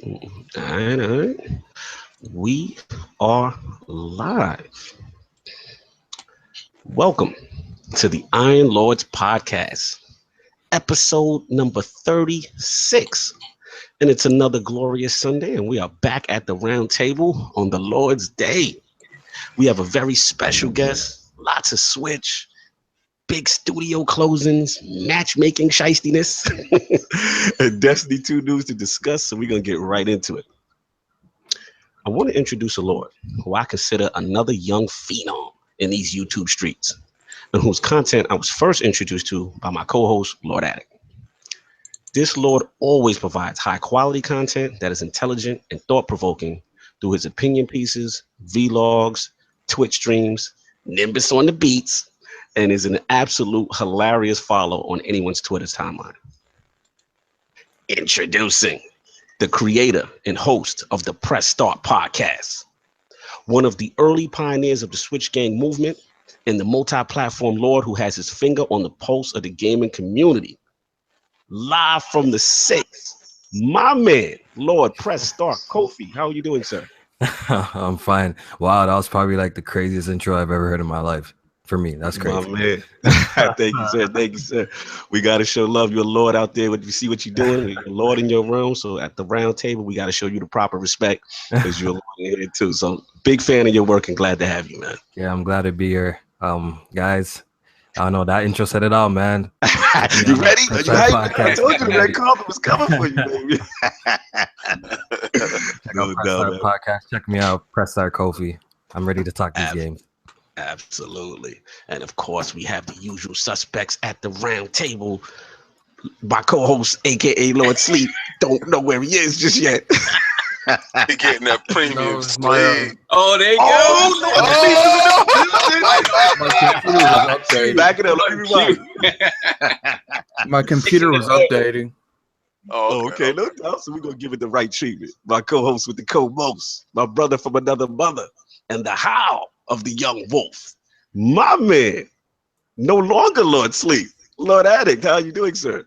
All right, all right. We are live. Welcome to the Iron Lords podcast, episode number 36. And it's another glorious Sunday, and we are back at the round table on the Lord's Day. We have a very special guest, lots of Switch, big studio closings, matchmaking shystiness, and Destiny 2 news to discuss, so we're going to get right into it. I want to introduce a Lord who I consider another young phenom in these YouTube streets, and whose content I was first introduced to by my co-host, Lord Addict. This Lord always provides high quality content that is intelligent and thought-provoking through his opinion pieces, vlogs, Twitch streams, Nimbus on the beats, and is an absolute hilarious follow on anyone's Twitter timeline. Introducing the creator and host of the Press Start podcast, one of the early pioneers of the SWITCHGANG movement, and the multi-platform Lord who has his finger on the pulse of the gaming community. Live from the 6th, my man, Lord Press Start Kofi. How are you doing, sir? I'm fine. Wow, that was probably like the craziest intro I've ever heard in my life. For me, that's crazy. My man. Thank you, sir. Thank you, sir. We got to show love. You're a Lord out there. You see what you're doing. You're a Lord in your room. So at the round table, we got to show you the proper respect because you're a Lord in here too. So big fan of your work and glad to have you, man. Yeah, I'm glad to be here. Guys, I don't know, that intro said it all, man. You ready? Are you hyped? I told you the red carpet was coming for you, baby. Podcast. Check me out, Press Start Kofi. I'm ready to talk these games. Absolutely. And of course, we have the usual suspects at the round table. My co-host, aka Lord Sleep, don't know where he is just yet. He getting that premium sleep. Oh, there you go. Back it up. Let me rewind. My computer was updating. Oh, okay. No doubt. So we're going to give it the right treatment. My co-host with the co-most, my brother from another mother, and the howl of the young wolf, my man, no longer Lord Sleep, Lord Addict. How are you doing, sir?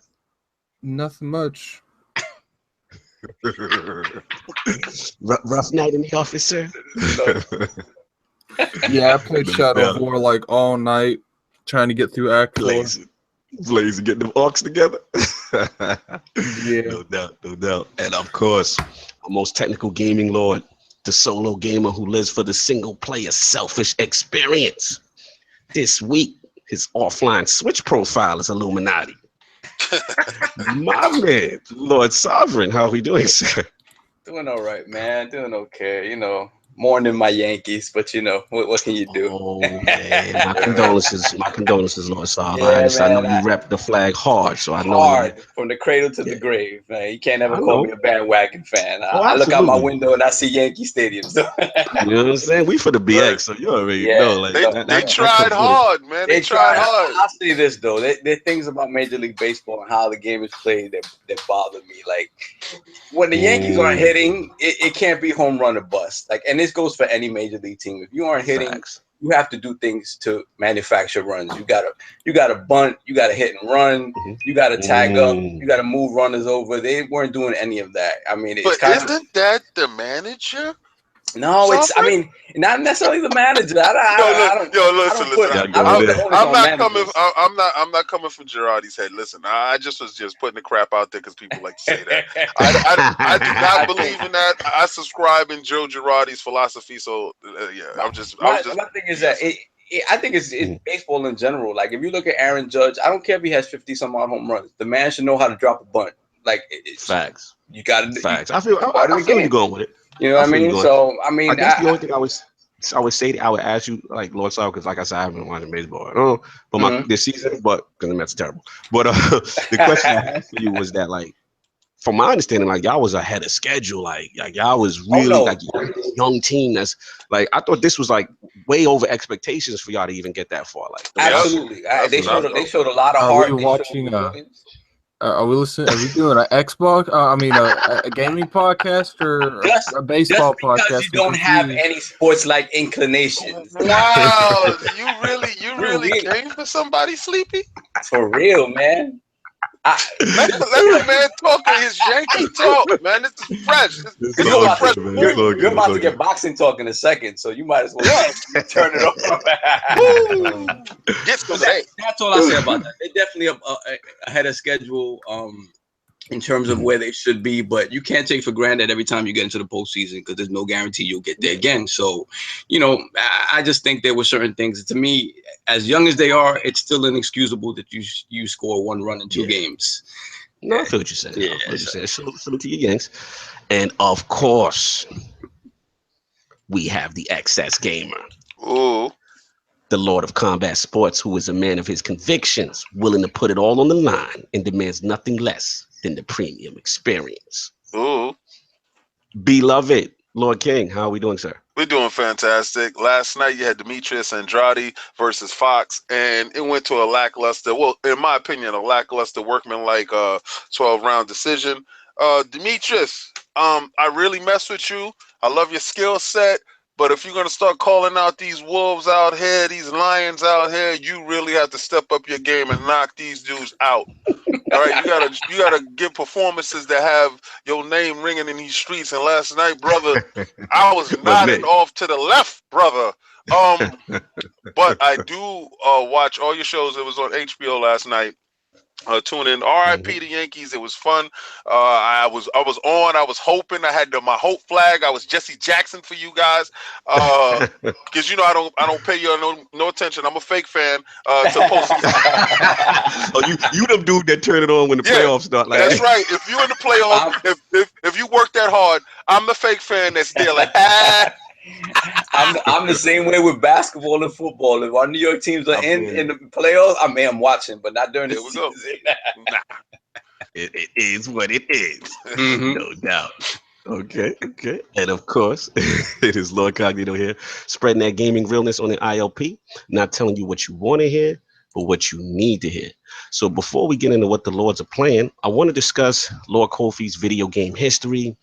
Nothing much. Rough night in the office, sir. Yeah, I played Shadow of War like all night, trying to get through Act 4. Blazing, getting them orcs together. Yeah, no doubt. And of course, our most technical gaming Lord, the solo gamer who lives for the single player selfish experience. This week, his offline Switch profile is Illuminati. My man, Lord Sovereign, how are we doing, sir? Doing all right, man. Doing okay. You know, mourning my Yankees, but you know, what can you do? Oh man, my condolences, Lord Sovereign. Yeah, I know you rep the flag hard, so I know hard from the cradle to the grave, man. You can't ever call me a bandwagon fan. I look out my window and I see Yankee Stadium. So. You know what I'm saying? We for the BX, so you already know. Like they tried hard, man. They tried hard. I'll say this though: there are things about Major League Baseball and how the game is played that bother me. Like when the Yankees aren't hitting, it can't be home run or bust. Like, and this goes for any major league team. If you aren't hitting, you have to do things to manufacture runs. You gotta bunt, you gotta hit and run, you gotta tag up, you gotta move runners over. They weren't doing any of that. I mean, but isn't that the manager? No, it's. I mean, not necessarily the manager. Listen. I'm not coming from Girardi's head. Listen, I just was putting the crap out there because people like to say that. I do not believe in that. I subscribe in Joe Girardi's philosophy. So yeah, my thing is that I think it's baseball in general. Like if you look at Aaron Judge, I don't care if he has 50 some odd home runs. The man should know how to drop a bunt. Like it's facts. You got to. Facts. I feel you going with it. You know what I mean? So I mean, I guess the only thing I would say, I would ask you, like Lord Saul, because like I said, I haven't been watching baseball at all. But this season, but because the Mets are terrible. But the question I asked for you was that, like, from my understanding, like y'all was ahead of schedule. Like y'all was really like a young team. That's like I thought this was like way over expectations for y'all to even get that far. Like absolutely, they showed a lot of heart. Are we watching? Are we listening? Are we doing an Xbox? A gaming podcast or a baseball podcast? Because you don't have any sports-like inclinations. Wow, you really came for somebody sleepy? For real, man. Let the man talk his Yankee talk, man. This is fresh. This is You're a about, fresh to, move. you're about to get boxing talk in a second, so you might as well turn it off. Get some That's all I say about that. They're definitely ahead of schedule in terms of where they should be, but you can't take for granted every time you get into the postseason because there's no guarantee you'll get there again. So, I just think there were certain things. To me, as young as they are, it's still inexcusable that you score 1 run in 2 games. No, I feel what you're saying. Yeah, I feel what you're saying. Salute to your Yanks. And of course, we have the XS Gamer. Ooh. The Lord of Combat Sports, who is a man of his convictions, willing to put it all on the line and demands nothing less than the premium experience. Ooh. Beloved, Lord King, how are we doing, sir? We're doing fantastic. Last night you had Demetrius Andrade versus Fox, and it went to a lackluster, well, in my opinion, a lackluster workmanlike 12-round decision. Demetrius, I really mess with you. I love your skill set. But if you're gonna start calling out these wolves out here, these lions out here, you really have to step up your game and knock these dudes out. All right, you gotta give performances that have your name ringing in these streets. And last night, brother, I was nodding off to the left, brother. But I do watch all your shows. It was on HBO last night. Tune in. R.I.P. the Yankees. It was fun. I was on. I was hoping. I had my hope flag. I was Jesse Jackson for you guys. Because I don't pay you no attention. I'm a fake fan. To postseason. Oh, you the dude that turn it on when the playoffs start. Like that's right. If you in the playoffs, if you work that hard, I'm the fake fan that's there like. I'm the same way with basketball and football. If our New York teams are in the playoffs, I'm watching, but not during the season. Nah. It is what it is. No doubt. Okay. And of course, it is Lord Cognito here, spreading that gaming realness on the ILP, not telling you what you want to hear, but what you need to hear. So before we get into what the Lords are playing, I want to discuss Lord Kofi's video game history,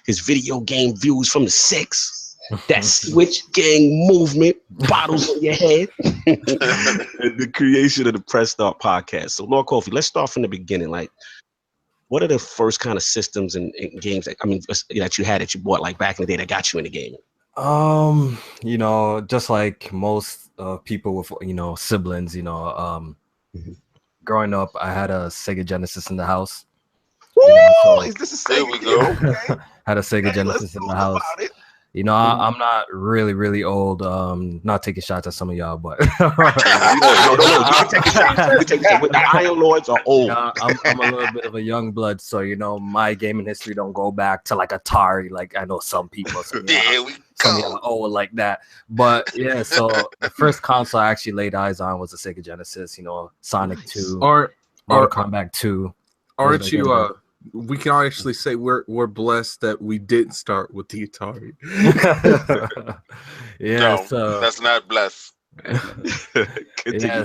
his video game views from the 6. That Switch Gang movement, bottles on your head, and the creation of the Press Start podcast. So, Lord Kofi, let's start from the beginning. Like, what are the first kind of systems and games that you had that you bought like back in the day that got you into gaming? Just like most people with siblings, growing up, I had a Sega Genesis in the house. Is this a Sega? Okay. Had a Sega Genesis in the house. I'm not really, really old. Not taking shots at some of y'all, but no. You can take a shot. The Iron Lords are old. I'm a little bit of a young blood, so my gaming history don't go back to like Atari. Like I know some people, some y'all old like that. But yeah, so the first console I actually laid eyes on was the Sega Genesis. Sonic 2, Mortal Kombat 2. Aren't you? We can actually say we're blessed that we didn't start with the Atari. No, that's not blessed.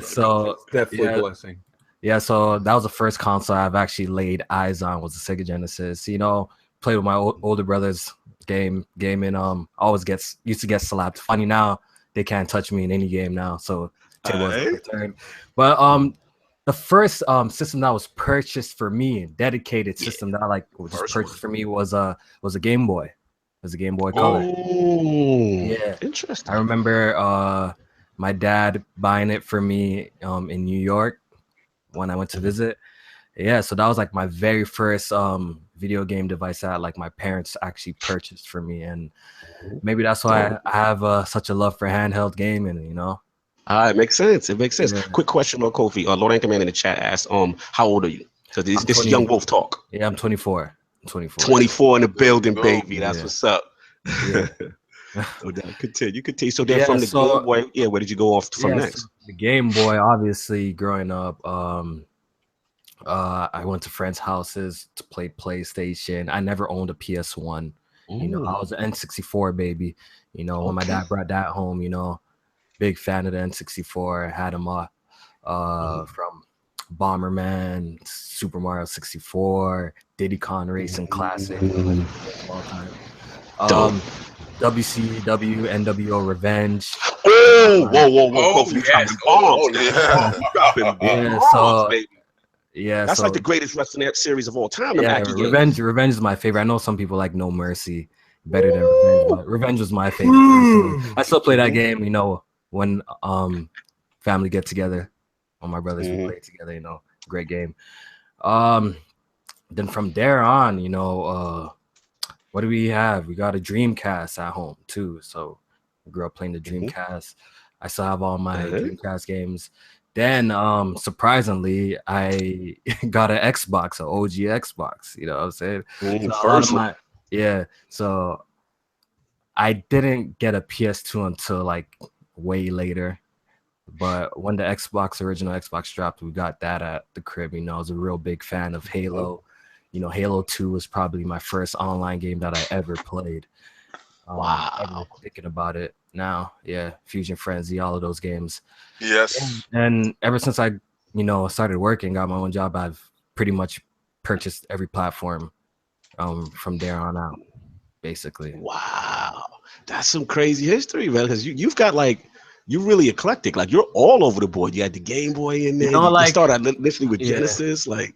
So definitely a blessing. Yeah, so that was the first console I've actually laid eyes on was the Sega Genesis. Played with my older brothers, gaming. Always used to get slapped. Funny now, they can't touch me in any game now. So it was returned. But the first system that was purchased for me, dedicated system that I purchased for me was a Game Boy. It was a Game Boy Color. Yeah, interesting. I remember my dad buying it for me in New York when I went to visit. Yeah, so that was like my very first video game device that like my parents actually purchased for me, and maybe that's why I have such a love for handheld gaming. It makes sense. It makes sense. Yeah. Quick question, Lord Kofi. Lord Anchorman in the chat asked, how old are you? Because this is Young Wolf talk. Yeah, I'm 24. 24 in the building, baby. That's Yeah. what's up. Yeah. Continue. So then from the Game Boy, where did you go off from next? So the Game Boy, obviously, growing up, I went to friends' houses to play PlayStation. I never owned a PS1. I was an N64 baby. When my dad brought that home, big fan of the N64. Had them from Bomberman, Super Mario 64, Diddy Kong Racing Classic, all time. WCW, NWO Revenge. Whoa, Kofi, yes. dropping bombs, baby. So baby. Yeah, That's so like the greatest wrestling series of all time. The yeah, Mackie games. Revenge is my favorite. I know some people like No Mercy better than Revenge, but Revenge was my favorite. Personally. I still play that game, you know, when family get together. When my brothers we play together, you know, great game. Then from there on, you know, what do we have? We got a Dreamcast at home too. So I grew up playing the Dreamcast. I still have all my Dreamcast games. Then surprisingly, I got an Xbox, an OG Xbox. You know what I'm saying? So a lot of my so I didn't get a PS2 until like way later. But when the original Xbox dropped, we got that at the crib. You know, I was a real big fan of Halo. You know, Halo 2 was probably my first online game that I ever played. Wow. Thinking about it now, yeah, Fusion Frenzy, all of those games. Yes. And ever since I, you know, started working, got my own job, I've pretty much purchased every platform from there on out, basically. Wow. That's some crazy history, man, because you've got like, you're really eclectic. Like you're all over the board. You had the Game Boy in there. You know, like, started initially with Genesis. Like,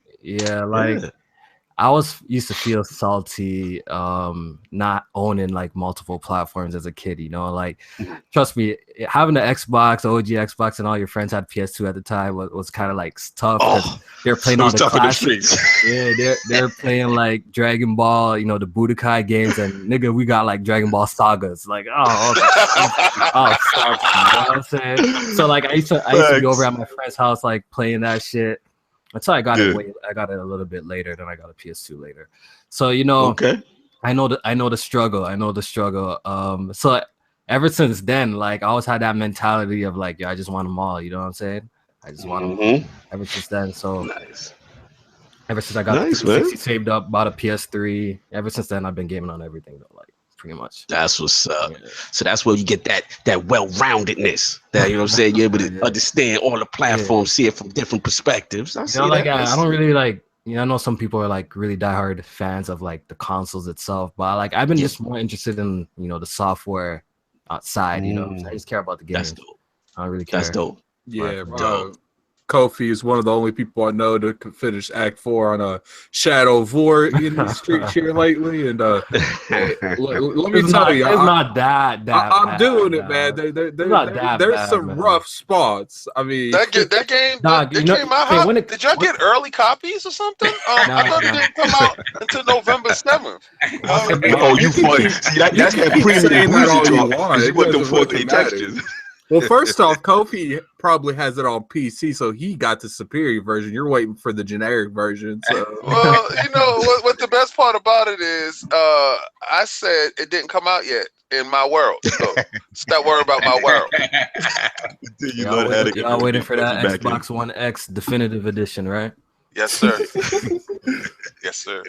I used to feel salty not owning like multiple platforms as a kid, you know, like trust me, having the Xbox, OG Xbox, and all your friends had PS2 at the time was kind of like tough because they're playing all the classics. They're playing like Dragon Ball, you know, the Budokai games, and nigga, we got like Dragon Ball sagas. Like, you know what I'm saying? So like I used to be over at my friend's house like playing that shit. Until I got it I got it a little bit later, then I got a PS2 later. So, you know, I know the struggle. So ever since then, like I always had that mentality of like, I just want them all, you know what I'm saying? I just want them all. Ever since then. So ever since I got the 360 saved up, bought a PS3, ever since then I've been gaming on everything though, like pretty much. That's what's up. So that's where you get that well-roundedness. That, you know what I'm saying? You're able to understand all the platforms, see it from different perspectives. I don't really like, you know, I know some people are like really diehard fans of like the consoles itself, but like I've been just more interested in, you know, the software outside, you know. I just care about the game. That's dope. I don't really care. That's dope. Yeah, Kofi is one of the only people I know to finish Act 4 on a Shadow of War in the streets here lately. And let me tell you, it's not that I'm bad, doing it, man. There's some rough spots. I mean, that game came out. Did y'all get early copies or something? I thought it didn't come out until November 7th. Oh, you funny. See, that's that premium music talk. You want them 4K textures. Well, first off, Kofi probably has it on PC, so he got the superior version. You're waiting for the generic version. So. Well, you know what the best part about it is, I said it didn't come out yet in my world. So stop worrying about my world. Y'all waiting for that Xbox One X definitive edition, right? Yes, sir. Yes, sir.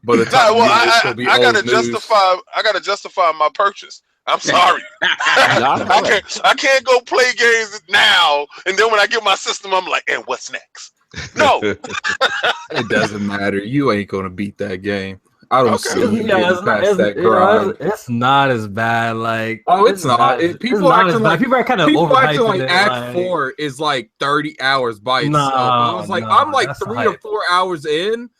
But I gotta justify my purchase. I'm sorry. I can't go play games now, and then when I get my system, I'm like, and what's next? No. It doesn't matter. You ain't gonna beat that game. I don't see you getting past that grind. It's not as bad. Like, it's not. People are kind of overhyping like Act 4 is like 30 hours by itself. I'm like 3 or 4 hours in,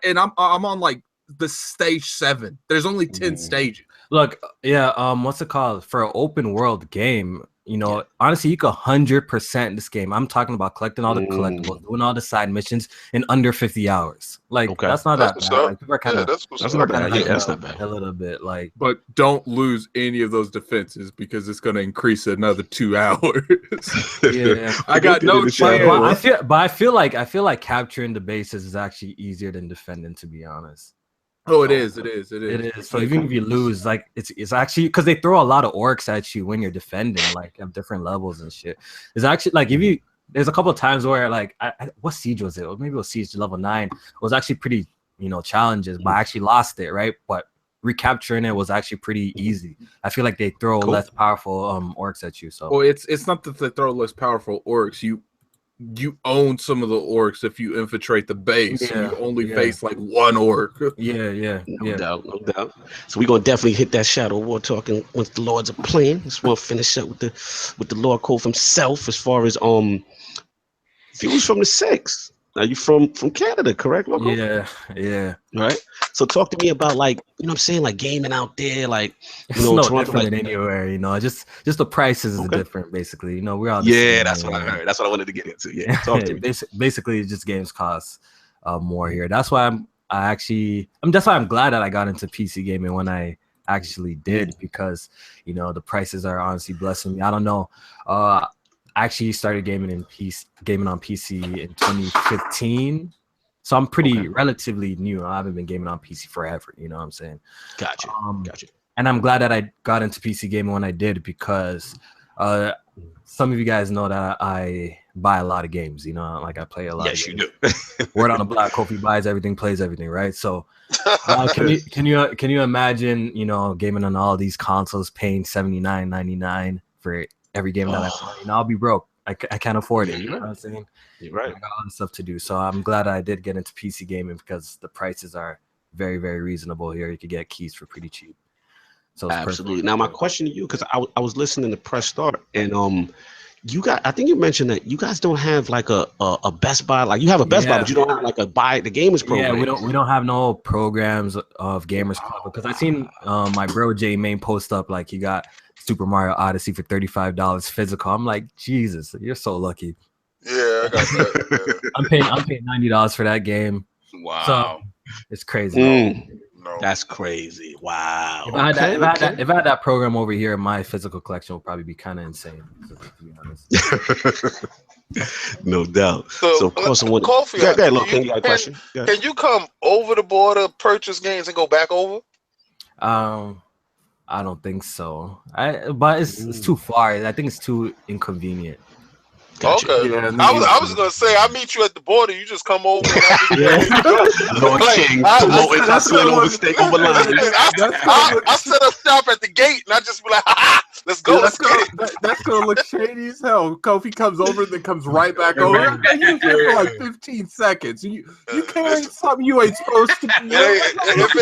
and I'm on like the stage 7. There's only 10 stages. Look, what's it called? For an open world game, you know, honestly, you could 100% this game. I'm talking about collecting all the collectibles, doing all the side missions in under 50 hours. Like, that's not that bad. Like, people are kind of that's not bad. Yeah, that's not bad. A little bit, like. But don't lose any of those defenses because it's going to increase another 2 hours. I got no chance. I feel like capturing the bases is actually easier than defending, to be honest. Oh, it is. So even if you lose, like it's actually because they throw a lot of orcs at you when you're defending, like at different levels and shit. It's actually like there's a couple of times where like what siege was it? Or maybe it was siege level 9. It was actually pretty, you know, challenges, but I actually lost it, right? But recapturing it was actually pretty easy. I feel like they throw less powerful orcs at you. So well, it's not that they throw less powerful orcs. You own some of the orcs if you infiltrate the base. You only face like one orc. No doubt. So we're gonna definitely hit that Shadow War talking once the Lords are playing. Just want to finish up with the Lord Kofi himself as far as views from the 6. Are you from Canada, correct, Loco? Yeah. Right. So talk to me about, like, you know what I'm saying, like gaming out there, like, it's you know, no Toronto, different like, than anywhere, you know. Just the prices is different, basically. You know, we're all the yeah, same, that's what I heard. That's what I wanted to get into. Yeah, talk to me. Basically, it's just games cost more here. That's why that's why I'm glad that I got into PC gaming when I actually did, because you know the prices are honestly blessing me. I don't know. I actually started gaming on PC in 2015, so I'm pretty relatively new. I haven't been gaming on PC forever. You know what I'm saying? Gotcha. And I'm glad that I got into PC gaming when I did, because some of you guys know that I buy a lot of games. You know, like I play a lot. Yes, of you games. do. Word on the block, Kofi buys everything, plays everything, right? So can you imagine, you know, gaming on all these consoles, paying $79.99 for every game that I play? You know, I'll be broke. I can't afford it. You know what I'm saying? You're right. I got a lot of stuff to do. So I'm glad I did get into PC gaming, because the prices are very, very reasonable here. You could get keys for pretty cheap. So absolutely. Now my question to you, because I was listening to Press Start, and I think you mentioned that you guys don't have like a Best Buy, like you have a Best Buy, but you don't have like a buy the gamers program. Yeah, we don't have no programs of Gamers Club, because I seen my bro J Main post up like he got Super Mario Odyssey for $35 physical. I'm like, Jesus, you're so lucky. Yeah, I got that. Yeah. I'm paying $90 for that game. Wow, so it's crazy. No. That's crazy. Wow. If I had that program over here, my physical collection would probably be kind of insane, to be honest. No doubt. So of course I want Kofi, go ahead, Look, can you got a question? Can you come over the border, purchase games, and go back over? I don't think so. But it's too far. I think it's too inconvenient. Gotcha. Okay. Yeah, I was gonna say I'll meet you at the border. You just come over. Lord King promoting hustling over state over line. I set up shop at the gate and I just be like, let's go. Let's get it. That's gonna look shady as hell. Kofi comes over, then comes right back over. You here for like 15 seconds. You carrying something you ain't supposed to be. If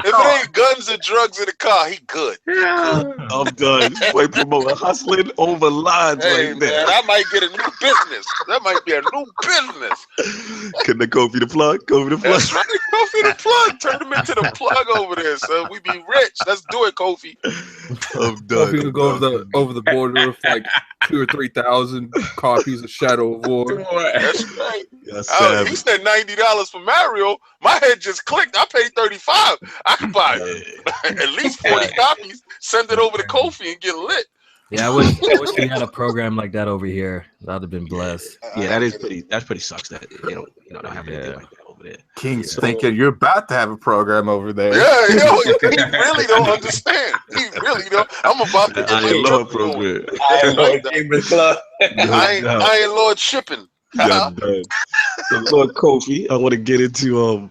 it ain't guns and drugs in the car, he good. I'm done. Wait, promoting hustling over lines right there. I might get a new business. That might be a new business. Can the Kofi the plug? Kofi the plug. That's right. Kofi the plug. Turn him into the plug over there, son. We be rich. Let's do it, Kofi. I'm done. Kofi will go over the border with like 2,000 or 3,000 copies of Shadow of War. That's right. Yes, you said $90 for Mario. My head just clicked. I paid $35. I could buy at least 40 copies. Send it over to Kofi and get lit. Yeah, I wish we had a program like that over here. That'd have been blessed. Yeah, that's pretty sucks that you don't have anything like that over there. King's thinking you're about to have a program over there. Yeah, he really don't understand. He really don't. I'm about to get my Lord program. I ain't Lord shipping. So Lord Kofi, I want to get into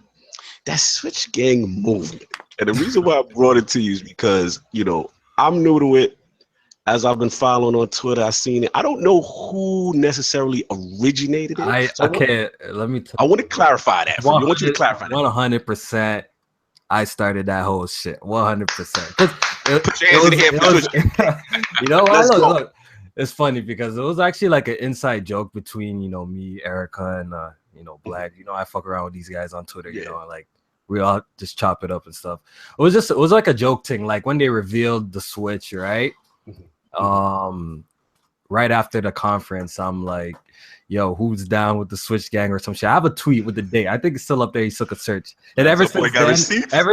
that Switch Gang movement. And the reason why I brought it to you is because, you know, I'm new to it. As I've been following on Twitter, I've seen it. I don't know who necessarily originated it. I want to clarify that. I want you to clarify that. 100%. I started that whole shit. 100%. Put your hands in the air. You know what? Look. It's funny because it was actually like an inside joke between, you know, me, Erica, and you know, Black. You know, I fuck around with these guys on Twitter. You know, like we all just chop it up and stuff. It was like a joke thing. Like when they revealed the Switch, right? Right after the conference, I'm like, yo, who's down with the Switch Gang or some shit? I have a tweet with the date. I think it's still up there. You took a search. And ever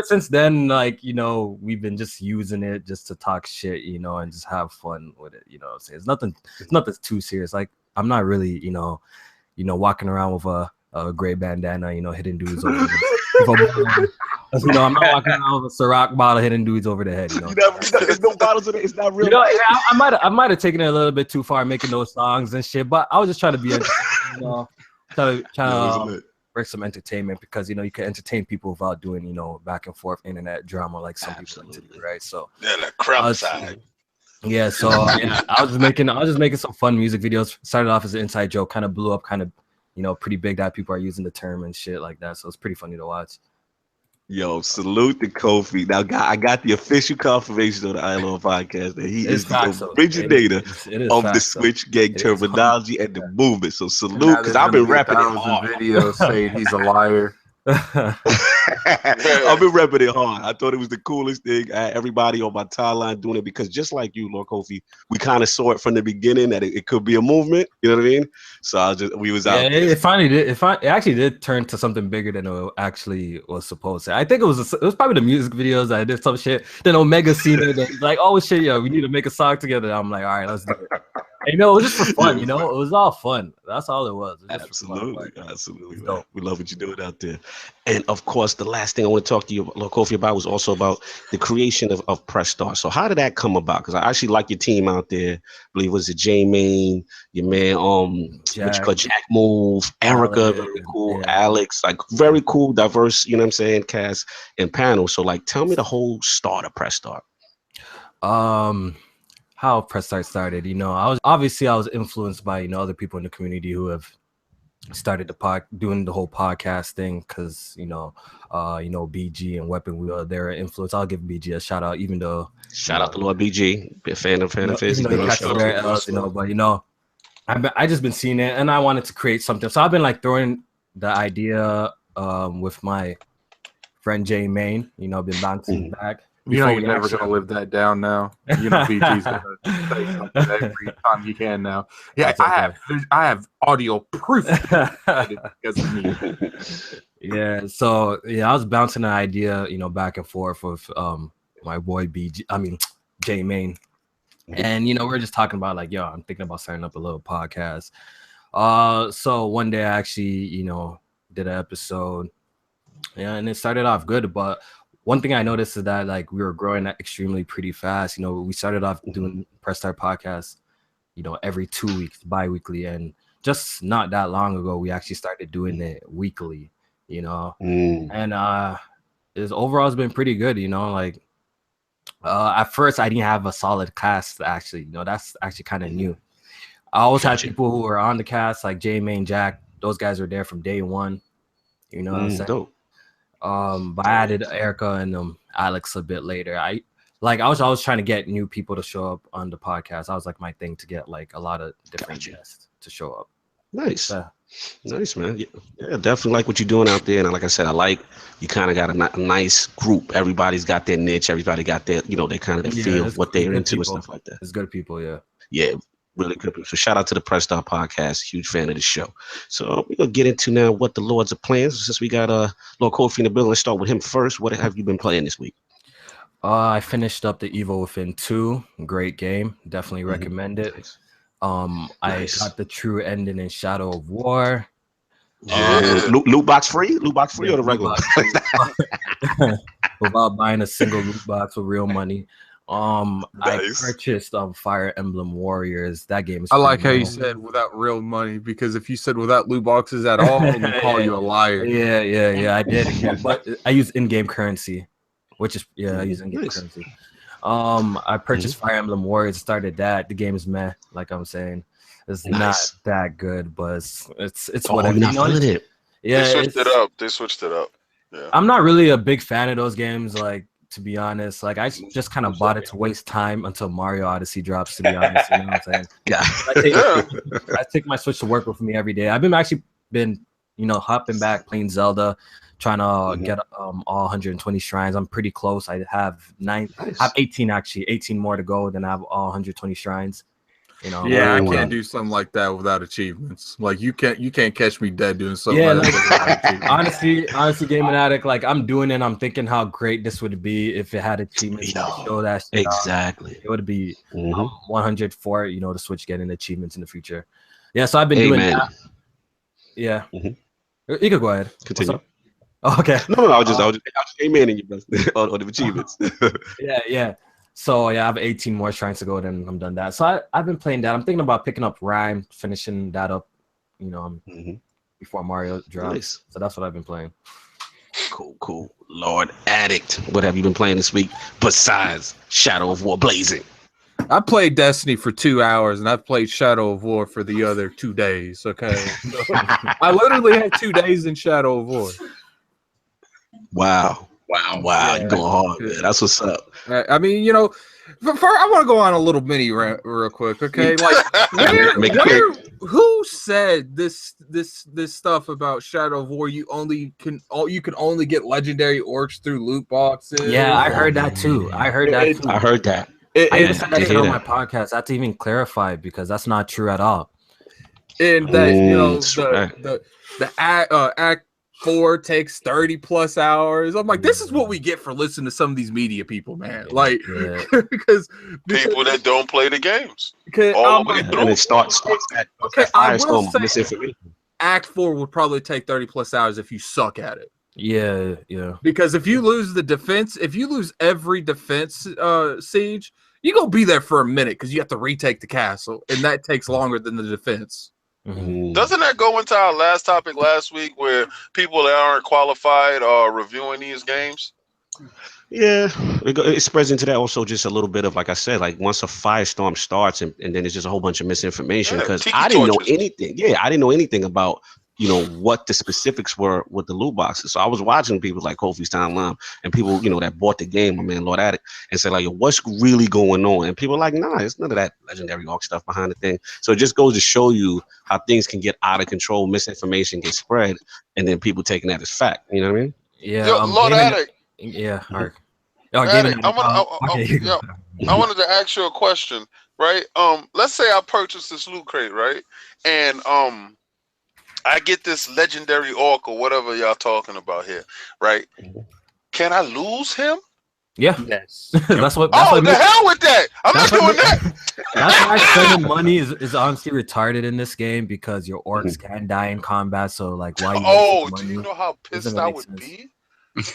since then, like, you know, we've been just using it just to talk shit, you know, and just have fun with it. You know what I'm saying? It's nothing too serious. Like, I'm not really, you know, walking around with a gray bandana, you know, hitting dudes over the you know, I'm not walking around with a Ciroc bottle hitting dudes over the head. You know, there's no bottles in it. It's not real. You know, I might have taken it a little bit too far, making those songs and shit. But I was just trying to be, you know, trying to bring some entertainment, because you know you can entertain people without doing, you know, back and forth internet drama like some people like to do, right? So the crap side. Yeah, so yeah, I was just making some fun music videos. Started off as an inside joke, kind of blew up, kind of, you know, pretty big that people are using the term and shit like that. So it's pretty funny to watch. Yo, salute to Kofi. Now, I got the official confirmation on the ILO podcast that he is the originator of the Switch Gang terminology and the movement. So salute, because I've been repping it hard. Videos saying he's a liar. I've been repping it hard. I thought it was the coolest thing. Everybody on my timeline doing it because just like you, Lord Kofi, we kind of saw it from the beginning that it could be a movement. You know what I mean? So we was out. Yeah, it finally did. It actually did turn to something bigger than it actually was supposed to. I think it was probably the music videos that I did some shit. Then Omega seen it and like, oh shit, yo, we need to make a song together. I'm like, all right, let's do it. And, it was just for fun, it was all fun. That's all it was. Absolutely. We love what you're doing out there. And of course, the last thing I want to talk to you, Lord Kofi, about was also about the creation of Press Start. So how did that come about? Because I actually like your team out there. I believe it was J-Main, your man, Jack Move, Erica, very cool, Alex, like very cool, diverse, you know what I'm saying, cast and panel. So like, tell me the whole start of Press Start. How Press Start started, I was influenced by other people in the community who have started doing the whole podcast thing because BG and Weapon Wheel, they're an influence. I'll give BG a shout out, even though shout out to Lord BG, big fan of his. But I just been seeing it and I wanted to create something, so I've been like throwing the idea with my friend J Main, been bouncing back. You're never gonna live that down now. BG's gonna say something every time he can now. Yeah, I have audio proof because of me. Yeah, so I was bouncing the idea, back and forth with my boy J Main, and we're just talking about like, I'm thinking about starting up a little podcast. So one day I actually did an episode, and it started off good, but one thing I noticed is that like we were growing extremely pretty fast. We started off doing Press Start podcast, every 2 weeks, bi-weekly, and just not that long ago we actually started doing it weekly. And overall it's been pretty good. Like at first I didn't have a solid cast actually. That's actually kind of new. I always had people who were on the cast like J Main, Jack. Those guys were there from day one. What I'm saying? Dope. But I added Erica and Alex a bit later. I was always trying to get new people to show up on the podcast. That was like my thing, to get like a lot of different guests to show up. Nice. Nice, man. Yeah, definitely like what you're doing out there. And like I said, I like you kind of got a nice group. Everybody's got their niche. Everybody got their, they kind of feel what they're into people. And stuff like that. It's good people, yeah. Yeah, really good people. So shout out to the Press Start podcast. Huge fan of the show. So we're going to get into now what the Lords are playing. Since we got Lord Kofi in the building, let's start with him first. What have you been playing this week? I finished up the Evil Within 2. Great game. Definitely recommend it. Nice. I got the true ending in Shadow of War. Loot box free? Loot box free or the regular? Without buying a single loot box with real money. Nice. I purchased Fire Emblem Warriors. That game is. I like how you said without real money, because if you said without loot boxes at all, we'd call you a liar. Yeah, I did. Yeah, but I use in-game currency, which is I use in-game currency. I purchased Fire Emblem Warriors. Started that. The game is meh, like I'm saying. It's not that good, but it's whatever. Not feeling it. Yeah, They switched it up. Yeah. I'm not really a big fan of those games, like, to be honest. Like, I just kind of bought it to waste time until Mario Odyssey drops, to be honest. You know what I'm saying? Yeah. I take my Switch to work with me every day. I've been hopping back, playing Zelda, trying to get all 120 shrines. I'm pretty close. I have 18 actually, 18 more to go. Then I have all 120 shrines. Yeah, I can't do something like that without achievements. Like you can't catch me dead doing something like that. honestly, Gaming Addict, like I'm doing it, I'm thinking how great this would be if it had achievements to show that shit. Exactly. It would be 100 for the Switch getting achievements in the future. Yeah, so I've been doing that. Yeah. You could go ahead. Continue. Okay. No, I was just amen in you on the achievements. Yeah. So I have 18 more shrines to go, then I'm done that. So I've been playing that. I'm thinking about picking up Rhyme, finishing that up, before Mario drops. Nice. So that's what I've been playing. Cool. Lord Addict, what have you been playing this week besides Shadow of War Blazing? I played Destiny for 2 hours, and I've played Shadow of War for the other 2 days. Okay, so I literally had 2 days in Shadow of War. Wow. Wow. Wow, you going hard, man. That's what's up. I mean, you know, first, I want to go on a little mini rant real quick, okay? Like, who said this stuff about Shadow of War? You can only get legendary orcs through loot boxes. Yeah, I heard that too. I heard that. I even said that on my podcast. That's even clarified because that's not true at all. And that the Act 4 takes 30+ hours. I'm like, this is what we get for listening to some of these media people, man. Like, because people that don't play the games. And it starts at Firestorm misinformation. Act 4 would probably take 30+ hours if you suck at it. Yeah. Because if you lose the defense, if you lose every defense siege, you gonna be there for a minute because you have to retake the castle, and that takes longer than the defense. Mm-hmm. Doesn't that go into our last topic last week where people that aren't qualified are reviewing these games? Yeah, it spreads into that also just a little bit of, like I said, like once a firestorm starts and then it's just a whole bunch of misinformation because I didn't know anything. Yeah, I didn't know anything about, you know, what the specifics were with the loot boxes. So I was watching people like Kofi's timeline and people, you know, that bought the game, my man Lord Addict, and said like, yo, what's really going on? And people are like, nah, it's none of that legendary orc stuff behind the thing. So it just goes to show you how things can get out of control, misinformation gets spread, and then people taking that as fact. You know what I mean? Yeah. Yo, Lord Addict. Yeah. All right. Addict, I wanted to ask you a question, right? Let's say I purchased this loot crate, right? And I get this legendary orc or whatever y'all talking about here, right? Can I lose him? Yeah. Yes. That's what hell with that. I'm not doing that. That's why spending money is honestly retarded in this game because your orcs can die in combat. So like, why? Do you know how pissed I would be?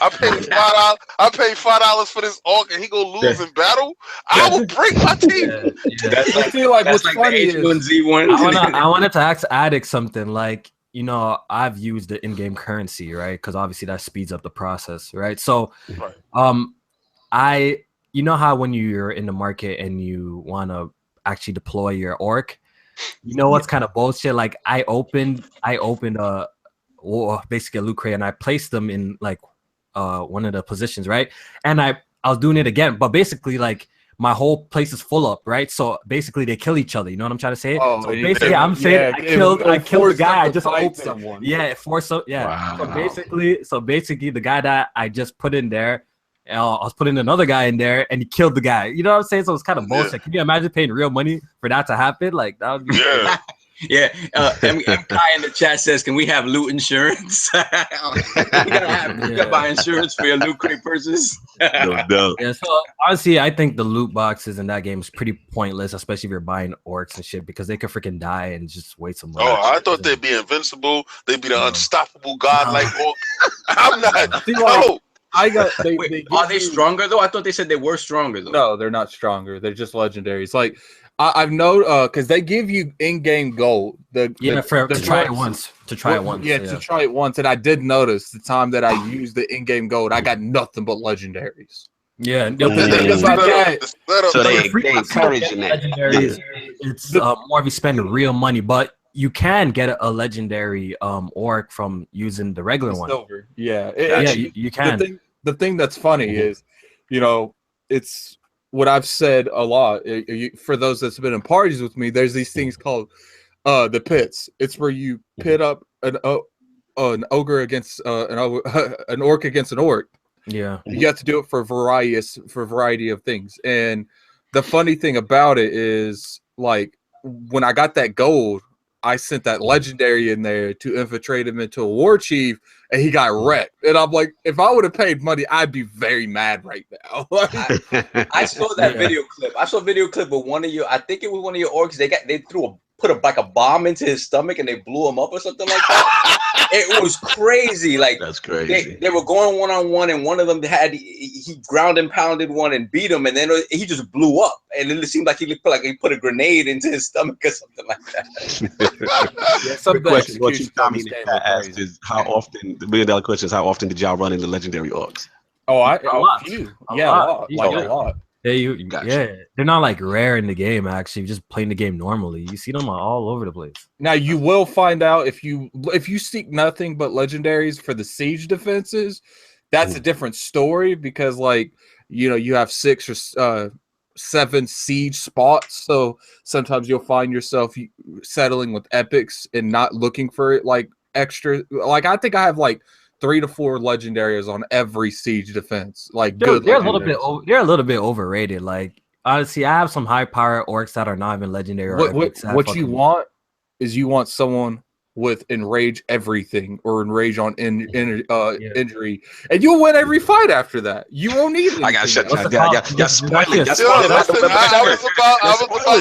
I paid $5 for this orc and he go lose in battle. I will break my teeth. I feel like what's funny is I wanted to ask Addict something like, you know, I've used the in-game currency, right? Because obviously that speeds up the process, right? So, you know how when you're in the market and you want to actually deploy your orc, you know what's kind of bullshit? Like I opened basically a loot crate and I placed them in like one of the positions, right? And I was doing it again, but basically like my whole place is full up, right? So basically they kill each other. You know what I'm trying to say? So basically I'm saying I killed the guy I just opened. Someone. Yeah, Wow. So basically the guy that I just put in there, I was putting another guy in there and he killed the guy. You know what I'm saying? So it's kind of bullshit. Yeah. Can you imagine paying real money for that to happen? Like that would be M Kai in the chat says, "Can we have loot insurance? You gotta buy insurance for your loot crate purchase." No. Yeah, so honestly, I think the loot boxes in that game is pretty pointless, especially if you're buying orcs and shit, because they could freaking die and just waste some money. I thought they'd be invincible. They'd be the unstoppable godlike orc. I'm not. No. Are they stronger though? I thought they said they were stronger though. No, they're not stronger. They're just legendaries. Like I've known because they give you in-game gold. To try it once. To try it once. And I did notice the time that I used the in-game gold, I got nothing but legendaries. Yeah, so they encouraging that. It's more of you spending real money, but you can get a legendary orc from using the regular one. Silver. You can. The thing that's funny is, you know, it's what I've said a lot. For those that's been in parties with me, there's these things called the pits. It's where you pit up an ogre against an orc against an orc. Yeah, you have to do it for a variety of things. And the funny thing about it is, like, when I got that gold, I sent that legendary in there to infiltrate him into a war chief, and he got wrecked. And I'm like, if I would have paid money, I'd be very mad right now. I saw that video clip. I saw a video clip with one of your, I think it was one of your orcs. They put a bomb into his stomach and they blew him up or something like that. It was crazy. Like, that's crazy. They were going one-on-one, and one of them he ground and pounded one and beat him, and then he just blew up. And it seemed like he put a grenade into his stomach or something like that. Quick question: what you asked is how often? The $1 million question is how often did y'all run into legendary orcs? A lot. A lot. Yeah, they're not like rare in the game. Actually, just playing the game normally, you see them all over the place. Now you will find out if you seek nothing but legendaries for the siege defenses, that's a different story because like you have 6 or 7 siege spots, so sometimes you'll find yourself settling with epics and not looking for it like extra. Like I think I have like 3 to 4 legendaries on every siege defense. Like they're a little bit overrated. Like honestly, I have some high power orcs that are not even legendary. What you want is you want someone with enrage everything or enrage on injury, and you'll win every fight after that. You won't need it. I got shut down. Yeah, spoiling. I was about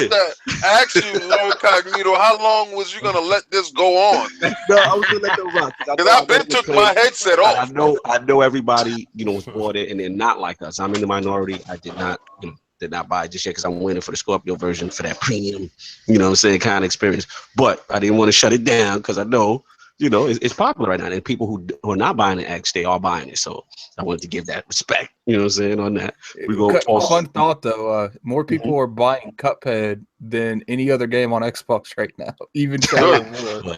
to ask you, Lord Cognito, how long was you gonna let this go on? No, I was gonna let them rock because I been took my headset off. I know everybody was bought it, and they're not like us. I'm in the minority. I did not buy it just yet because I'm waiting for the Scorpio version for that premium, kind of experience. But I didn't want to shut it down because I know, it's popular right now. And people who are not buying it, they are buying it. So I wanted to give that respect, on that. We go. Fun thought though, more people are buying Cuphead than any other game on Xbox right now. Even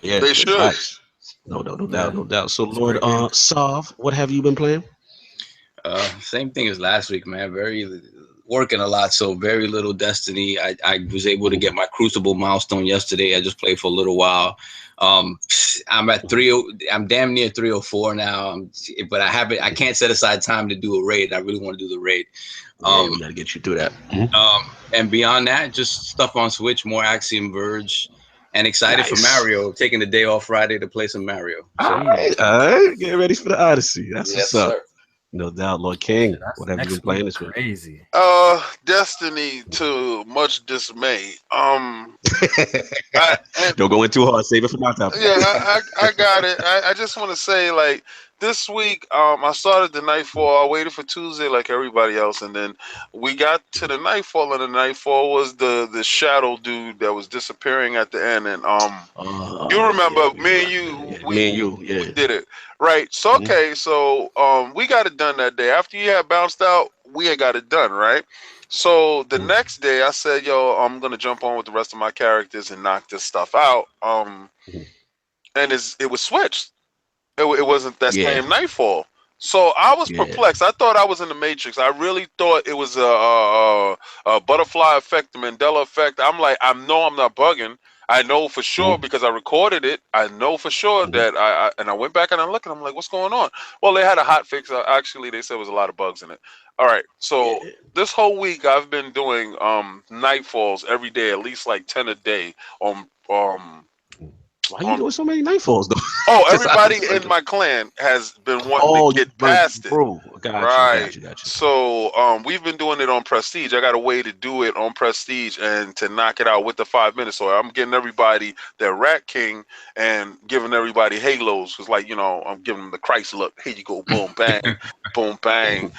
yeah, they should. Nice. No doubt. So Lord Sov, what have you been playing? Same thing as last week, man. Working a lot, so very little Destiny. I was able to get my Crucible milestone yesterday. I just played for a little while. I'm at 3. I'm damn near 304 now. But I can't set aside time to do a raid. I really want to do the raid. We gotta get you through that. And beyond that, just stuff on Switch, more Axiom Verge, and excited for Mario. Taking the day off Friday to play some Mario. So, all right, get ready for the Odyssey. That's what's up. Sir. No doubt, Lord King. What have you been playing this week? Crazy. Destiny to much dismay. Don't go in too hard. Save it for my topic. Yeah, I got it. I just want to say, like, this week, I started the Nightfall. I waited for Tuesday like everybody else, and then we got to the Nightfall, and the Nightfall was the shadow dude that was disappearing at the end. And you remember me and you, we did it. Right. So okay, so we got it done that day. After you had bounced out, we had got it done, right? So the next day I said, yo, I'm gonna jump on with the rest of my characters and knock this stuff out. And it was switched. It wasn't that same Nightfall. So I was perplexed. I thought I was in the Matrix. I really thought it was a butterfly effect, the Mandela effect. I'm like, I know I'm not bugging. I know for sure because I recorded it. I know for sure that I went back and I looked and I'm like, what's going on? Well, they had a hot fix. Actually, they said there was a lot of bugs in it. All right. So this whole week I've been doing Nightfalls every day, at least like 10 a day on Why are you doing so many Nightfalls though? Oh, everybody in my clan has been wanting to get past it. Got you. So we've been doing it on Prestige. I got a way to do it on Prestige and to knock it out with the 5 minutes. So I'm getting everybody their Rat King and giving everybody halos. Cause like, I'm giving them the Christ look. Here you go, boom, bang, boom, bang.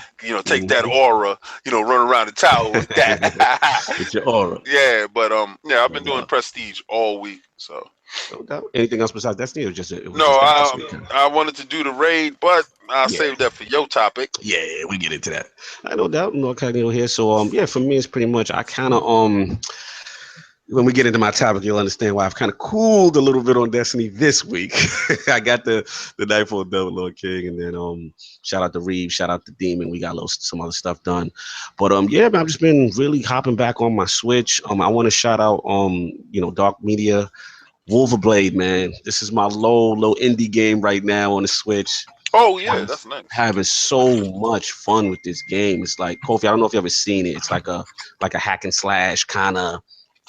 Take that aura, run around the tower with that. With your aura. Yeah, but I've been doing Prestige all week. So no doubt. Anything else besides Destiny or just I wanted to do the raid, but I'll save that for your topic. Yeah, we get into that. No doubt. No Cognito here. So for me it's pretty much I kind of when we get into my topic, you'll understand why I've kind of cooled a little bit on Destiny this week. I got the Nightfall done with Lord King, and then shout out to Reeve, shout out to Demon. We got some other stuff done, but man, I've just been really hopping back on my Switch. I want to shout out Dark Media, Wolverblade, man. This is my low indie game right now on the Switch. Oh yeah, that's nice. Having so much fun with this game. It's like Kofi. I don't know if you ever seen it. It's like a hack and slash kind of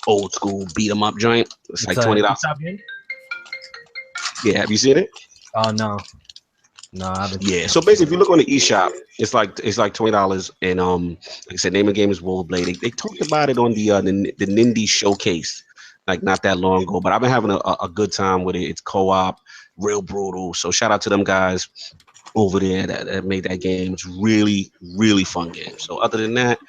old school beat 'em up joint. It's like $20. Yeah, have you seen it? Oh no, I haven't. Yeah, so basically, if you look on the eShop, it's like $20, and like I said, name of the game is Wolverblade. They talked about it on the Nindy showcase like not that long ago, but I've been having a good time with it. It's co-op, real brutal. So shout out to them guys over there that made that game. It's really, really fun game. So other than that,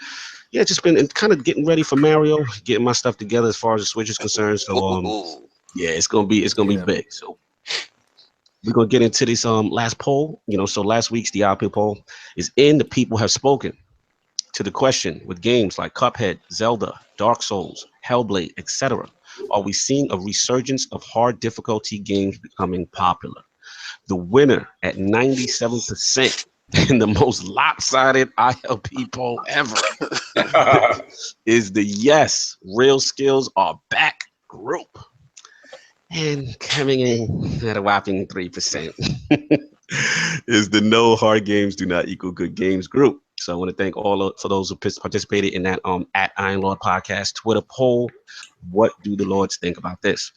yeah, just been kind of getting ready for Mario, getting my stuff together as far as the Switch is concerned. So yeah, it's gonna be big. So we're gonna get into this last poll. So last week's the ILP poll is in. The people have spoken to the question with games like Cuphead, Zelda, Dark Souls, Hellblade, etc. Are we seeing a resurgence of hard difficulty games becoming popular? The winner at 97% in the most lopsided ILP poll ever is the yes, real skills are back group. And coming in at a whopping 3% is the no, hard games do not equal good games group. So I want to thank for those who participated in that at Iron Lord Podcast Twitter poll. What do the Lords think about this?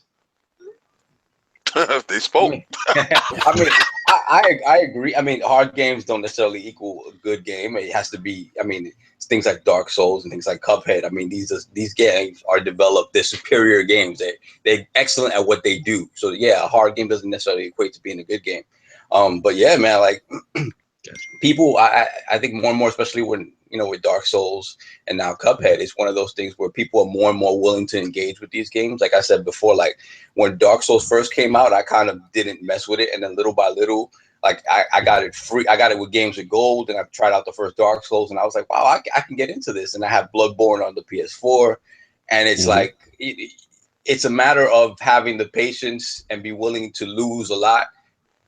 They spoke. I mean, I agree. I mean, hard games don't necessarily equal a good game. It has to be. I mean, it's things like Dark Souls and things like Cuphead. I mean, these games are developed. They're superior games. They're excellent at what they do. So yeah, a hard game doesn't necessarily equate to being a good game. But yeah, man, like people, I think more and more, especially when with Dark Souls and now Cuphead, it's one of those things where people are more and more willing to engage with these games. Like I said before, like when Dark Souls first came out, I kind of didn't mess with it, and then little by little, like I got it free. I got it with Games with Gold, and I tried out the first Dark Souls, and I was like, wow, I can get into this. And I have Bloodborne on the PS4, and it's like it's a matter of having the patience and be willing to lose a lot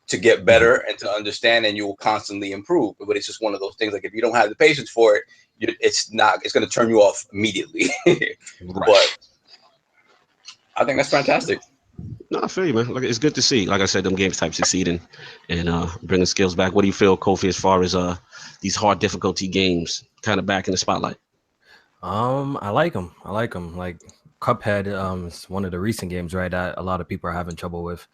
to get better and to understand, and you will constantly improve. But it's just one of those things, like if you don't have the patience for it, it's going to turn you off immediately. But I think that's fantastic. No, I feel you, man. Like, it's good to see, like I said, them games type succeeding and bringing skills back. What do you feel, Kofi, as far as these hard difficulty games kind of back in the spotlight? I like them. Like Cuphead is one of the recent games, right, that a lot of people are having trouble with.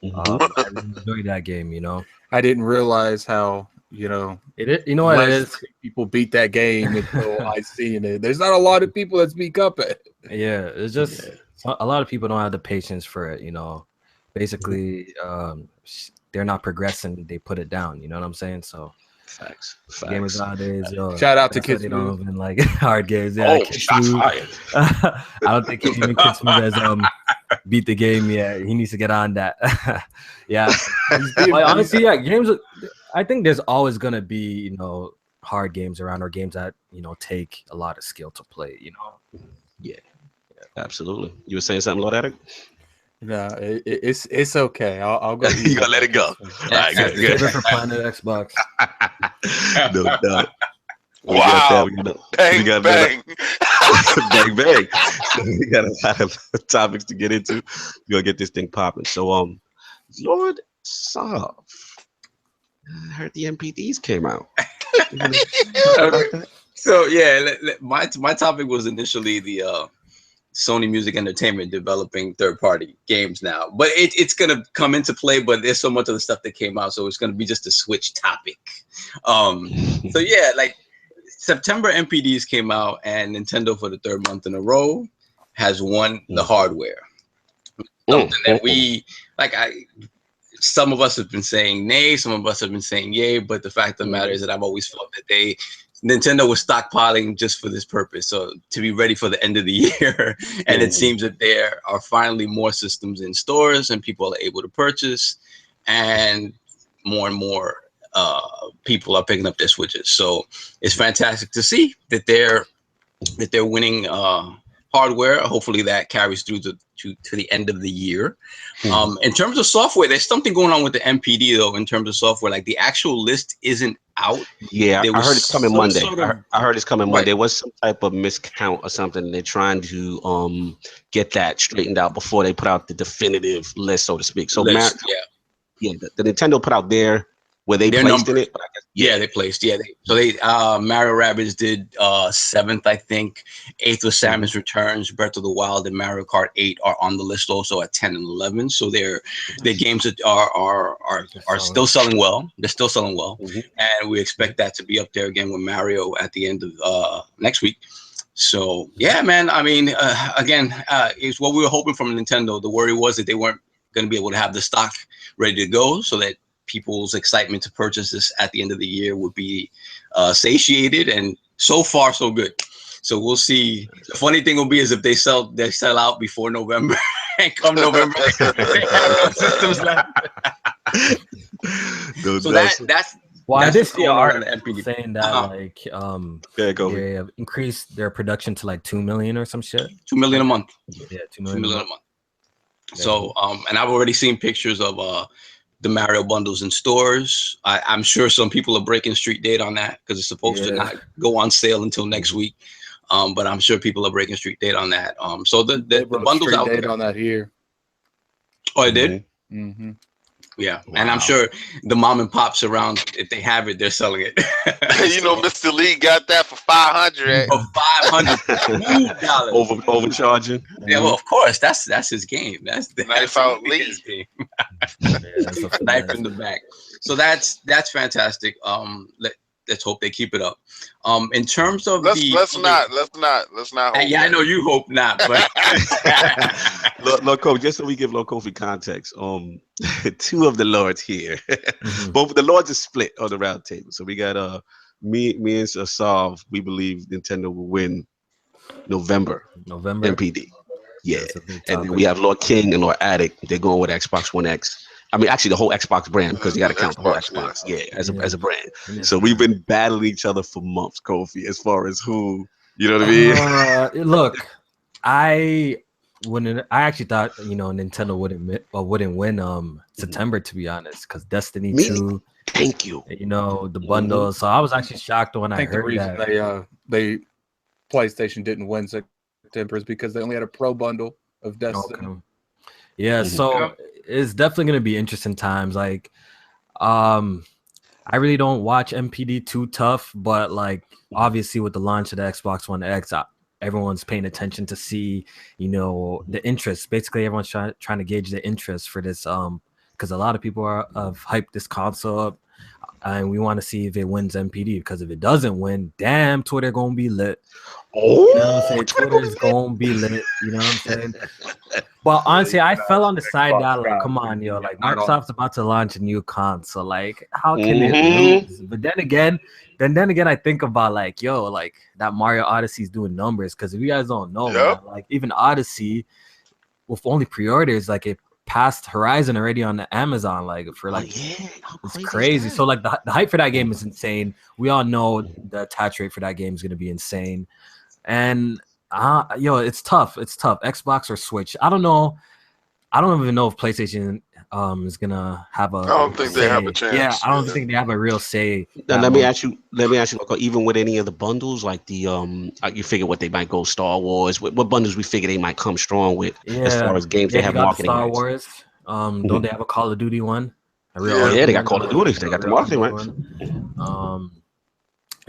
I really enjoy that game, I didn't realize how it is. You know what it is? People beat that game until I seen it. There's not a lot of people that speak up at it. Yeah, it's just a lot of people don't have the patience for it. Basically, they're not progressing. They put it down. You know what I'm saying? So. Facts. Gamers nowadays, shout out to Kids they don't even like hard games. Yeah, shots fired. I don't think even Kids has beat the game yet. He needs to get on that. Yeah, like, honestly, yeah, games. I think there's always gonna be hard games around, or games that take a lot of skill to play. Yeah, absolutely. You were saying something, Lord Addict? No, it's okay. I'll go. You gotta let it go. All right, good. For Planet Xbox. No doubt. Wow. Bang, bang. Bang, bang. We got a lot of topics to get into. We're gonna get this thing popping. So, Lord Sav, I heard the MPDs came out. So yeah, my topic was initially the Sony Music Entertainment developing third-party games now, but it's gonna come into play. But there's so much of the stuff that came out, so it's gonna be just a switch topic. So yeah, like September MPDs came out, and Nintendo for the third month in a row has won the hardware. Something that we like. Some of us have been saying nay, some of us have been saying yay, but the fact of the matter is that I've always felt that Nintendo was stockpiling just for this purpose, so to be ready for the end of the year. And it seems that there are finally more systems in stores and people are able to purchase, and more people are picking up their Switches. So it's fantastic to see that they're winning hardware. Hopefully that carries through to the end of the year. In terms of software, there's something going on with the MPD though. In terms of software, like the actual list isn't out. Yeah, I heard it's coming Monday. I heard it's coming Monday. There was some type of miscount or something. They're trying to get that straightened out before they put out the definitive list, so to speak. So the Nintendo put out where they placed in it. They placed. So Mario Rabbids did 7th, I think. 8th was Samus Returns, Breath of the Wild, and Mario Kart 8 are on the list also at 10 and 11. So their games that are still selling well. They're still selling well, and we expect that to be up there again with Mario at the end of next week. So yeah, man. I mean, again, it's what we were hoping from Nintendo. The worry was that they weren't going to be able to have the stock ready to go, so that people's excitement to purchase this at the end of the year would be satiated, and so far so good. So we'll see. The funny thing will be is if they sell out before November, and come November they have no systems left. So that's why this year are saying that they have increased their production to like 2 million or some shit. 2 million a month. Yeah, 2 million a month. So and I've already seen pictures of the Mario bundles in stores. I'm sure some people are breaking street date on that because it's supposed to not go on sale until next week. But I'm sure people are breaking street date on that. So the bundles out there on that here. Oh, I did. Mm-hmm. Yeah, wow. And I'm sure the mom and pops around, if they have it, they're selling it. You know, Mr. Lee got that for $500. For $500 overcharging. Yeah, well, of course, that's his game. That's knife out Lee. Game. Knife in the back. So that's fantastic. Let's hope they keep it up. In terms of let's not. Yeah, I know you hope not, but Loco, just so we give Kofi context, two of the lords here, both the lords are split on the round table. So we got me and Sav. We believe Nintendo will win November MPD. Yeah, and then we have Lord King and Lord Addict. They're going with Xbox One X. I mean, actually, the whole Xbox brand, because you got to count the whole Xbox, as a brand. So we've been battling each other for months, Kofi, as far as who, you know what I mean? Look, I actually thought, Nintendo wouldn't win September, to be honest, because Destiny 2. Thank you. The bundle. So I was actually shocked when I heard the reason that. They PlayStation didn't win September is because they only had a pro bundle of Destiny. Okay. Yeah, so it's definitely going to be interesting times. Like, I really don't watch MPD too tough, but like, obviously with the launch of the Xbox One X, everyone's paying attention to see, the interest. Basically, everyone's trying to gauge the interest for this, because a lot of people have hyped this console up, and we want to see if it wins MPD. Because if it doesn't win, damn, Twitter gonna be lit. Oh, you know what I'm saying? Twitter's gonna be lit. You know what I'm saying? But honestly, I fell on the side that, like, come on, yo, like, Microsoft's about to launch a new console. Like, how can it lose? But then again, I think about, like, yo, like, that Mario Odyssey's doing numbers. Because if you guys don't know, man, like, even Odyssey, with only pre-orders, like, it passed Horizon already on the Amazon, like, for like, it's crazy. So like the hype for that game is insane. We all know the attach rate for that game is going to be insane. And it's tough. Xbox or Switch. I don't know. I don't even know if PlayStation is gonna have a. I don't think they have a chance. Yeah, I don't think they have a real say. Now, let me ask you, even with any of the bundles, like the you figure what they might go Star Wars. What bundles we figure they might come strong with as far as games they have marketing. Star Wars. Don't they have a Call of Duty one? They got Call of Duty. They got the marketing right.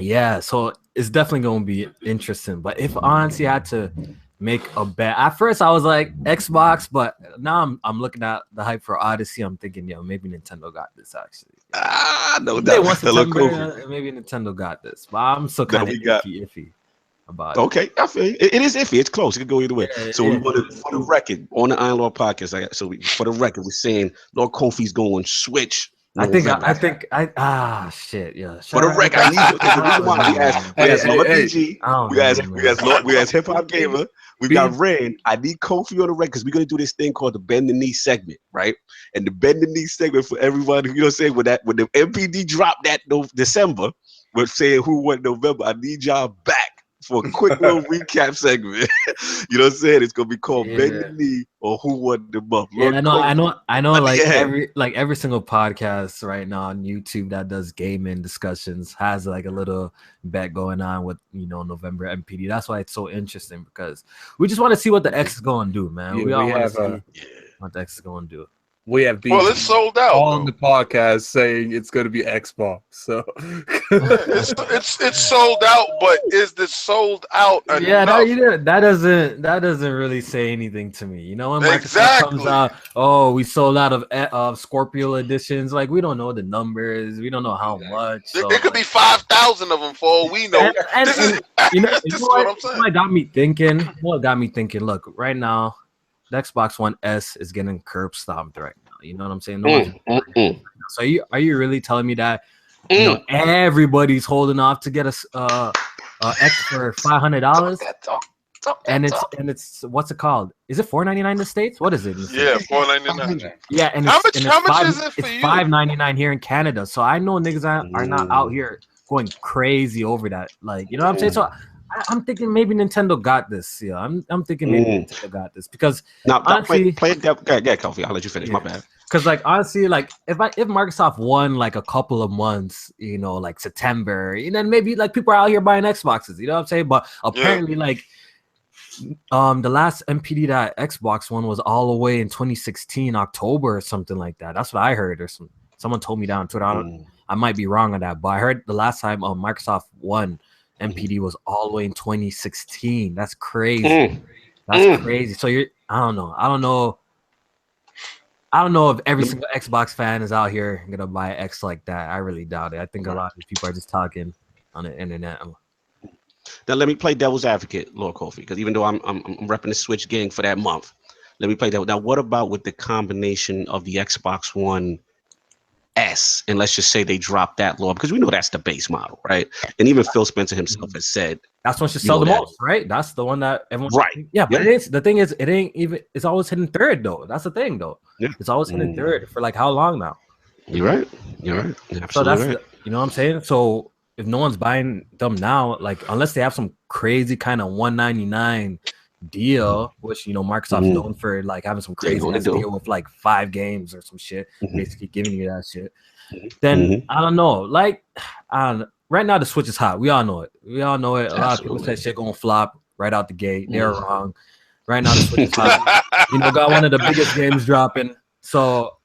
Yeah, so it's definitely gonna be interesting. But if honestly I had to make a bet, at first I was like Xbox, but now I'm looking at the hype for Odyssey. I'm thinking, maybe Nintendo got this actually. No doubt. Maybe Nintendo got this, but I'm still kind of iffy about it. Okay, I feel you. It is iffy. It's close. It could go either way. We want to, for the record, on the Iron Lord podcast. For the record, we're saying Lord Kofi's going Switch. I think shit, yeah. For the record, I need we asked Hip Hop Gamer. We got Rand. I need Kofi on the record because we're gonna do this thing called the Bend the Knee segment, right? And the Bend the Knee segment for everybody, when the MPD dropped that December, we're saying who won November. I need y'all back for a quick little recap segment. You know what I'm saying? It's gonna be called Bend the Knee or Who Won the Month. Yeah, I know. Like every single podcast right now on YouTube that does gaming discussions has like a little bet going on with November MPD. That's why it's so interesting because we just want to see what the X is going to do, man. We all want to see what the X is going to do. We have it's sold out on the podcast saying it's going to be Xbox. So it's sold out, but is this sold out enough? Yeah, that doesn't really say anything to me. When Microsoft comes out, we sold out of Scorpio editions. Like, we don't know the numbers, we don't know how much. So, it could be 5,000 of them for all we know. This is what I'm saying. What got me thinking? Look, right now, the Xbox One S is getting curb stomped right now. You know what I'm saying? So are you really telling me that everybody's holding off to get X for $500? And it's what's it called? Is it $4.99 in the States? What is it? Yeah, $4.99. Yeah, and how much is it for you? It's $5.99 here in Canada. So I know niggas are not out here going crazy over that. Like, you know what I'm saying? So I'm thinking maybe Nintendo got this. Yeah, I'm thinking maybe Nintendo got this because now honestly, play it. Go ahead, Kofi. I'll let you finish. My bad. Because like honestly, like if Microsoft won like a couple of months, you know, like September, and then maybe like people are out here buying Xboxes, you know what I'm saying? But apparently, like the last MPD that Xbox won was all the way in 2016 October or something like that. That's what I heard, or someone told me down on Twitter. I might be wrong on that, but I heard the last time Microsoft won MPD was all the way in 2016. That's crazy. That's crazy. So I don't know if every single Xbox fan is out here gonna buy X like that. I really doubt it. I think a lot of these people are just talking on the internet. Now let me play devil's advocate, Lord Kofi, because even though I'm repping the Switch gang for that month, let me play that. Now, what about with the combination of the Xbox One S, and let's just say they drop that lower, because we know that's the base model, right? And even Phil Spencer himself has said that's one should sell the most, right? That's the one that everyone, right? Yeah, but it is. The thing is, it ain't even. It's always hitting third though. That's the thing though. Yeah. It's always hitting third for like how long now? You're right. You're right. You're so that's right. you know what I'm saying. So if no one's buying them now, like unless they have some crazy kind of $199 deal, which you know Microsoft's known for like having some crazy deal with like 5 games or some shit, basically giving you that shit. Then I don't know. Like, right now the Switch is hot. We all know it. A lot of people said shit gonna flop right out the gate. They're wrong. Right now the Switch is hot. You know, got one of the biggest games dropping. So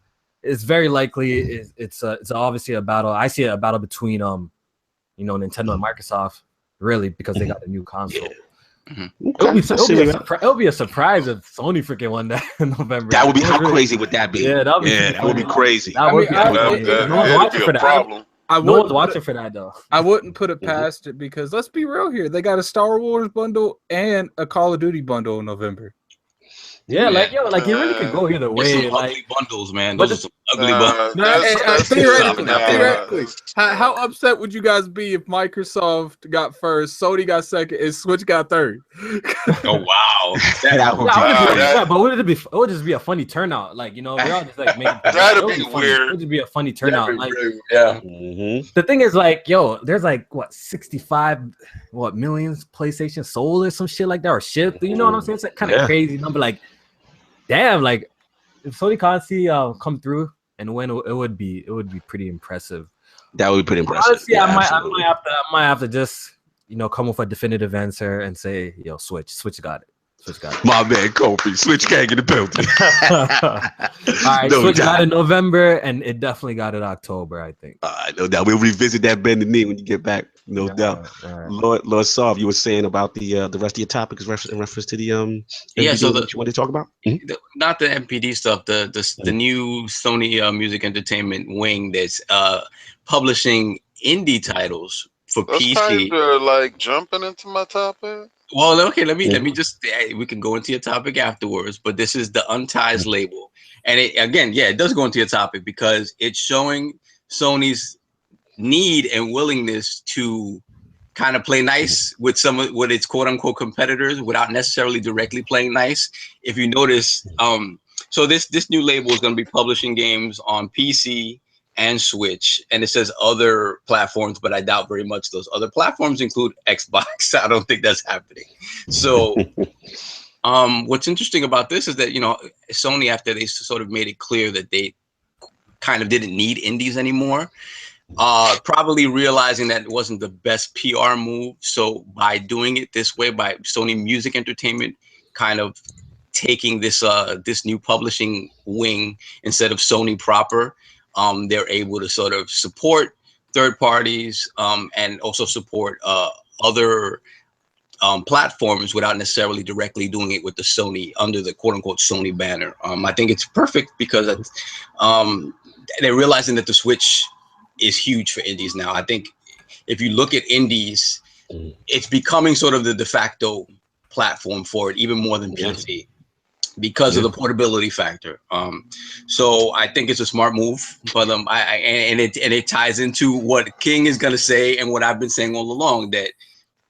it's very likely it's obviously a battle. I see a battle between you know, Nintendo and Microsoft, really, because they got a new console. It'll be a surprise if Sony freaking won that in November. That would be how crazy would that be? Yeah, that would be crazy. That would be a problem. No one's watching for that though. I wouldn't put it past it because let's be real here. They got a Star Wars bundle and a Call of Duty bundle in November. Yeah, like you really could go either way. Some like ugly bundles, man. Those are some ugly bundles. Theoretically, how upset would you guys be if Microsoft got first, Sony got second, and Switch got third? Oh wow, but it would just be a funny turnout. Like, you know, we're all just like making that'd be weird. It would just be a funny turnout. Like, yeah. The thing is, like, yo, there's like 65 millions PlayStation sold or some shit like that, or shipped. You know what I'm saying? It's like kind of crazy number. Like, damn, like if Sony Consi come through and win, it would be pretty impressive. That would be pretty impressive. Honestly, I might have to just, you know, come with a definitive answer and say, yo, Switch got it. My man Kofi, Switch gang in the building. All right, Switch got it November, and it definitely got it October, I think. No doubt. We'll revisit that bending knee when you get back. No doubt. Right. Lord Sov, you were saying about the rest of your topics in reference to the yeah. So what you want to talk about? Not the MPD stuff. The new Sony Music Entertainment wing that's publishing indie titles for PC. Kind of like jumping into my topic. Well, okay, let me just we can go into your topic afterwards, but this is the Untitled label. And it does go into your topic because it's showing Sony's need and willingness to kind of play nice with some of what its quote unquote competitors without necessarily directly playing nice. If you notice, so this new label is going to be publishing games on PC and Switch, and it says other platforms, but I doubt very much those other platforms include Xbox. I don't think that's happening. So what's interesting about this is that, you know, Sony, after they sort of made it clear that they kind of didn't need indies anymore, probably realizing that it wasn't the best PR move. So by doing it this way, by Sony Music Entertainment kind of taking this this new publishing wing instead of Sony proper, they're able to sort of support third parties and also support other platforms without necessarily directly doing it with the Sony, under the quote unquote Sony banner. I think it's perfect because they're realizing that the Switch is huge for indies now. I think if you look at indies, it's becoming sort of the de facto platform for it, even more than PC. Because of the portability factor, so I think it's a smart move. But it ties into what King is gonna say and what I've been saying all along, that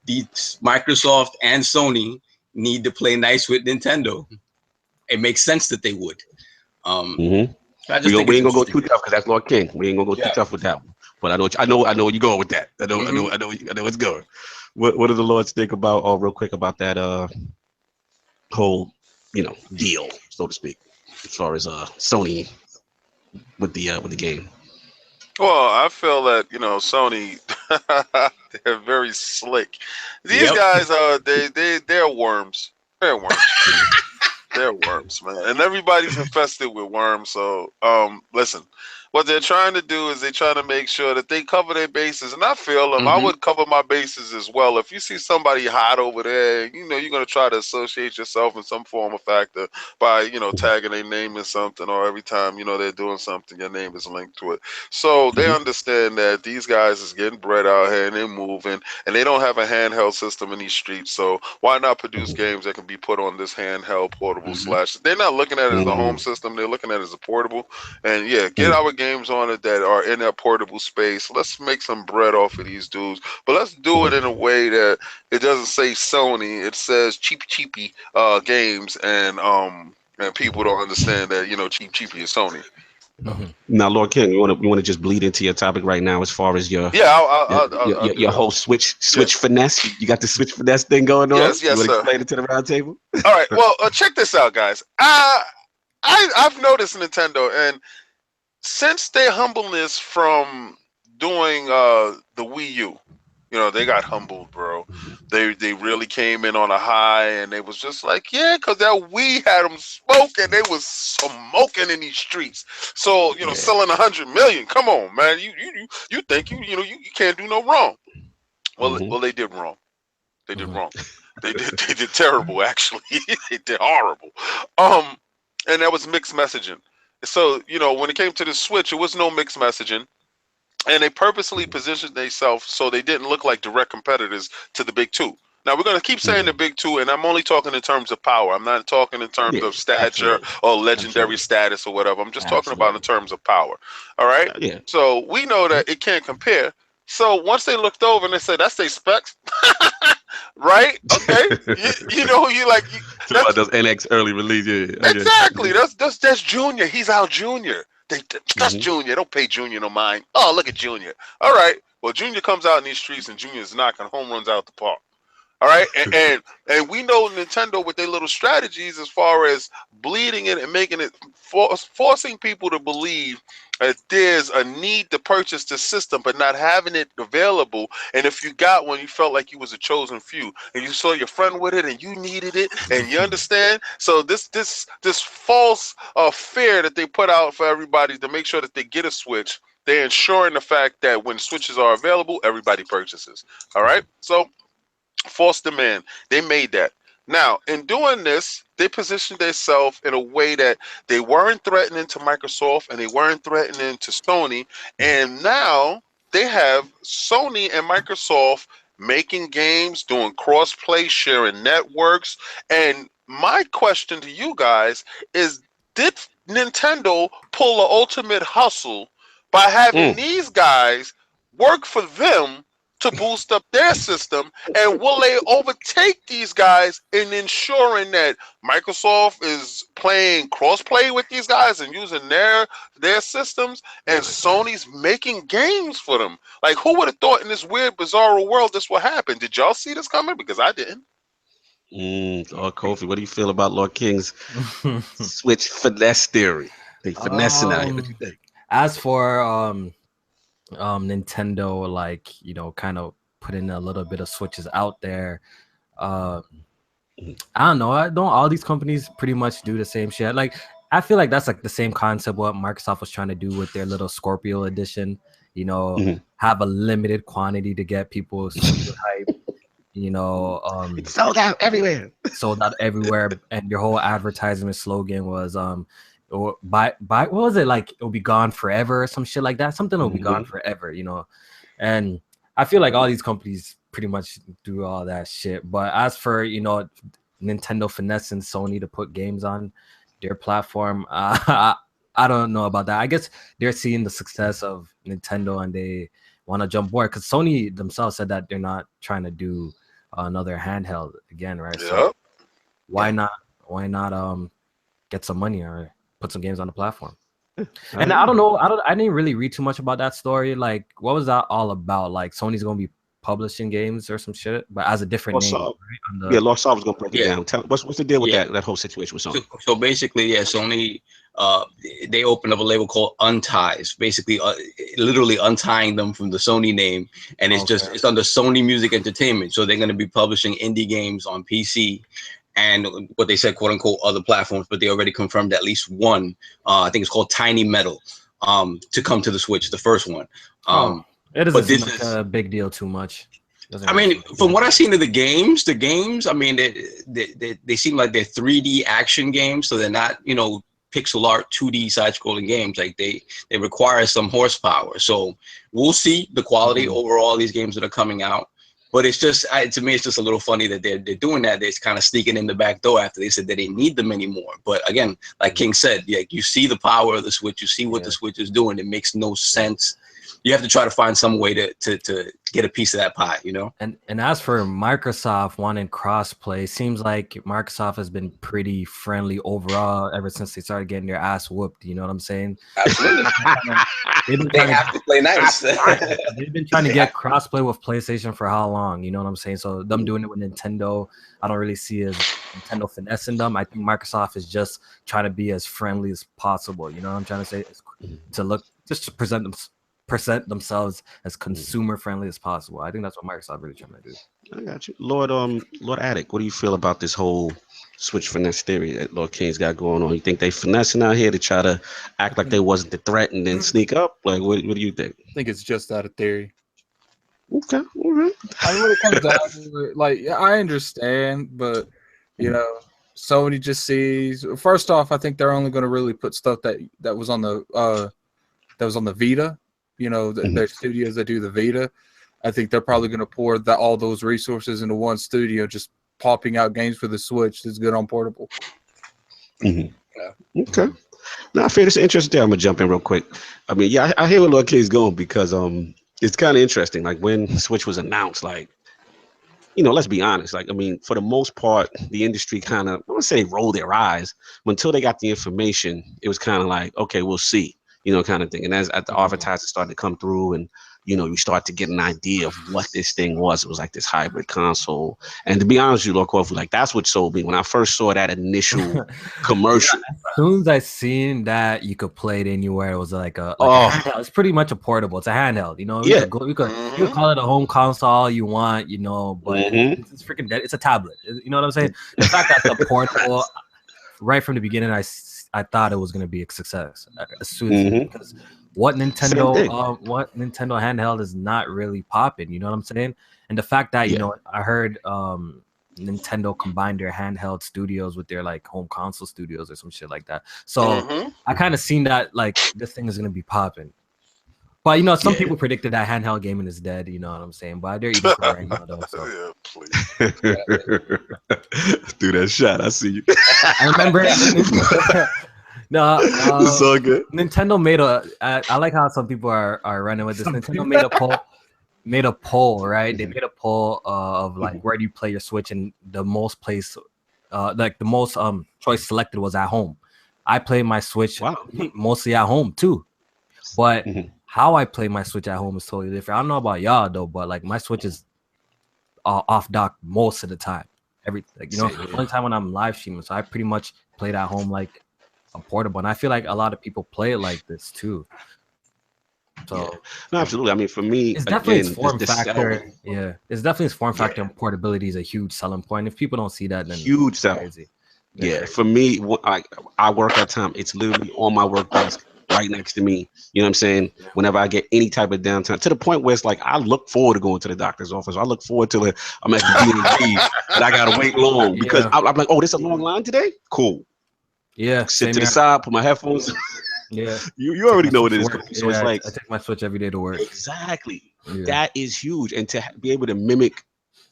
Microsoft and Sony need to play nice with Nintendo. It makes sense that they would. We ain't gonna go too tough because that's Lord King. We ain't gonna go too tough with that one. But I know where you're going with that. I know it's going. what do the Lords think about, or real quick, about that whole, deal, so to speak, as far as Sony with the game? Well, I feel that Sony, they're very slick. These guys are they're worms. They're worms. They're worms, man, and everybody's infested with worms. So, listen, what they're trying to do is they're trying to make sure that they cover their bases, and I feel them. I would cover my bases as well. If you see somebody hot over there, you're going to try to associate yourself in some form or factor by, tagging their name in something, or every time, they're doing something, your name is linked to it. So they understand that these guys is getting bread out here and they're moving, and they don't have a handheld system in these streets. So why not produce games that can be put on this handheld portable slash? They're not looking at it as the home system. They're looking at it as a portable. And yeah, get our games on it that are in that portable space. Let's make some bread off of these dudes, but let's do it in a way that it doesn't say Sony. It says cheapy games, and people don't understand that cheapy is Sony. Now, Lord King, you want to just bleed into your topic right now as far as your your whole switch finesse. You got the switch finesse thing going on. Yes, you want to sir. explain it to the round table? All right. Well, check this out, guys. I've noticed Nintendo, and since their humbleness from doing the Wii U, they got humbled, bro. They really came in on a high, and they was just like, yeah, because that Wii had them smoking. They was smoking in these streets. So selling 100 million. Come on, man. You think you can't do no wrong. Well, they did wrong. They did wrong. They did terrible. Actually, they did horrible. And that was mixed messaging. So, when it came to the Switch, it was no mixed messaging. And they purposely positioned themselves so they didn't look like direct competitors to the big two. Now, we're going to keep saying the big two, and I'm only talking in terms of power. I'm not talking in terms of stature or legendary status or whatever. I'm just talking about in terms of power. All right? So we know that it can't compare. So once they looked over and they said, that's their specs. Right? Okay. That's those NX early release. Yeah. Exactly. That's Junior. He's our Junior. That's Junior. Don't pay Junior no mind. Oh, look at Junior. All right. Well, Junior comes out in these streets, and Junior's knocking home runs out the park. All right. And we know Nintendo with their little strategies as far as bleeding it and making it forcing people to believe that there's a need to purchase the system, but not having it available. And if you got one, you felt like you was a chosen few, and you saw your friend with it, and you needed it, and you understand. So this false fear that they put out for everybody to make sure that they get a Switch, they're ensuring the fact that when Switches are available, everybody purchases. All right. So false demand. They made that. Now, in doing this, they positioned themselves in a way that they weren't threatening to Microsoft and they weren't threatening to Sony. And now they have Sony and Microsoft making games, doing cross-play, sharing networks. And my question to you guys is, did Nintendo pull the ultimate hustle by having these guys work for them to boost up their system, and will they overtake these guys in ensuring that Microsoft is playing cross-play with these guys and using their systems, and Sony's making games for them? Like, who would have thought in this weird, bizarre world this would happen? Did y'all see this coming? Because I didn't. Lord Kofi, what do you feel about Lord King's Switch finesse theory? They finessing out. What do you think? As for Nintendo, like, kind of putting a little bit of Switches out there, I don't know, all these companies pretty much do the same shit. Like, I feel like that's like the same concept what Microsoft was trying to do with their little Scorpio edition, have a limited quantity to get people super hype, it's sold out everywhere. And your whole advertisement slogan was or buy what was it, like it'll be gone forever or some shit like that, something will be gone forever, and I feel like all these companies pretty much do all that shit. But as for Nintendo finessing Sony to put games on their platform, I don't know about that. I guess they're seeing the success of Nintendo and they want to jump board, because Sony themselves said that they're not trying to do another handheld again, right? So why not get some money or put some games on the platform? And I don't know, I didn't really read too much about that story. Like, what was that all about? Like, Sony's gonna be publishing games or some shit, but as a different name. Right? Yeah, Lost Soft was gonna break it Yeah. down. What's the deal with that whole situation with Sony? So basically, yeah, Sony, they opened up a label called Unties, basically, literally untying them from the Sony name, and it's under Sony Music Entertainment. So they're going to be publishing indie games on PC and what they said, quote unquote, other platforms, but they already confirmed at least one. I think it's called Tiny Metal, to come to the Switch, the first one. It doesn't seem like a big deal too much. I mean, from what I've seen of the games, I mean, they seem like they're 3D action games, so they're not, you know, pixel art 2D side-scrolling games. Like they require some horsepower. So we'll see the quality overall these games that are coming out. But it's just, to me, it's just a little funny that they're doing that. They're kind of sneaking in the back door after they said they didn't need them anymore. But again, like King said, like you see the power of the Switch, you see what the Switch is doing. It makes no sense. You have to try to find some way to get a piece of that pie, you know? And as for Microsoft wanting crossplay, seems like Microsoft has been pretty friendly overall ever since they started getting their ass whooped. You know what I'm saying? Absolutely. They have to play nice. They've been trying to get crossplay with PlayStation for how long? You know what I'm saying? So them doing it with Nintendo, I don't really see as Nintendo finessing them. I think Microsoft is just trying to be as friendly as possible. You know what I'm trying to say? To present themselves as consumer friendly as possible. I think that's what Microsoft really trying to do. I got you, Lord Addict. What do you feel about this whole Switch finesse theory that Lord King's got going on? You think they finessing out here to try to act like they wasn't the threat and then sneak up? Like, what do you think? I think it's just out of theory. Okay, all right. I mean, when it comes down to it, like, I understand, but you know, Sony just sees. First off, I think they're only going to really put stuff that was on the Vita. You know, their studios that do the Vita. I think they're probably going to pour all those resources into one studio, just popping out games for the Switch that's good on portable. Okay. Now, I feel it's interesting. I'm gonna jump in real quick. I mean, yeah, I hear where Lord King's going because it's kind of interesting. Like when Switch was announced, like, you know, let's be honest. Like, I mean, for the most part, the industry kind of, I wouldn't say they rolled their eyes, but until they got the information, it was kind of like, okay, we'll see. You know, kind of thing. And as the advertisers started to come through and, you know, you start to get an idea of what this thing was. It was like this hybrid console. And to be honest with you, Lord Kofi, like that's what sold me when I first saw that initial commercial. As soon as I seen that you could play it anywhere, it was like a handheld. It's pretty much a portable. It's a handheld, you know. You could call it a home console all you want, you know, but it's freaking dead. It's a tablet. You know what I'm saying? The fact that it's a portable, right from the beginning, I thought it was going to be a success as soon as because what Nintendo handheld is not really popping, you know what I'm saying? And the fact that you know, I heard Nintendo combined their handheld studios with their like home console studios or some shit like that. So I kind of seen that like this thing is going to be popping. But you know, some people predicted that handheld gaming is dead. You know what I'm saying? But they're eating right now, though. So. Yeah, please. Do that shot. I see you. I remember. It's so good. Nintendo made I like how some people are running with this. Nintendo made a poll, right? They made a poll of like where do you play your Switch, and the most place, like the most choice selected was at home. I play my Switch mostly at home too, but. How I play my Switch at home is totally different. I don't know about y'all though, but like my Switch is off dock most of the time. Only time when I'm live streaming, so I pretty much play it at home like a portable. And I feel like a lot of people play it like this too. So no, absolutely. I mean, for me, it's definitely its form factor. Yeah, it's definitely its form factor, and portability is a huge selling point. If people don't see that, then huge selling. Yeah, for me, I work at time. It's literally on my work desk. Right next to me, you know what I'm saying? Whenever I get any type of downtime, to the point where it's like I look forward to going to the doctor's office. I look forward to it. I'm at the D&D and I gotta wait long because I'm like, oh, this a long line today? Cool. Yeah. Sit to the side, put my headphones. Yeah. You already know what it is. So it's like I take my Switch every day to work. Exactly. Yeah. That is huge, and to be able to mimic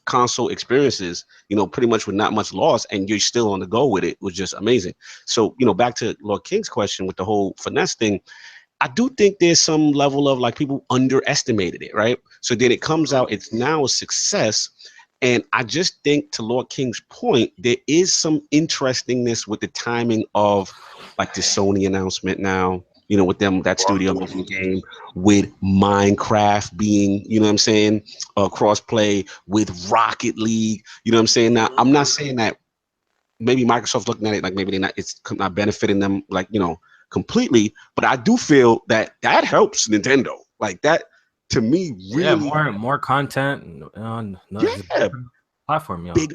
console experiences, you know, pretty much with not much loss, and you're still on the go with it was just amazing. So, you know, back to Lord King's question with the whole finesse thing, I do think there's some level of like people underestimated it, right? So then it comes out, it's now a success. And I just think, to Lord King's point, there is some interestingness with the timing of like the Sony announcement now. you know, with them, that studio making game, with Minecraft being, you know what I'm saying, cross-play, with Rocket League, you know what I'm saying? Now, I'm not saying that maybe Microsoft looking at it like maybe it's not benefiting them, like, you know, completely, but I do feel that helps Nintendo. Like that, to me, really. Yeah, more content on platform, you know.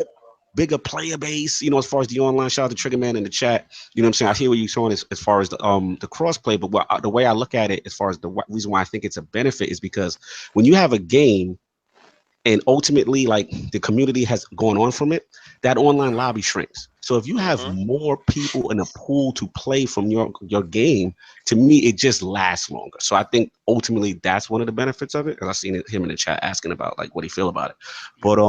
Bigger player base, you know, as far as the online. Shout out to Trigger Man in the chat. You know what I'm saying? I hear what you're saying as far as the cross play, but the way I look at it, as far as the reason why I think it's a benefit is because when you have a game and ultimately like the community has gone on from it, that online lobby shrinks. So if you have more people in a pool to play from your game, to me, it just lasts longer. So I think ultimately that's one of the benefits of it. Because I've seen him in the chat asking about like what he feel about it. But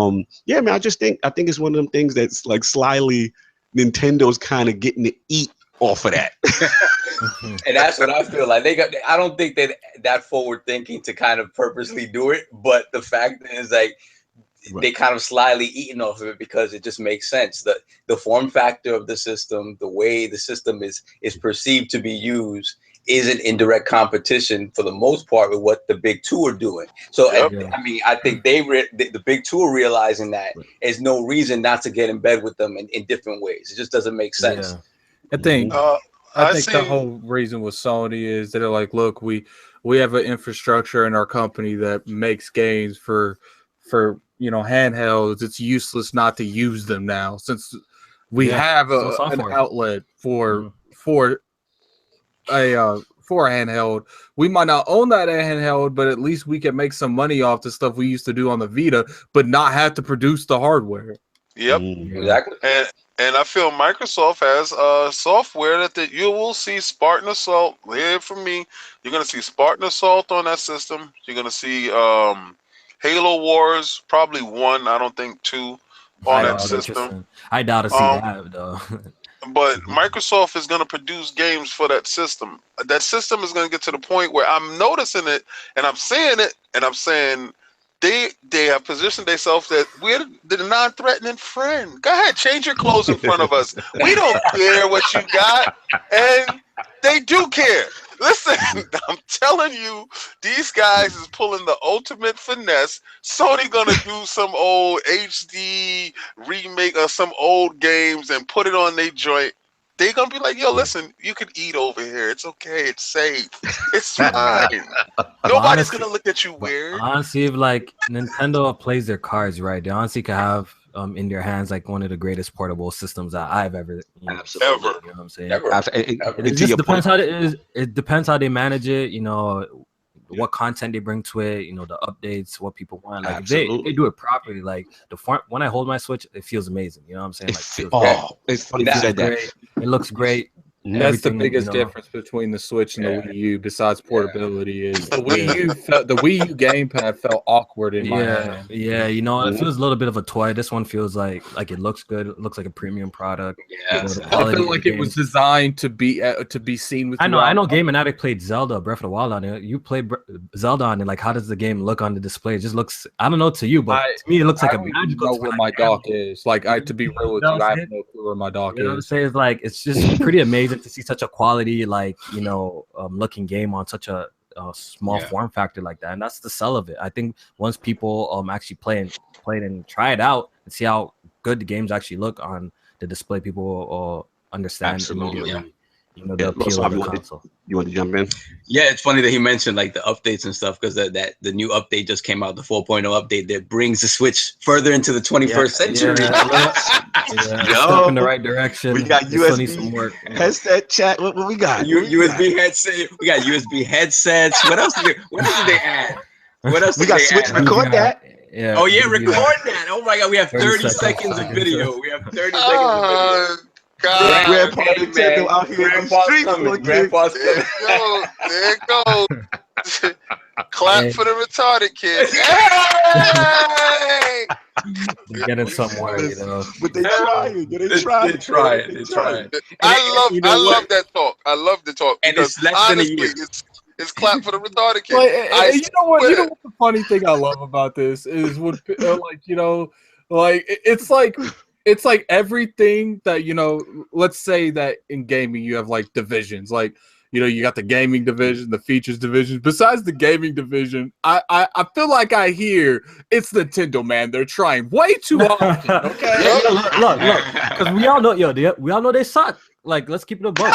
yeah, man, I think it's one of them things that's like slyly Nintendo's kind of getting to eat off of that. And that's what I feel like. I don't think that forward thinking to kind of purposely do it, but the fact is like they kind of slyly eating off of it because it just makes sense. The form factor of the system, the way the system is perceived to be used, is an indirect competition for the most part with what the big two are doing. So I mean, I think the big two are realizing that there's no reason not to get in bed with them in different ways. It just doesn't make sense. I think the whole reason with Sony is that they're like, look, we have an infrastructure in our company that makes games for you know, handhelds. It's useless not to use them now since we have an outlet for a handheld. We might not own that handheld, but at least we can make some money off the stuff we used to do on the Vita, but not have to produce the hardware. Yep, exactly. And I feel Microsoft has software that you will see Spartan Assault. Hear from me. You're gonna see Spartan Assault on that system. You're gonna see Halo Wars, probably 1, I don't think 2 on that system. I doubt to see that though. But Microsoft is going to produce games for that system. That system is going to get to the point where I'm noticing it, and I'm saying it, and I'm saying they have positioned themselves that we're the non-threatening friend. Go ahead, change your clothes in front of us. We don't care what you got, and they do care. Listen, I'm telling you, these guys is pulling the ultimate finesse. Sony gonna do some old HD remake of some old games and put it on their joint. They gonna be like, yo, listen, you can eat over here. It's okay. It's safe. It's fine. Nobody's gonna look at you weird. Honestly, if like Nintendo plays their cards right, they honestly could have in their hands like one of the greatest portable systems that I've ever absolutely. Ever. You know what I'm saying? It just depends how it depends how they manage it. You know, what content they bring to it. You know, the updates, what people want. Like if they do it properly, like the form. When I hold my Switch, it feels amazing. You know what I'm saying? Like, it's funny you said that. It looks great. That's the biggest difference between the Switch and the Wii U, besides portability, is the Wii U gamepad felt awkward in my hand. Yeah, you know, it feels a little bit of a toy. This one feels like it looks good. It looks like a premium product. Yeah, you know, I feel like it was designed to be seen with. I know Game and Addict played Zelda Breath of the Wild on it. You played Zelda on it. Like, how does the game look on the display? It just looks. I don't know to you, but to me, it looks like a magical. I don't know where my dock is. Like, to be real with you, I have no clue where my dock is. You know what I'm saying? It's like it's just pretty amazing to see such a quality, like, you know, looking game on such a small form factor like that, and that's the sell of it. I think once people actually play it and try it out and see how good the games actually look on the display, people will understand immediately. You know, the appeal of the console. You want to jump in? Yeah, it's funny that he mentioned like the updates and stuff, because that the new update just came out, the 4.0 update that brings the Switch further into the 21st century. Step in the right direction. We got USB headset chat. What we got? USB headset. We got USB headsets. What else did they add? What else? We got Switch record that. Yeah. Oh yeah, record that. Oh my God, we have 30 seconds of video. We have 30 seconds of video. God, Grandpa Nintendo out here in the streets. Grandpa's coming. There it goes. Clap for the retarded kids. Hey! They're getting somewhere, you know. But they trying. They trying. I love that talk. I love the talk. And it's less than a year. It's clap for the retarded kids. You know what the funny thing I love about this is when, like, you know, like it's like everything that, you know, let's say that in gaming you have like divisions, like, You know, you got the gaming division, the features division. Besides the gaming division, I feel like I hear it's Nintendo, man. They're trying way too often. Okay, look, because we all know they suck. Like, let's keep it a buck.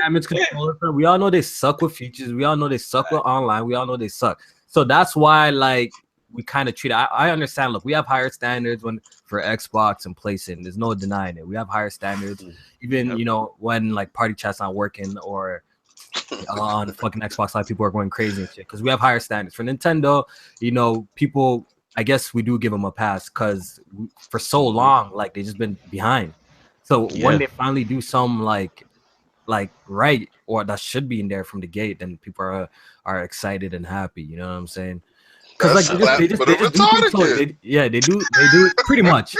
Damage controller. We all know they suck with features. We all know they suck with online. We all know they suck. So that's why, like, we kind of treat. I understand. Look, we have higher standards for Xbox and PlayStation. There's no denying it. We have higher standards, even you know when like party chat's not working or on the fucking Xbox Live, people are going crazy and shit because we have higher standards. For Nintendo, you know, people. I guess we do give them a pass because for so long, like they just been behind. So when they finally do some like right or that should be in there from the gate, then people are excited and happy. You know what I'm saying? Because like they just do things they do pretty much,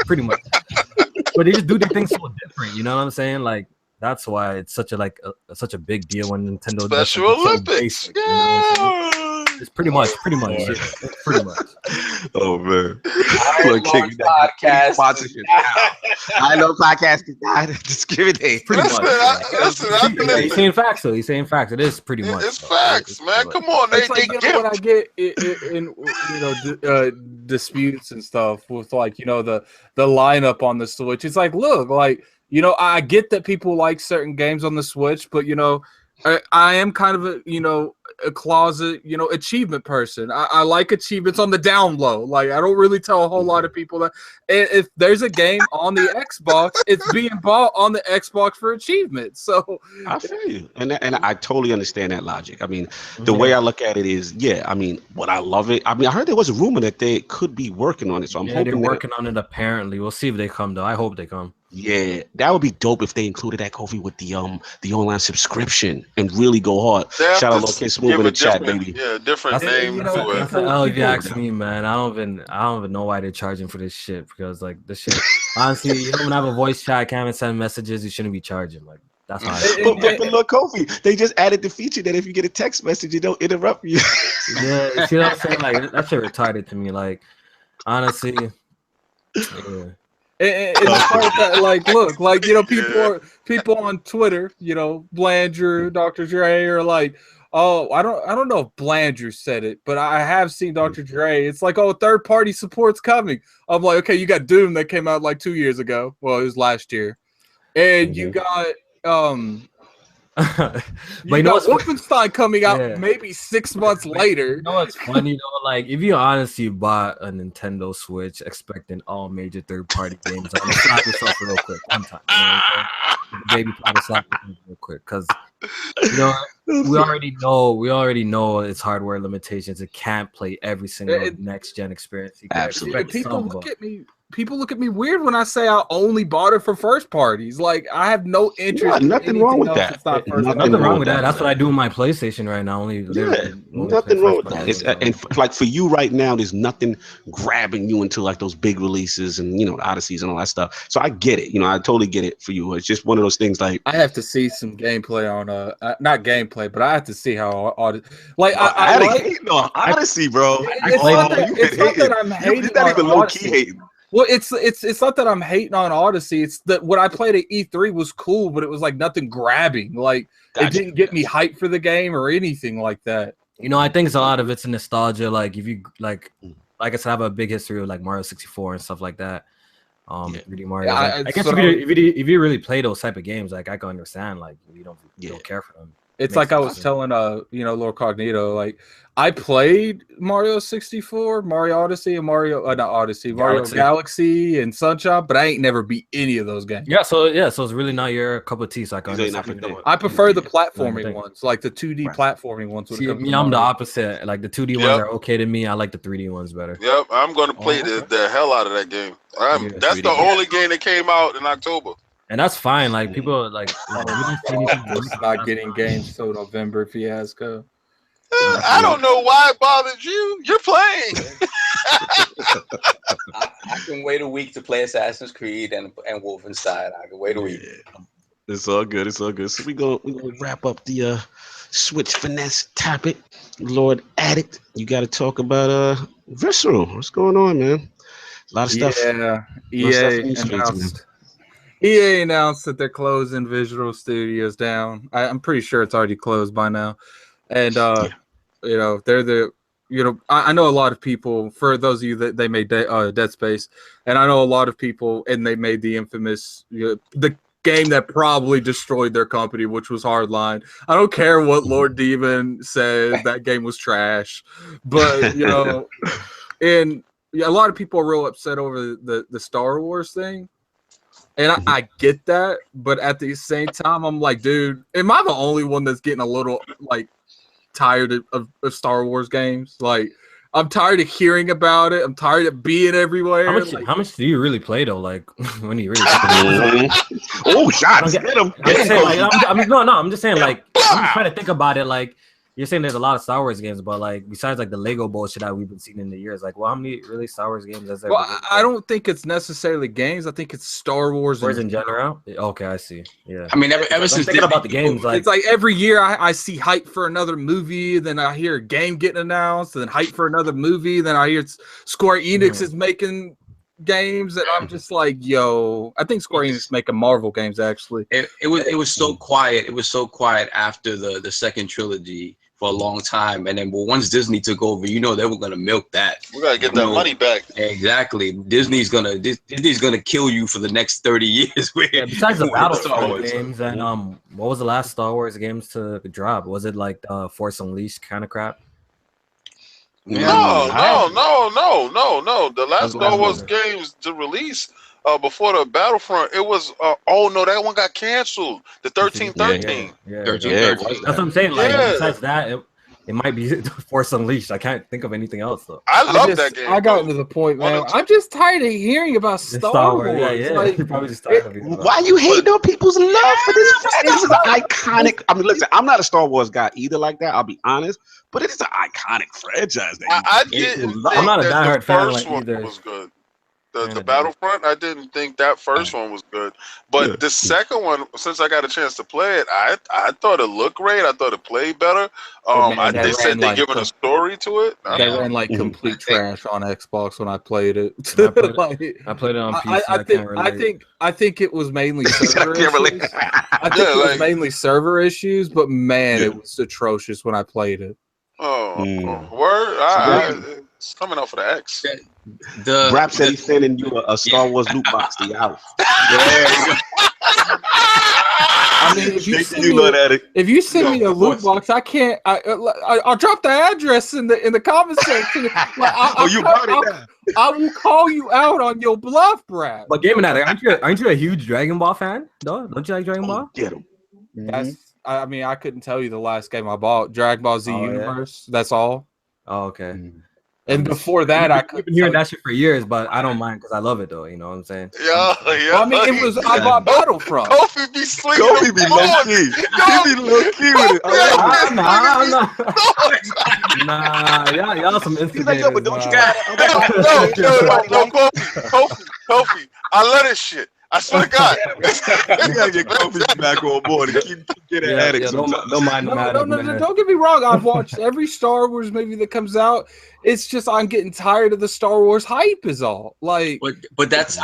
but they just do the things so different. You know what I'm saying? Like that's why it's such a big deal when Nintendo Special Olympics. You know it's pretty much. Yeah, pretty much. Oh man! Look, podcast. I know podcast is not discriminate. Pretty much. He's saying facts though. He's saying facts. It is pretty much. It's facts, man. Come on, they get what I get in you know disputes and stuff with like you know the lineup on the Switch. It's like look, like you know I get that people like certain games on the Switch, but you know. I am kind of a closet, achievement person. I like achievements on the down low. Like I don't really tell a whole lot of people that if there's a game on the Xbox, it's being bought on the Xbox for achievement. So I feel you, and I totally understand that logic. I mean, the way I look at it is, I mean, would I love it? I mean, I heard there was a rumor that they could be working on it, so I'm hoping they're working on it. Apparently, we'll see if they come though. I hope they come. Yeah, that would be dope if they included that Kofi with the online subscription and really go hard. Shout out Low Case Smooth in the chat, baby. Yeah, different name to it. If you ask me, man, I don't even know why they're charging for this shit because like this shit. Honestly, you don't have a voice chat, can't even send messages. You shouldn't be charging. Like that's how. But look, Kofi, they just added the feature that if you get a text message, it don't interrupt you. Yeah, you see what I'm saying? Like that shit retarded to me. Like honestly, yeah. It's part that, like, look, like people on Twitter, Blandrew, Dr. Dre, are like, oh, I don't know if Blandrew said it, but I have seen Dr. Dre. It's like, oh, third party support's coming. I'm like, okay, you got Doom that came out like 2 years ago. Well, it was last year, and you got but you know Wolfenstein coming out maybe 6 months later. You know what's funny though? Like if you honestly bought a Nintendo Switch expecting all major third-party games, I'm gonna slap yourself real quick one time. You know what I'm saying? Baby, try to slap yourself real quick because we already know its hardware limitations. It can't play every single next gen experience. Absolutely. People look at me weird when I say I only bought it for first parties. Like I have no interest. Nothing wrong with that. Nothing wrong with that. That's what I do with my PlayStation right now. Nothing wrong with that. And like for you right now, there's nothing grabbing you into like those big releases and Odysseys and all that stuff. So I get it. I totally get it for you. It's just one of those things. Like I have to see some gameplay on not gameplay, but I have to see how I hate on Odyssey, bro. It's not that I'm hating. It's not even low key hating. Well, it's not that I'm hating on Odyssey. It's that what I played at E3 was cool, but it was like nothing grabbing. Like it didn't get me hyped for the game or anything like that. I think it's a lot of it's a nostalgia. Like if you like I said, I have a big history of like Mario 64 and stuff like that. 3D Mario. I guess if you really play those type of games, like I can understand. Like you don't care for them. It's like I was telling Lord Cognito, like I played Mario 64, Mario Odyssey, and Mario Galaxy and Sunshine, but I ain't never beat any of those games. So it's really not your cup of tea. So I prefer the platforming ones, like the 2D platforming ones. See, I'm the opposite. Like the 2D ones are okay to me. I like the 3D ones better. Yep, I'm gonna play the hell out of that game. That's the only game that came out in October. And that's fine. Like people like it's not getting games till November fiasco. I don't know why it bothers you. You're playing. I can wait a week to play Assassin's Creed and Wolfenstein. I can wait a week. It's all good. So we gonna wrap up the Switch Finesse topic. Lord Addict, you got to talk about Visceral. What's going on, man? A lot of stuff. Yeah. EA announced that they're closing Visceral Studios down. I'm pretty sure it's already closed by now. And you know, they're the I know a lot of people. For those of you that they made Dead Space, and I know a lot of people, and they made the infamous the game that probably destroyed their company, which was Hardline. I don't care what Lord Demon says, that game was trash. But you know, and a lot of people are real upset over the Star Wars thing. And I get that, but at the same time, I'm like, dude, am I the only one that's getting a little like tired of Star Wars games? Like, I'm tired of hearing about it. I'm tired of being everywhere. How much do you really play though? Like when you really oh, shots! Get him! I'm just saying, like, I'm just trying to think about it. Like, you're saying there's a lot of Star Wars games, but like besides like the Lego bullshit that we've been seeing in the years, like, well, how many really Star Wars games is there? Well, I don't think it's necessarily games. I think it's Star Wars in general. Okay, I see. Yeah. I mean, ever since thinking about the games, like it's like every year I see hype for another movie, then I hear a game getting announced, and then hype for another movie, then I hear Square Enix is making games, and I'm just like, yo, I think Square Enix is making Marvel games actually. It was so quiet. It was so quiet after the second trilogy for a long time, and then once Disney took over, you know they were gonna milk that. We gotta get that money back. Exactly. Disney's gonna kill you for the next 30 years. Yeah, besides the Battlefront games, and what was the last Star Wars games to drop? Was it like Force Unleashed kind of crap? No. The last Star Wars games to release before the Battlefront, it was oh no, that one got canceled. The 1313. Yeah. That's what I'm saying. Like besides that, it might be Force Unleashed. I can't think of anything else though. I love that game. I got into the point, man. I'm just tired of hearing about Star Wars. Yeah. Like, You're probably just tired of it. Why you hating on people's love for this? This is an iconic. I mean, listen, I'm not a Star Wars guy either, like that. I'll be honest, but it is an iconic franchise. I'm not a diehard fan like either. Was good. The Battlefront, I didn't think that first one was good, but the second one, since I got a chance to play it, I thought it looked great. I thought it played better. They said they're giving a story to it. They ran like complete trash on Xbox when I played it. I played it on PC. I think it was mainly server issues. I think it was mainly server issues, but man, it was atrocious when I played it. Word. It's coming out for the X. Brap said he's sending you a Star Wars loot box to your house. I mean, if you send me a loot box, I can't. I'll drop the address in the comment section. I will call you out on your bluff, Brad. But Gaming Addict, aren't you a huge Dragon Ball fan? No, don't you like Dragon Ball? Get him. I mean, I couldn't tell you the last game I bought. Dragon Ball Z Universe. Yeah. That's all. Oh, okay. And before that, I've been hearing that shit for years, but I don't mind because I love it though. You know what I'm saying? Yeah. Well, I mean, it was I bought Battlefront. Kofi be sleeping. Kofi be low key. He be low key with it. Y'all some instigators. But don't you Kofi, I love this shit. I swear to God. You gotta get Kofi back on board and keep getting addicts. Don't mind the matter. No, don't get me wrong. I've watched every Star Wars movie that comes out. It's just I'm getting tired of the Star Wars hype is all. Like, but that's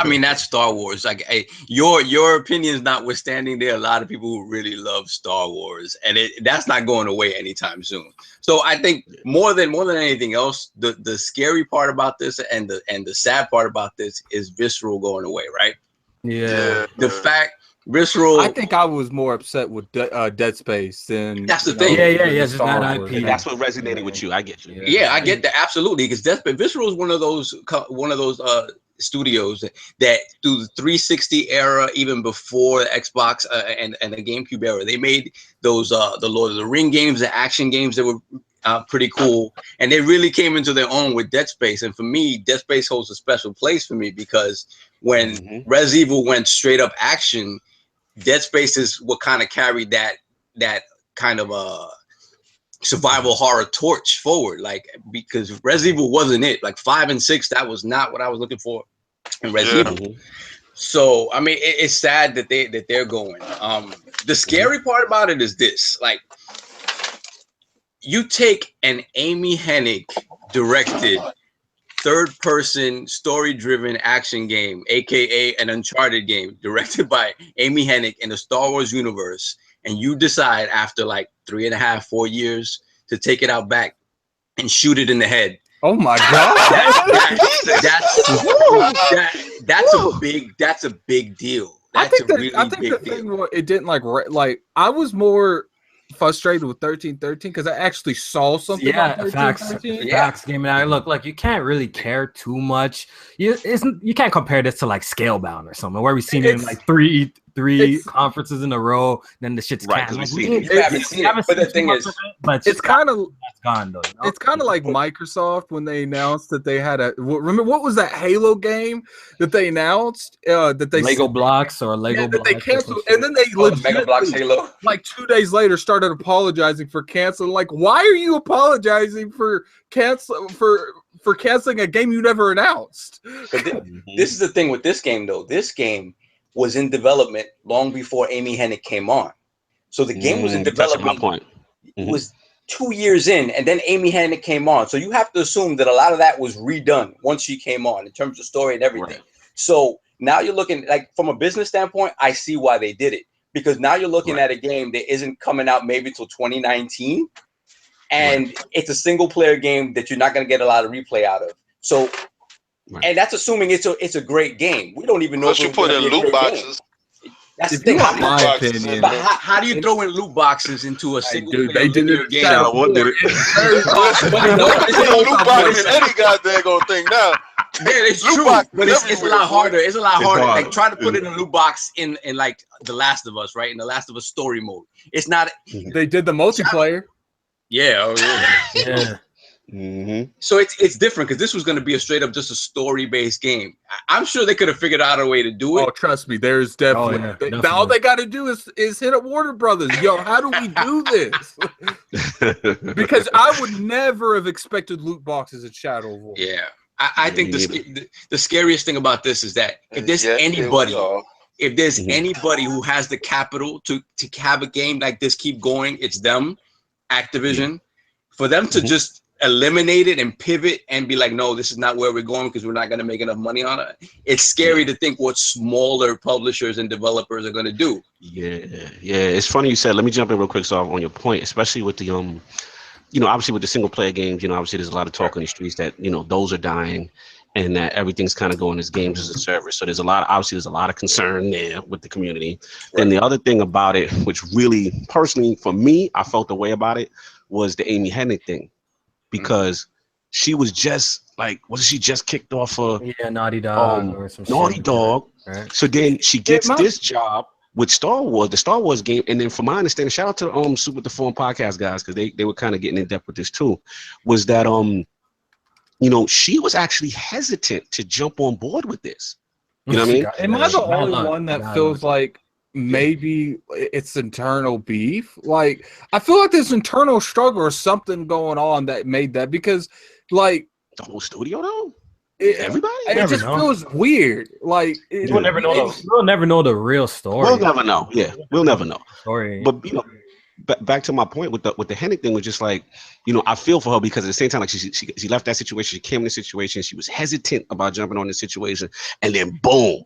Star Wars. Like, hey, your opinions notwithstanding, there are a lot of people who really love Star Wars, and that's not going away anytime soon. So I think more than anything else, the scary part about this and the sad part about this is Visceral going away, right? Yeah. The fact Visceral. I think I was more upset with Dead Space than. That's the thing. Yeah. Just that IP. That's what resonated with you. I get you. Yeah, I get that absolutely because Visceral is one of those studios that through the 360 era, even before the Xbox and the GameCube era, they made those the Lord of the Ring games, the action games that were pretty cool, and they really came into their own with Dead Space. And for me, Dead Space holds a special place for me because when Res Evil went straight up action, Dead Space is what kind of carried that kind of survival horror torch forward. Like, because Res Evil wasn't it. Like 5 and 6, that was not what I was looking for in Res Evil. So I mean, it's sad that they're going. The scary part about it is this: like, you take an Amy Hennig directed third-person, story-driven action game, aka an Uncharted game, directed by Amy Hennig in the Star Wars universe, and you decide after like 3.5, 4 years to take it out back and shoot it in the head. Oh my god! That's a big deal. I think the thing it didn't like I was more frustrated with 1313 because I actually saw something. Yeah, facts gaming. I look like you can't really care too much. You can't compare this to like Scalebound or something where we've seen it in like three conferences in a row. Then the shit's right. You haven't seen it, but the thing is, it's kind of gone though. You know? It's kind of like Microsoft when they announced that they had remember what was that Halo game that they announced that they Lego blocks or Lego blocks that they canceled, and then they Mega Blocks Halo like 2 days later started apologizing for canceling. Like, why are you apologizing for canceling a game you never announced? But this is the thing with this game though. This game was in development long before Amy Hennig came on. So the game was in development. That's my point. It was 2 years in, and then Amy Hennig came on. So you have to assume that a lot of that was redone once she came on in terms of story and everything. Right. So now you're looking like from a business standpoint, I see why they did it. Because now you're looking at a game that isn't coming out maybe till 2019. And it's a single player game that you're not going to get a lot of replay out of. So and that's assuming it's a great game. We don't even know if you put in loot boxes. That's the thing. My opinion. But how do you throw in loot boxes into a single player they did it game? What did it? Loot boxes in any goddamn thing now. Yeah, it's true, but it's a lot harder. It's a lot harder. Like trying to put it in a loot box in like The Last of Us, right? In The Last of Us story mode. It's not. They did the multiplayer. Yeah. Oh yeah. Yeah. Mm-hmm. So it's different because this was going to be a straight up just a story based game. I'm sure they could have figured out a way to do it. Oh, trust me, there's definitely. All they got to do is hit up Warner Brothers. Yo, how do we do this? Because I would never have expected loot boxes at Shadow of War. Yeah, I think the scariest thing about this is that if there's anybody who has the capital to have a game like this keep going, it's them, Activision. For them to just eliminate it and pivot and be like, no, this is not where we're going because we're not going to make enough money on it. It's scary to think what smaller publishers and developers are going to do. Yeah. It's funny you said. Let me jump in real quick, so on your point, especially with the obviously with the single player games, obviously there's a lot of talk in the streets that those are dying, and that everything's kind of going as games as a service. So there's a lot of concern there with the community. Then the other thing about it, which really personally for me, I felt the way about it, was the Amy Hennig thing. Because she was just like, wasn't she just kicked off of Naughty Dog or some Naughty Dog? Right. So then she gets this job with Star Wars, the Star Wars game, and then from my understanding, shout out to Super the Form podcast guys, because they were kind of getting in depth with this too, was that she was actually hesitant to jump on board with this. You know what I mean? Am I the only one that feels like maybe it's internal beef? Like, I feel like there's internal struggle or something going on that made that, because like the whole studio though, everybody, it just feels weird. Like we'll never know. We'll never know the real story. We'll never know. Yeah, we'll never know. Story. But back to my point with the Hennig thing was just like, I feel for her, because at the same time, like she left that situation, she came in the situation, she was hesitant about jumping on the situation, and then boom.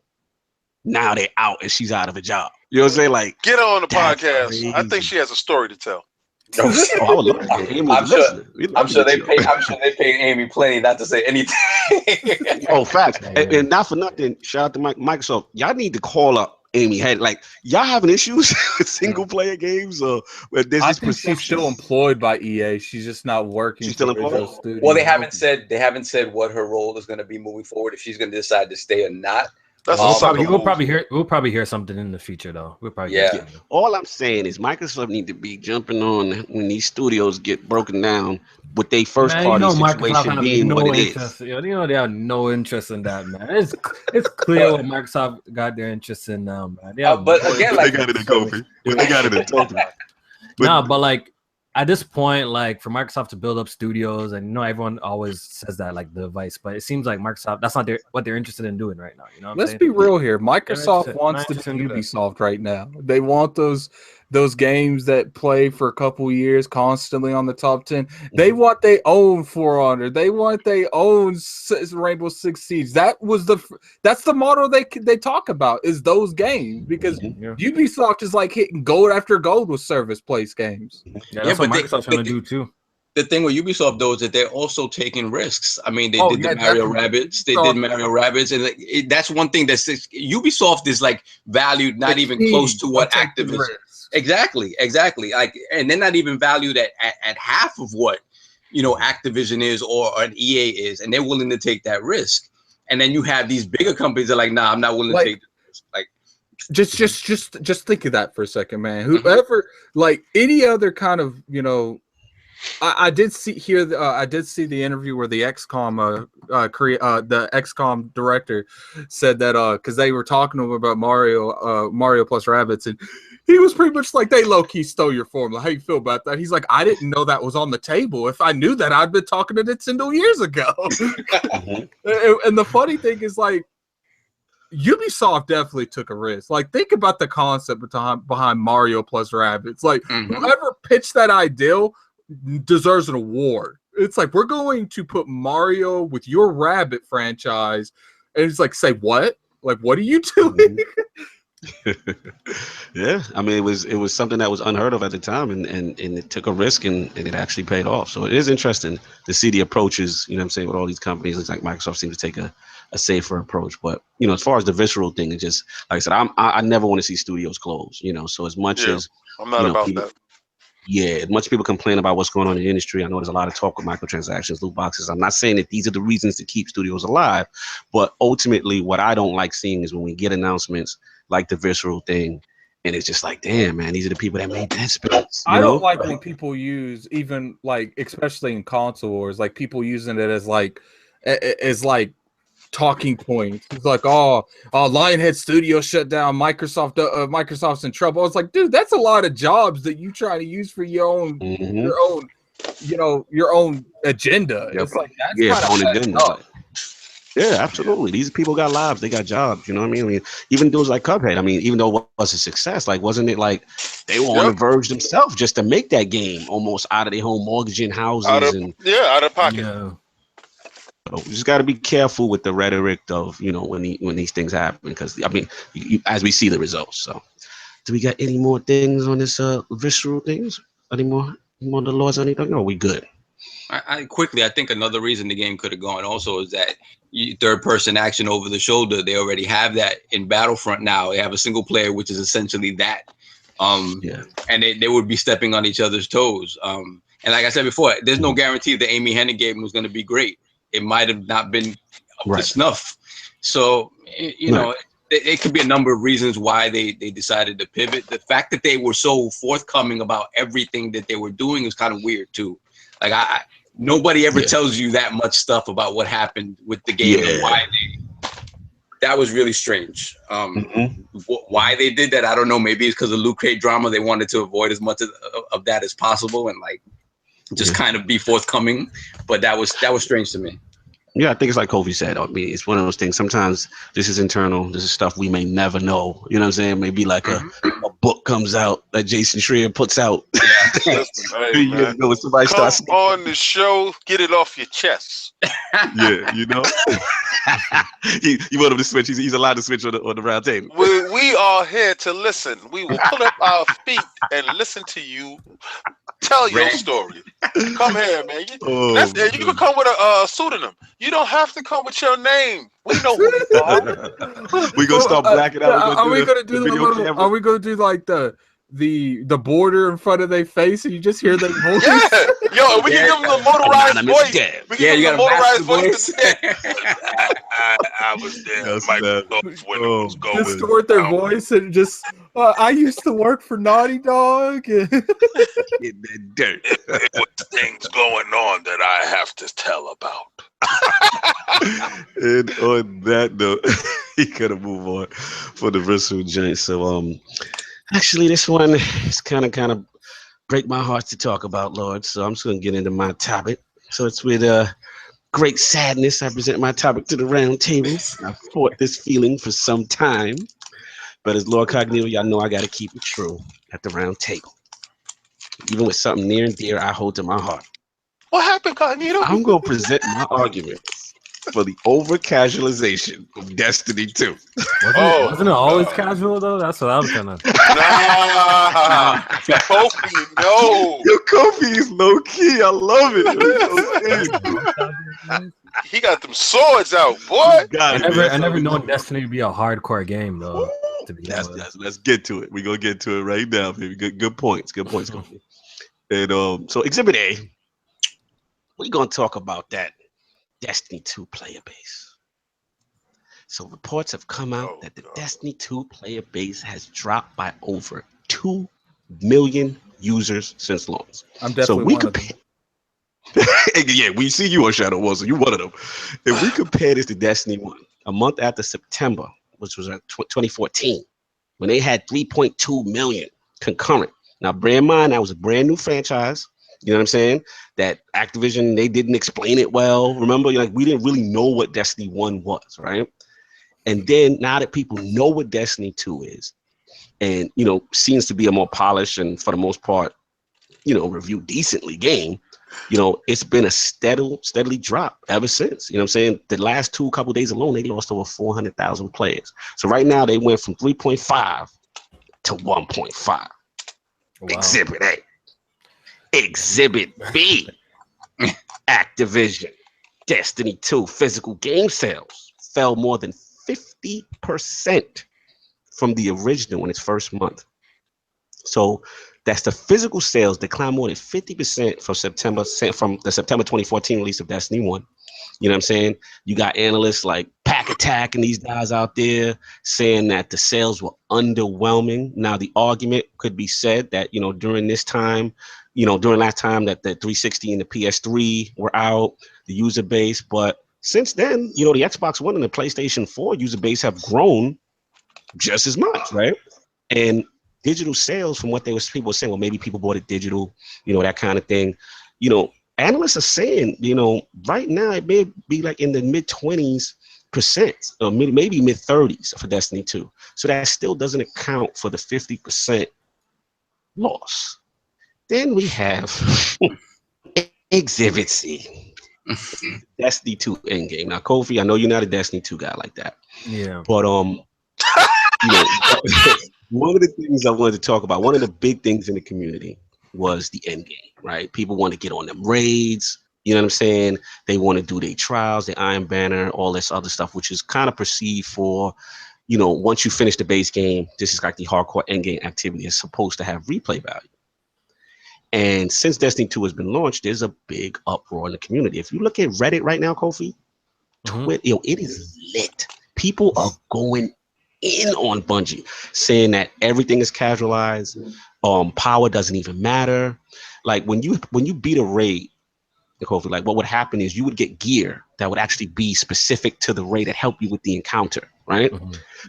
Now they're out and she's out of a job. You know what I'm saying? Like, get her on the podcast. Crazy. I think she has a story to tell. I would love to. I'm sure they pay Amy plenty not to say anything. Oh, facts. And not for nothing, shout out to Microsoft. Y'all need to call up Amy Hennig. Like, y'all having issues with single player games, or where there's this perception? She's still employed by EA. She's just not working. She's still employed. Well, they haven't said what her role is going to be moving forward, if she's going to decide to stay or not. We'll probably hear something in the future though. We'll probably All I'm saying is Microsoft need to be jumping on when these studios get broken down with their first party situation being what it is. They have no interest in that, man. It's clear what Microsoft got their interest in now, man. But again, they got it in Kofi. They got it in Kofi. But like at this point, like for Microsoft to build up studios, and everyone always says that, like the device, but it seems like Microsoft, that's not what they're interested in doing right now. Let's be real here. Microsoft wants to be Ubisoft right now. They want those those games that play for a couple years constantly on the top 10. They want they own For Honor. They want they own Rainbow Six Siege. That's the model they talk about is those games because Ubisoft is like hitting gold after gold with service-based games. Yeah, that's what Microsoft's trying to do too. The thing with Ubisoft though is that they're also taking risks. I mean, they did the Mario Rabbids. They did Mario Rabbids, and that's one thing that's Ubisoft is like valued not even close to what Activision. Exactly. Like, and they're not even valued at half of what Activision is or an EA is, and they're willing to take that risk. And then you have these bigger companies that are like, nah, I'm not willing to take the risk. Like, just think of that for a second, man. Whoever, like any other kind of I did see the interview where the XCOM the XCOM director said that because they were talking to him about Mario plus Rabbids, and he was pretty much like, they low-key stole your formula. How you feel about that? He's like, I didn't know that was on the table. If I knew that, I'd been talking to Nintendo years ago. And the funny thing is, like, Ubisoft definitely took a risk. Like, think about the concept behind Mario plus Rabbids. Like, whoever pitched that idea deserves an award. It's like, we're going to put Mario with your Rabbit franchise, and it's like, say what? Like, what are you doing? Yeah, I mean, it was something that was unheard of at the time, and it took a risk, and it actually paid off. So it is interesting to see the approaches, what I'm saying, with all these companies. Looks like Microsoft seems to take a safer approach. But as far as the visceral thing, it just, like I said, I never want to see studios close. So as much as I'm not about that. Yeah, much people complain about what's going on in the industry. I know there's a lot of talk with microtransactions, loot boxes. I'm not saying that these are the reasons to keep studios alive, but ultimately what I don't like seeing is when we get announcements like the visceral thing, and it's just like, damn, man, these are the people that made that space. I don't like when people use, even like, especially in console wars, like people using it as like talking points. It's like, oh, Lionhead Studio shut down. Microsoft's in trouble. I was like, dude, that's a lot of jobs that you try to use for your own, your own agenda. Yep. It's like, that's kind of agenda. Yeah, absolutely. These people got lives. They got jobs. You know what I mean? I mean, even those like Cuphead. I mean, even though it was a success, like, wasn't it like they were on the verge themselves just to make that game almost out of their home, mortgaging houses out of pocket. Yeah. So we just got to be careful with the rhetoric of when these things happen, because I mean, as we see the results. So, do we got any more things on this visceral things? Any more the laws or anything? Or are we good? I think another reason the game could have gone also is that third-person action over the shoulder. They already have that in Battlefront now. They have a single player, which is essentially that. And they would be stepping on each other's toes. And like I said before, there's no guarantee the Amy Hennig game was going to be great. It might have not been up to snuff. So, it could be a number of reasons why they decided to pivot. The fact that they were so forthcoming about everything that they were doing is kind of weird too. Like, nobody ever tells you that much stuff about what happened with the game and why that was really strange. Why they did that, I don't know. Maybe it's because of Loot Crate drama. They wanted to avoid as much of that as possible and like just kind of be forthcoming. But that was strange to me. Yeah, I think it's like Kofi said. I mean, it's one of those things. Sometimes this is internal. This is stuff we may never know. You know what I'm saying? Maybe like a book comes out that Jason Schreier puts out. Hey, man. Somebody starts on the show, get it off your chest. Yeah, you want him to switch. He's allowed to switch on the round table. We are here to listen. We will pull up our feet and listen to you tell your story. Come here, man. You can come with a pseudonym. You don't have to come with your name. We know who you are. We're gonna start blacking out. Are we gonna do like the border in front of their face and you just hear their voice? Yeah, yo, we can give them the motorized voice. We can give them the motorized voice. I was there. Microsoft when it was going. Distort their voice and just. I used to work for Naughty Dog. Get that dirt. It was things going on that I have to tell about. And on that note, he gotta move on for the visceral joint. So actually this one is kind of break my heart to talk about, Lord. So I'm just gonna get into my topic. So it's with great sadness I present my topic to the round table. I fought this feeling for some time. But as Lord Cognito, y'all know I got to keep it true at the round table. Even with something near and dear I hold to my heart. What happened, Cognito? I'm going to present my arguments for the over-casualization of Destiny 2. Wasn't it always casual, though? That's what I'm trying to... Nah, Kofi, no. Yo, Kofi is low-key. I love it. He got them swords out, boy. I never known Destiny to be a hardcore game, though. Let's get to it. We're going to get to it right now, baby. Good points. Good points, Kofi. And so Exhibit A, we're going to talk about that Destiny 2 player base. So reports have come out that the Destiny 2 player base has dropped by over 2 million users since launch. I'm definitely one of them. Yeah, we see you on Shadow Wars, so you're one of them. If we compare this to Destiny 1, a month after September, which was 2014, when they had 3.2 million concurrent. Now, bear in mind, that was a brand new franchise. You know what I'm saying? That Activision, they didn't explain it well. Remember, like, we didn't really know what Destiny 1 was, right? And then now that people know what Destiny 2 is, and, you know, seems to be a more polished and for the most part, you know, reviewed decently game, you know, it's been a steadily drop ever since. You know what I'm saying? The last couple days alone, they lost over 400,000 players. So right now they went from 3.5 to 1.5. Wow. Exhibit A. Exhibit B. Activision. Destiny 2 physical game sales fell more than 50% from the original in its first month. So that's the physical sales declined more than 50% from the September 2014 release of Destiny 1. You know what I'm saying? You got analysts like Pack Attack and these guys out there saying that the sales were underwhelming. Now, the argument could be said that, you know, during last time that the 360 and the PS3 were out, the user base, but since then, you know, the Xbox One and the PlayStation 4 user base have grown just as much, right? And digital sales, from what people were saying, well, maybe people bought it digital, you know, that kind of thing. You know, analysts are saying, you know, right now it may be like in the mid-20s%, or maybe mid-30s for Destiny 2. So that still doesn't account for the 50% loss. Then we have Exhibit C, Destiny 2 Endgame. Now, Kofi, I know you're not a Destiny 2 guy like that. Yeah. But you know, one of the things I wanted to talk about, one of the big things in the community was the end game, right? People want to get on them raids, you know what I'm saying? They want to do their trials, the Iron Banner, all this other stuff, which is kind of perceived for, you know, once you finish the base game, this is like the hardcore end game activity is supposed to have replay value. And since Destiny 2 has been launched, there's a big uproar in the community. If you look at Reddit right now, Kofi, Twitter, it is lit. People are going in on Bungie, saying that everything is casualized, power doesn't even matter. Like when you beat a raid, Kofi, like what would happen is you would get gear that would actually be specific to the raid that help you with the encounter, right?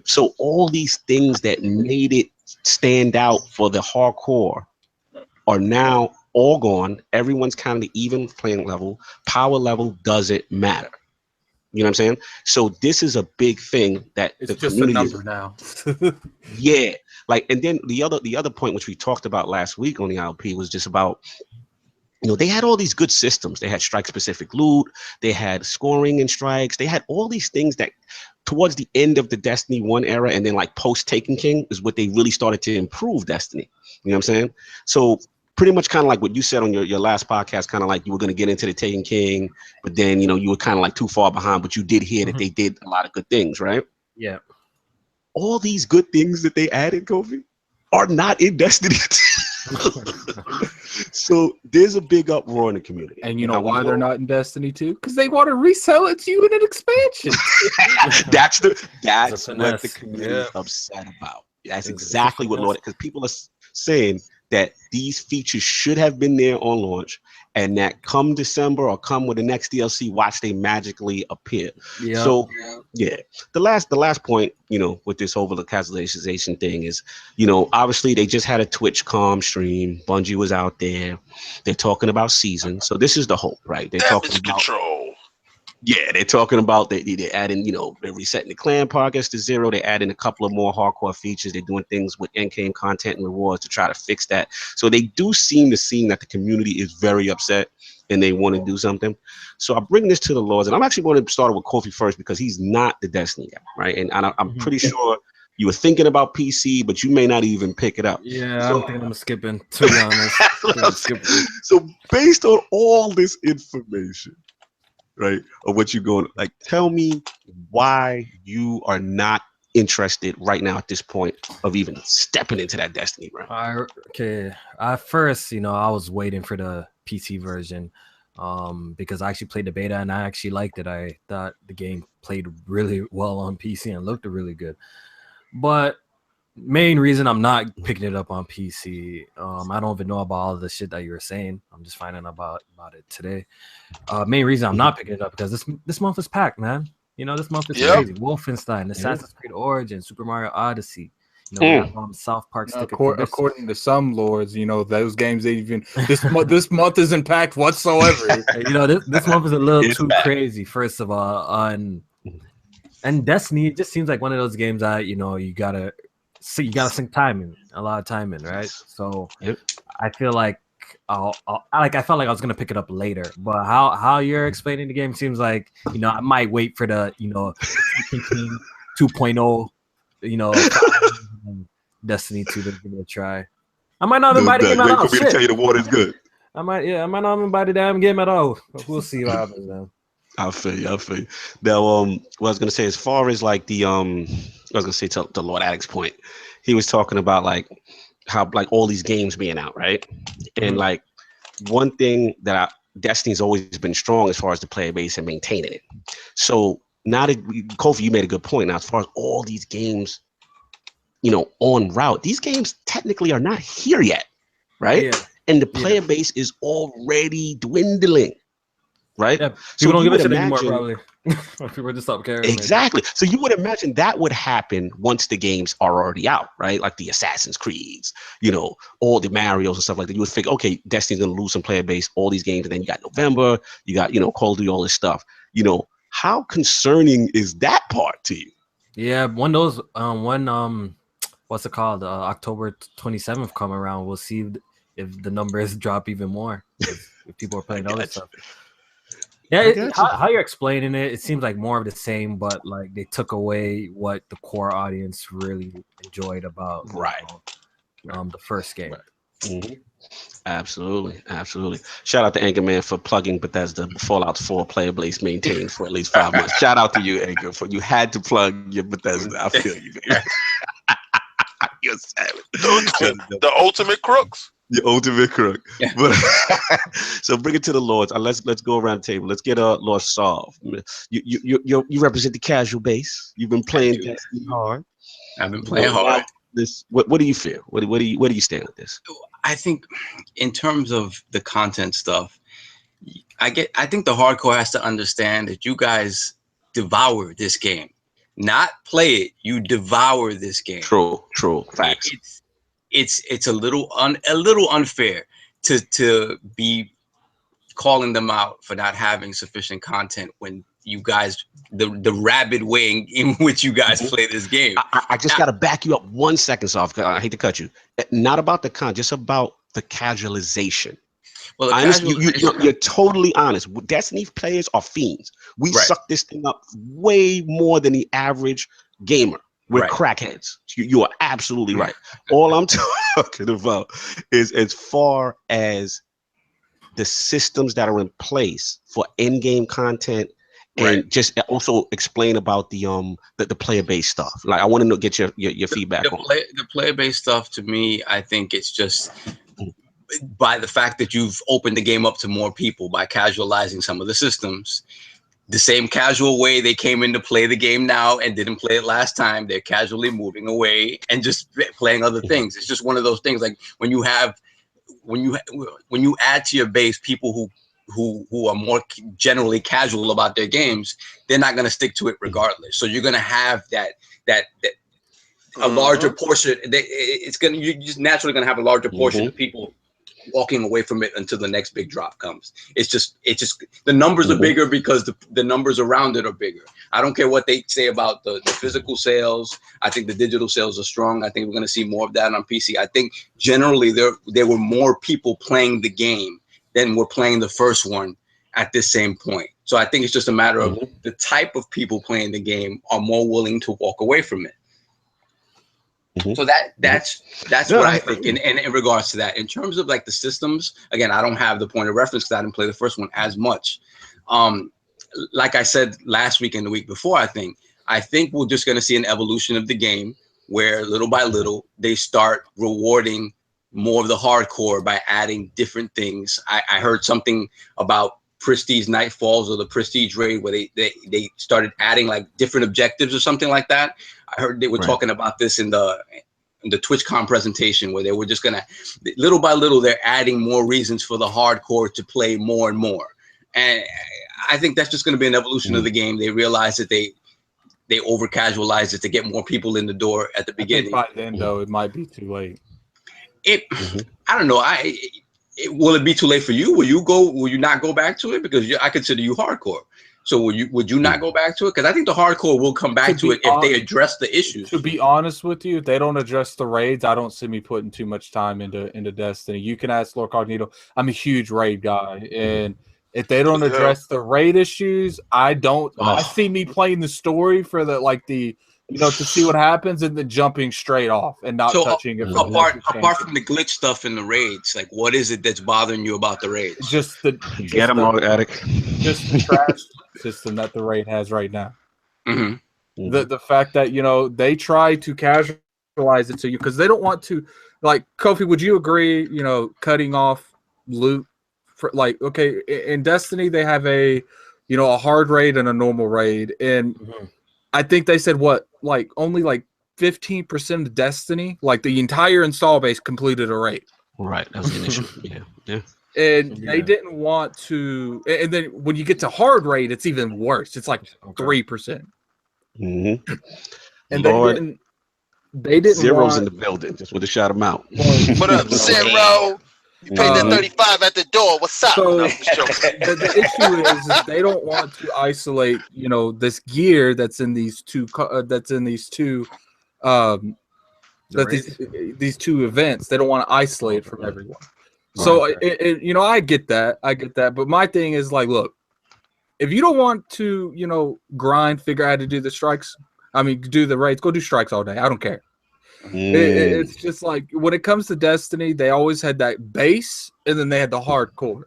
So all these things that made it stand out for the hardcore are now all gone. Everyone's kind of the even playing level. Power level doesn't matter. You know what I'm saying? So this is a big thing that it's the just community a number now. Yeah. Like, and then the other point which we talked about last week on the ILP was just about, you know, they had all these good systems. They had strike specific loot, they had scoring and strikes, they had all these things that towards the end of the Destiny 1 era and then like post Taken King is what they really started to improve Destiny. You know what I'm saying? So pretty much kind of like what you said on your last podcast, kind of like you were going to get into the Taken King, but then, you know, you were kind of like too far behind, but you did hear that they did a lot of good things, right? Yeah. All these good things that they added, Kofi, are not in Destiny. So there's a big uproar in the community. And you know why they're not in Destiny 2? Because they want to resell it to you in an expansion. That's what the community is upset about. That's exactly what Lord, because people are saying that these features should have been there on launch, and that come December or come with the next DLC, watch they magically appear. Yeah. So yeah, the last point, you know, with this OverCasualization thing is, you know, obviously they just had a Twitch comm stream. Bungie was out there. They're talking about season. So this is the hope, right? They're talking about control. Yeah, they're talking about they're adding, they're resetting the clan progress to 0. They're adding a couple of more hardcore features. They're doing things with in-game content and rewards to try to fix that. So they do seem to see that the community is very upset and they want to do something. So I bring this to the Lords, and I'm actually going to start with Kofi first because he's not the Destiny guy, right? And I'm pretty sure you were thinking about PC, but you may not even pick it up. Yeah, so, I'm thinking I'm skipping, to be honest. So based on all this information, right, of what you're going, like, tell me why you are not interested right now at this point of even stepping into that Destiny realm. Okay, at first, I was waiting for the PC version because I actually played the beta and I actually liked it. I thought the game played really well on PC and looked really good. But main reason I'm not picking it up on PC, I don't even know about all the shit that you were saying. I'm just finding about it today. Main reason I'm not picking it up because this month is packed, man. This month is crazy. Wolfenstein, Assassin's Creed Origins, Super Mario Odyssey. We have, South Park. According to some lords, those games even this month isn't packed whatsoever. This month is a little too crazy. First of all, and Destiny, it just seems like one of those games that you gotta sink time in, a lot of time in, right? So I feel like I felt like I was gonna pick it up later, but how you're explaining the game seems like I might wait for the 2.0 Destiny 2 to give it a try. I might not even buy the game at all. To tell you the water's good. I might not even buy the damn game at all. We'll see what happens now. I feel you. Now, what I was gonna say, as far as like the I was gonna say to the Lord Addict's point, he was talking about like how like all these games being out, right? And like one thing that Destiny's always been strong as far as the player base and maintaining it. So now that Kofi, you made a good point. Now, as far as all these games, en route, these games technically are not here yet, right? Yeah. And the player base is already dwindling. Right? Yeah, people don't give a shit anymore, probably. People just stop caring. Exactly. Maybe. So you would imagine that would happen once the games are already out, right? Like the Assassin's Creeds, all the Marios and stuff like that. You would figure, okay, Destiny's gonna lose some player base, all these games, and then you got November, you got, Call of Duty, all this stuff. How concerning is that part to you? Yeah, when those what's it called? October 27th come around, we'll see if the numbers drop even more. If people are playing other stuff. Yeah, how you're explaining it, it seems like more of the same, but like they took away what the core audience really enjoyed about the first game. Right. Absolutely. Shout out to Anchor Man for plugging Bethesda Fallout 4 player base maintained for at least 5 months. Shout out to you, Anchor, for you had to plug your Bethesda. I feel you, man. You're savage. The ultimate crooks. The ultimate crook. Yeah. But so bring it to the Lords. Let's go around the table. Let's get Lord Solve. You represent the casual base. You've been playing Destiny hard. I've been playing hard. What do you feel? Where do you stand with this? I think in terms of the content stuff, I think the hardcore has to understand that you guys devour this game. Not play it, you devour this game. True. Facts. It's a little unfair to be calling them out for not having sufficient content when you guys the rabid way in which you guys play this game. I just got to back you up 1 second, Soft. I hate to cut you. Not about the content, just about the casualization. Well, you're totally honest. Destiny players are fiends. We suck this thing up way more than the average gamer. We're crackheads. You are absolutely right. All I'm talking about is as far as the systems that are in place for in-game content, and just also explain about the player base stuff. Like I want to get your feedback on the player base stuff. To me, I think it's just by the fact that you've opened the game up to more people by casualizing some of the systems. The same casual way they came in to play the game now and didn't play it last time, they're casually moving away and just playing other things. It's just one of those things. Like when you add to your base people who are more generally casual about their games, they're not going to stick to it regardless. So you're going to have that a larger portion. You're just naturally going to have a larger portion of people walking away from it until the next big drop comes. It's just the numbers are bigger because the numbers around it are bigger. I don't care what they say about the physical sales. I think the digital sales are strong. I think we're going to see more of that on PC. I think generally there were more people playing the game than were playing the first one at this same point. So I think it's just a matter of the type of people playing the game are more willing to walk away from it. So that's what I think in regards to that. In terms of like the systems, again, I don't have the point of reference because I didn't play the first one as much. Like I said last week and the week before, I think we're just going to see an evolution of the game where little by little they start rewarding more of the hardcore by adding different things. I heard something about Prestige Nightfalls or the Prestige Raid where they started adding like different objectives or something like that. I heard they were talking about this in the TwitchCon presentation where they were just gonna little by little they're adding more reasons for the hardcore to play more and more. And I think that's just gonna be an evolution of the game. They realize that they over casualize it to get more people in the door at the beginning. By then though, it might be too late. I don't know. Will it be too late for you? Will you not go back to it? Because I consider you hardcore. So would you not go back to it? Because I think the hardcore will come back to it if they address the issues. To be honest with you, if they don't address the raids, I don't see me putting too much time into Destiny. You can ask Lord Cognito. I'm a huge raid guy, and if they don't address the raid issues, I see me playing the story for to see what happens and then jumping straight off and not touching it. Apart from the glitch stuff in the raids, like what is it that's bothering you about the raids? Just the trash system that the raid has right now. The fact that they try to casualize it to you because they don't want to. Like Kofi, would you agree? Cutting off loot for in Destiny they have a hard raid and a normal raid and. I think they said only 15% of Destiny, like the entire install base completed a raid. Right, that was the issue. Yeah. And they didn't want to. And then when you get to hard raid, it's even worse. It's like 3%. And they didn't. Zero's in the building. Just want to shout him out. What up, Zero? You paid that 35 at the door. What's up? So the issue is they don't want to isolate, this gear that's in these two these two events. They don't want to isolate it from everyone. So I get that. But my thing is look, if you don't want to, grind, figure out how to do the strikes. I mean, do the raids. Go do strikes all day. I don't care. It's just when it comes to Destiny, they always had that base, and then they had the hardcore.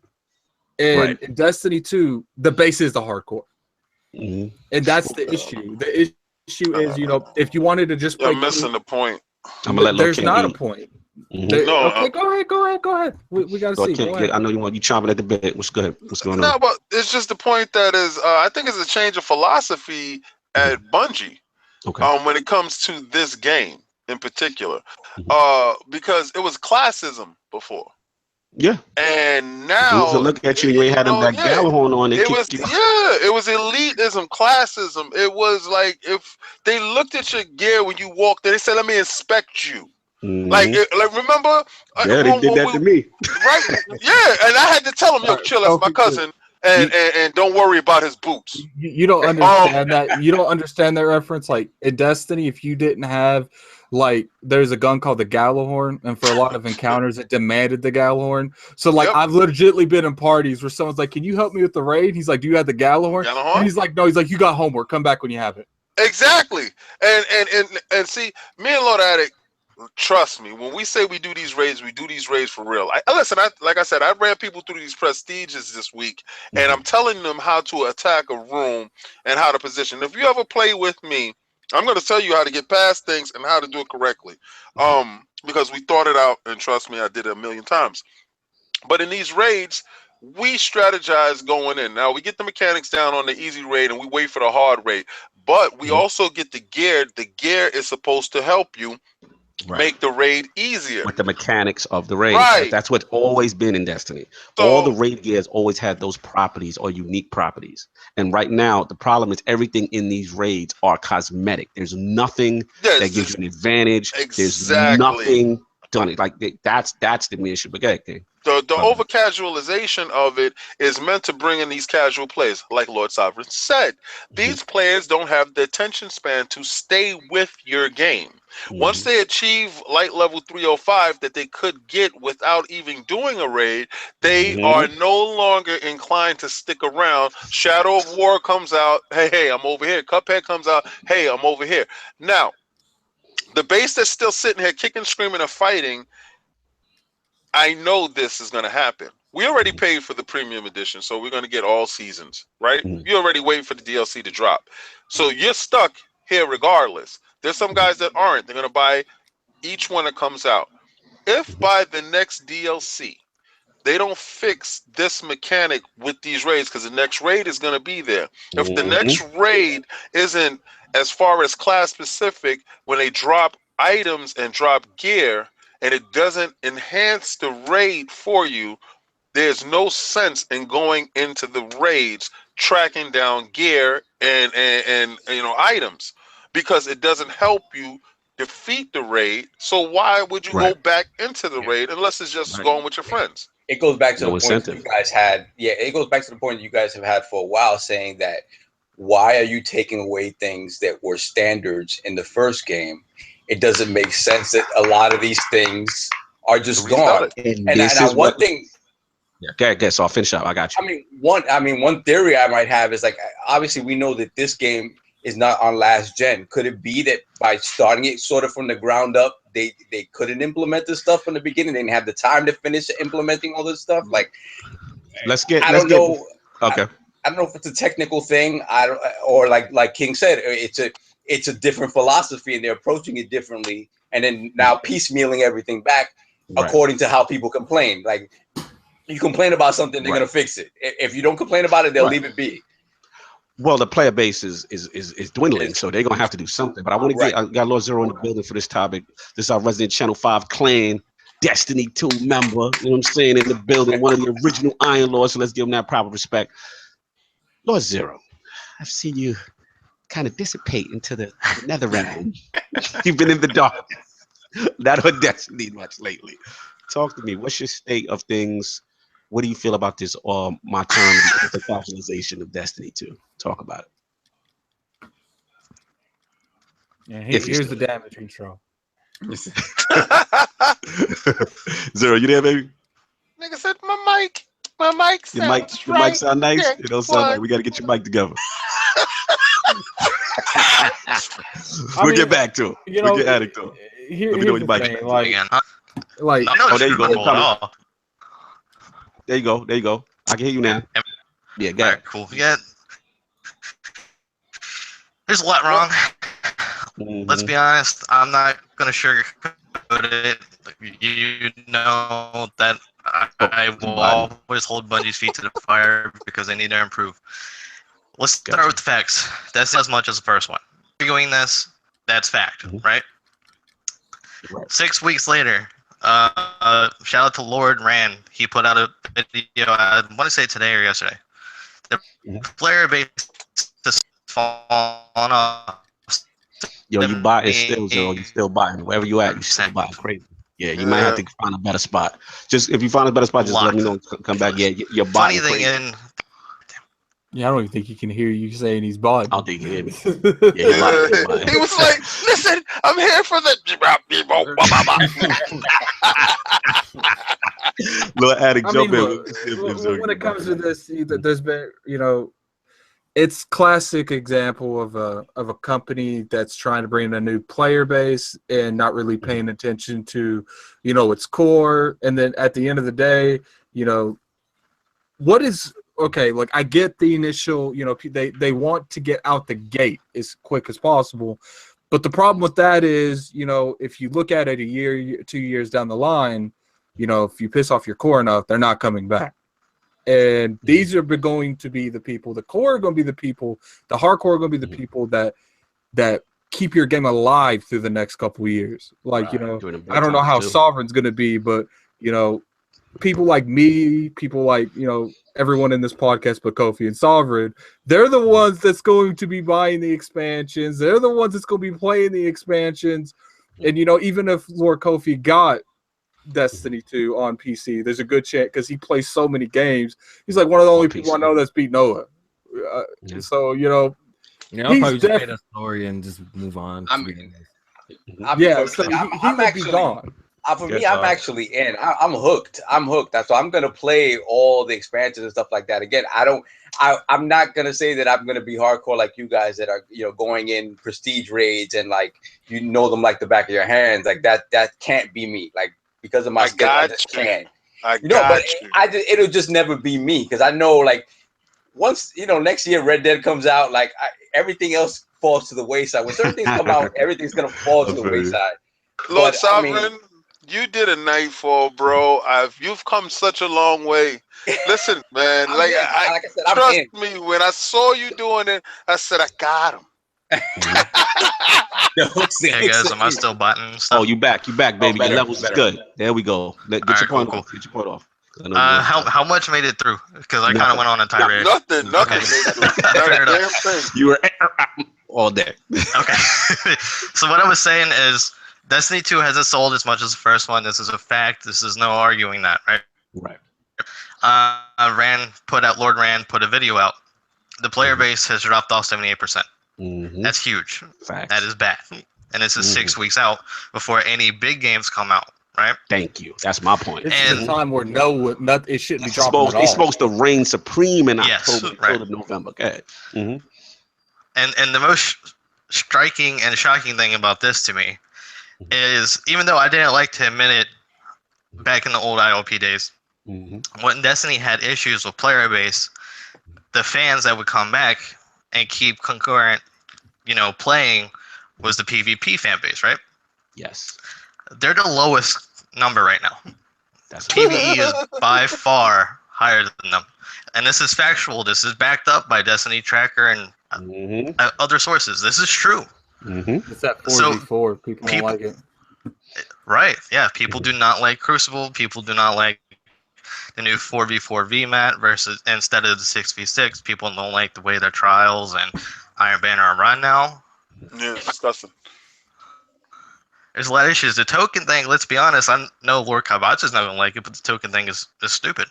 And in Destiny 2, the base is the hardcore, and that's the issue. The issue is, if you wanted to just play, you're missing the point. I'm gonna let there's not a point. Okay, go ahead. We gotta see. Go ahead. I know you chomping at the bit. What's going on? No, but it's just the point that is. I think it's a change of philosophy at Bungie. When it comes to this game. In particular, because it was classism before. Yeah. And now look at you ain't had them that Gallahorn on it. It was elitism, classism. It was like if they looked at your gear when you walked there, they said, "Let me inspect you." Like remember? Yeah, they did that to me. Right? Yeah, and I had to tell them, "Yo, chill, that's my cousin." And don't worry about his boots. You don't understand that. You don't understand that reference. Like in Destiny, if you didn't have there's a gun called the Gallahorn, and for a lot of encounters, it demanded the Gallahorn. So I've legitimately been in parties where someone's like, "Can you help me with the raid?" He's like, "Do you have the Gallahorn?" And he's like, "No." He's like, "You got homework. Come back when you have it." Exactly. And see, me and Lord Addict. Trust me, when we say we do these raids for real. Listen, like I said, I ran people through these prestiges this week, and I'm telling them how to attack a room and how to position. If you ever play with me, I'm going to tell you how to get past things and how to do it correctly. Because we thought it out, and trust me, I did it a million times. But in these raids, we strategize going in. Now, we get the mechanics down on the easy raid, and we wait for the hard raid. But we also get the gear. The gear is supposed to help you make the raid easier with the mechanics of the raid. Right. That's what's always been in Destiny. So, all the raid gears always had those properties or unique properties. And right now, the problem is everything in these raids are cosmetic. There's nothing that gives you an advantage. There's nothing done. That's the issue. But okay. The over-casualization of it is meant to bring in these casual players, like Lord Sovereign said. These players don't have the attention span to stay with your game. Once they achieve light level 305 that they could get without even doing a raid, they are no longer inclined to stick around. Shadow of War comes out, hey, I'm over here. Cuphead comes out, hey, I'm over here. Now, the base that's still sitting here kicking, screaming, and fighting, I know this is going to happen. We already paid for the premium edition, so we're going to get all seasons, right? You're already waiting for the DLC to drop. So you're stuck here regardless. There's some guys that aren't. They're going to buy each one that comes out. If by the next DLC, they don't fix this mechanic with these raids, because the next raid is going to be there. If the next raid isn't as far as class specific, when they drop items and drop gear, and it doesn't enhance the raid for you, there's no sense in going into the raids tracking down gear and items, because it doesn't help you defeat the raid. So why would you go back into the raid unless it's just going with your friends? It goes back to the point that you guys had. Yeah, it goes back to the point you guys have had for a while, saying that why are you taking away things that were standards in the first game? It doesn't make sense that a lot of these things are just gone. And one thing. Yeah, okay, so I'll finish up. I got you. One theory I might have is, like, obviously we know that this game is not on last gen. Could it be that by starting it sort of from the ground up, they couldn't implement this stuff from the beginning? They didn't have the time to finish implementing all this stuff. Like, I don't know. Okay. I don't know if it's a technical thing. Or like King said, it's a different philosophy and they're approaching it differently. And then now piecemealing everything back according to how people complain. Like, you complain about something, they're gonna fix it. If you don't complain about it, they'll leave it be. Well, the player base is dwindling, so they're gonna have to do something. But I want to I got Lord Zero in the building for this topic. This is our resident Channel 5 clan, Destiny 2 member. You know what I'm saying, in the building, one of the original Iron Lords. So let's give him that proper respect. Lord Zero, I've seen you kind of dissipate into the nether realm. You've been in the dark, not on Destiny much lately. Talk to me. What's your state of things? What do you feel about this? My term, the capitalization of Destiny 2. Talk about it. Yeah, here's the damage intro. Zero, you there, baby? Nigga said my mic sounds your mic sound nice. Yeah, it don't sound like we got to get your mic together. We'll get back to it. We'll get Addict to it. Let me know when your mic is. Oh, there you go. There you go. I can hear you now. Yeah, got it. Cool. Yeah. There's a lot wrong. Let's be honest. I'm not gonna sugarcoat it. You know that I will always hold Bungie's feet to the fire because they need to improve. Let's start with the facts. That's as much as the first one. Doing this, that's fact, right? 6 weeks later. Shout out to Lord Rant. He put out a video, I want to say today or yesterday. The player base is falling off. Yo, you buy it still, Zero. You still buying. Wherever you at, you still buy. Crazy. Yeah, you might have to find a better spot. Just if you find a better spot, just let me know. Come back. Yeah, you're buying. Funny thing yeah, I don't even think he can hear you saying he's bought. I don't think he can hear me. Yeah, he was like, listen, I'm here for the little Addict jump in. When it comes to this, there's been, it's classic example of a company that's trying to bring in a new player base and not really paying attention to, its core. And then at the end of the day, what is okay? Like, I get the initial, they want to get out the gate as quick as possible. But the problem with that is, if you look at it a year, 2 years down the line, if you piss off your core enough, they're not coming back. And these are going to be the people, the core are going to be the people, the hardcore are going to be the people that keep your game alive through the next couple of years. Like, I don't know how Sovereign's going to be, but, people like me, people like, everyone in this podcast but Kofi and Sovereign, they're the ones that's going to be buying the expansions. They're the ones that's going to be playing the expansions. And, even if Lord Kofi got Destiny 2 on PC. There's a good chance because he plays so many games. He's like one of the only people I know that's beat Noah. So I'll probably just play the story and just move on. I'm actually gone. For me, I'm actually in. I'm hooked. That's why I'm gonna play all the expansions and stuff like that. Again, I'm not gonna say that I'm gonna be hardcore like you guys that are going in prestige raids and like them like the back of your hands. Like that can't be me. Like because of my skill, I just can't. It'll just never be me because I know like once next year Red Dead comes out, like everything else falls to the wayside. When certain things come out, everything's gonna fall to the wayside. Lord Sovereign, you did a Nightfall, bro. You've come such a long way. Listen, man, like I said, trust me. When I saw you doing it, I said I got him. Hey guys, am I still button stuff? Oh, you back, baby. Your levels is good. There we go. Get your point off. Get your point off. How much made it through? Because I kind of went on a tirade. Nothing. Okay. You were all day. Okay. So what I was saying is, Destiny 2 hasn't sold as much as the first one. This is a fact. This is no arguing that, right? Right. Lord Rand put a video out. The player base has dropped off 78%. That's huge. Facts. That is bad. And this is 6 weeks out before any big games come out, right? Thank you. That's my point. It's a time where it shouldn't be dropping at all. It's supposed to reign supreme in October, November. Okay. And the most striking and shocking thing about this to me is, even though I didn't like to admit it back in the old ILP days, when Destiny had issues with player base, the fans that would come back and keep concurrent, playing was the PvP fan base, right? Yes. They're the lowest number right now. PvE is by far higher than them. And this is factual. This is backed up by Destiny Tracker and other sources. This is true. It's that 4v4. People don't like it. Right. Yeah. People do not like Crucible. People do not like the new 4v4 VMAT versus instead of the 6v6. People don't like the way their Trials and Iron Banner are run now. Yeah, it's disgusting. There's a lot of issues. The token thing, let's be honest, I know Lord Kaibatsu's not going to like it, but the token thing is stupid.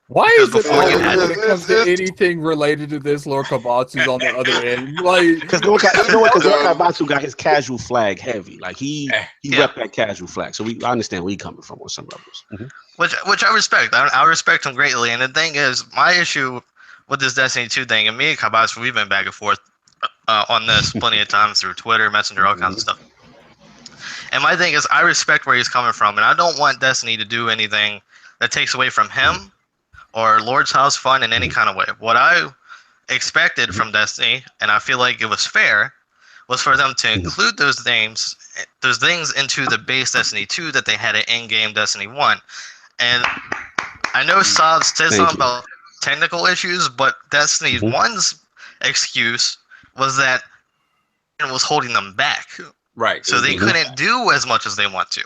Why is it always when it comes to anything related to this, Lord Kaibatsu's on the other end? Like, because Lord Kaibatsu got his casual flag heavy. Like he rep that casual flag. So I understand where he's coming from on some levels. Which I respect. I respect him greatly. And the thing is, my issue with this Destiny 2 thing, and me and Kaibatsu, we've been back and forth on this plenty of times through Twitter, Messenger, all kinds of stuff. And my thing is, I respect where he's coming from, and I don't want Destiny to do anything that takes away from him or Lord's House fun in any kind of way. What I expected from Destiny, and I feel like it was fair, was for them to include those things into the base Destiny 2 that they had in in-game Destiny 1. And I know Saad said something about technical issues, but Destiny 1's excuse was that it was holding them back. Right. So they couldn't do as much as they want to.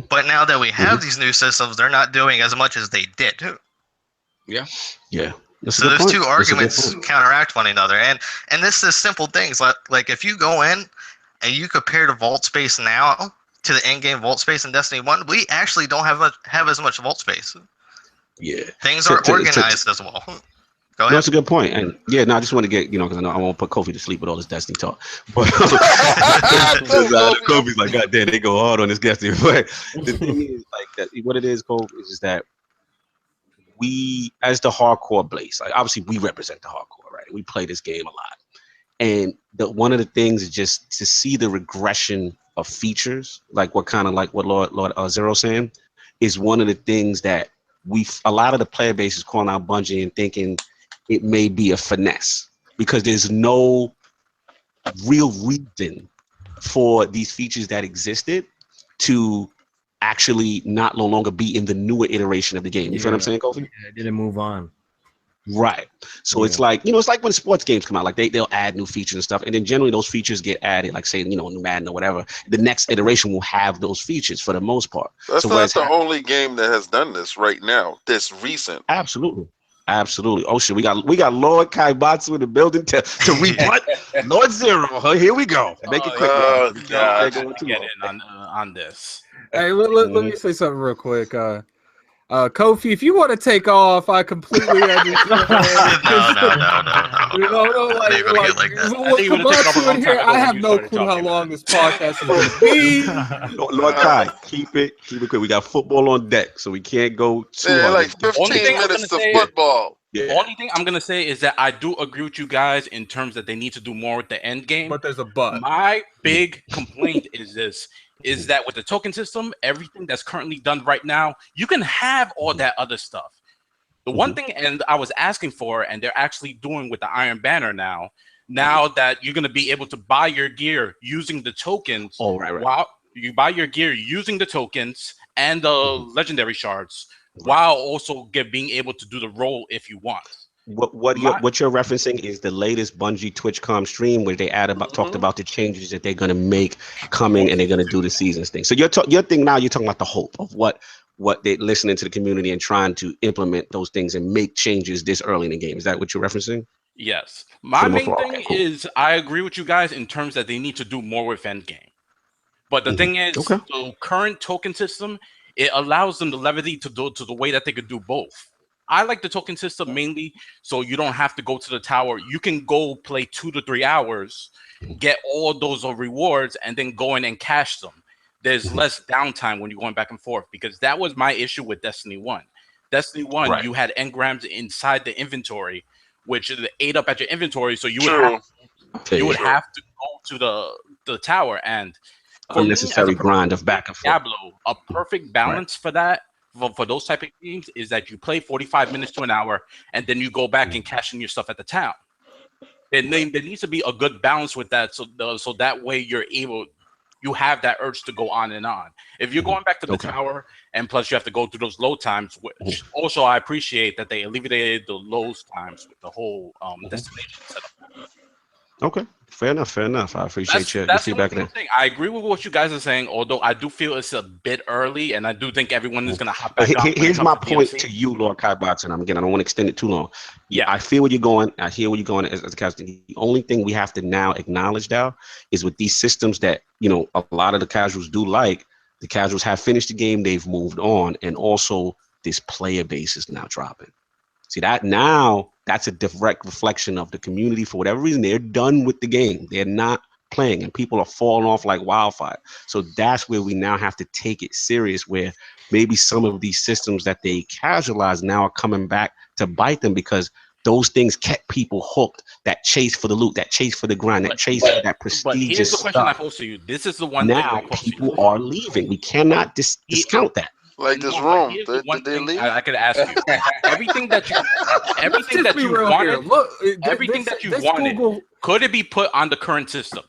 But now that we have these new systems, they're not doing as much as they did. Yeah. Yeah. So those two arguments counteract one another. And this is simple things. Like if you go in and you compare the vault space now to the in-game vault space in Destiny 1, we actually don't have as much vault space. Yeah. Things are organized as well. Go ahead. No, that's a good point. And I just want to get, because I know I won't put Kofi to sleep with all this Destiny talk. But Kofi's like, God damn, they go hard on this Destiny. But the thing is, like, that what it is, Kofi, is just that we, as the hardcore Blaze, like obviously we represent the hardcore, right? We play this game a lot. And one of the things is just to see the regression of features, like what Lord Zero saying, is one of the things that a lot of the player base is calling out Bungie and thinking it may be a finesse because there's no real reason for these features that existed to actually no longer be in the newer iteration of the game. You feel what I'm saying, Kofi? Yeah, it didn't move on. Right. So it's like, it's like when sports games come out, like they'll add new features and stuff. And then generally those features get added, like say, new Madden or whatever. The next iteration will have those features for the most part. That's not the only game that has done this right now, this recent. Absolutely. Oh shit, we got Lord Kaibatsu in the building to rebut Lord Zero. Here we go. Make it quick. Get in on this. Hey, let me say something real quick. Kofi, if you want to take off, I completely understand. No. Like Kaibatsu in here, I have no clue how long this podcast is going to be. Lord Kai, keep it quick. We got football on deck, so we can't go too hard. Like 15 minutes to football. The only thing I'm gonna say is that I do agree with you guys in terms that they need to do more with the end game. But there's a but. My big complaint is this: is that with the token system, everything that's currently done right now, you can have all that other stuff. The one thing, and I was asking for, and they're actually doing with the Iron Banner now that you're gonna be able to buy your gear using the tokens. Oh, right. While you buy your gear using the tokens and the legendary shards. While also being able to do the role if you want. What you're referencing is the latest Bungie TwitchCom stream where they talked about the changes that they're gonna make coming, and they're gonna do the seasons thing. So your thing now, you're talking about the hope of what they're listening to the community and trying to implement those things and make changes this early in the game. Is that what you're referencing? Yes. My main thing is I agree with you guys in terms that they need to do more with endgame. But the thing is, the current token system, it allows them the levity to do to the way that they could do both. I like the token system mainly so you don't have to go to the tower. You can go play 2 to 3 hours, get all those rewards, and then go in and cash them. There's less downtime when you're going back and forth, because that was my issue with Destiny 1. Destiny 1, you had engrams inside the inventory, which ate up at your inventory, so you would have to go to the tower, and unnecessary grind of back and forth. Diablo, a perfect balance for that, for those type of games, is that you play 45 minutes to an hour, and then you go back and cash in your stuff at the town. And there needs to be a good balance with that, so that way you have that urge to go on and on. If you're going back to the tower, and plus you have to go through those load times, which also I appreciate that they alleviated the load times with the whole destination setup. Okay, fair enough. I appreciate your feedback there. I agree with what you guys are saying, although I do feel it's a bit early, and I do think everyone is going to hop back on. Here's my point to you, Lord Kaibatsu, and I don't want to extend it too long. Yeah, I feel where you're going. I hear where you're going as a casual. The only thing we have to now acknowledge now is with these systems that, a lot of the casuals do like, the casuals have finished the game, they've moved on, and also this player base is now dropping. See that now, that's a direct reflection of the community. For whatever reason, they're done with the game. They're not playing, and people are falling off like wildfire. So that's where we now have to take it serious, where maybe some of these systems that they casualize now are coming back to bite them, because those things kept people hooked. That chase for the loot, that chase for the grind, that chase for that prestigious But here's the question I stuff. pose to you. This is the one Now thing I pose to you. people are leaving. We cannot discount that. Like this room, Here's one they thing leave? I could ask you. Everything that you wanted, everything that you wanted, could it be put on the current system?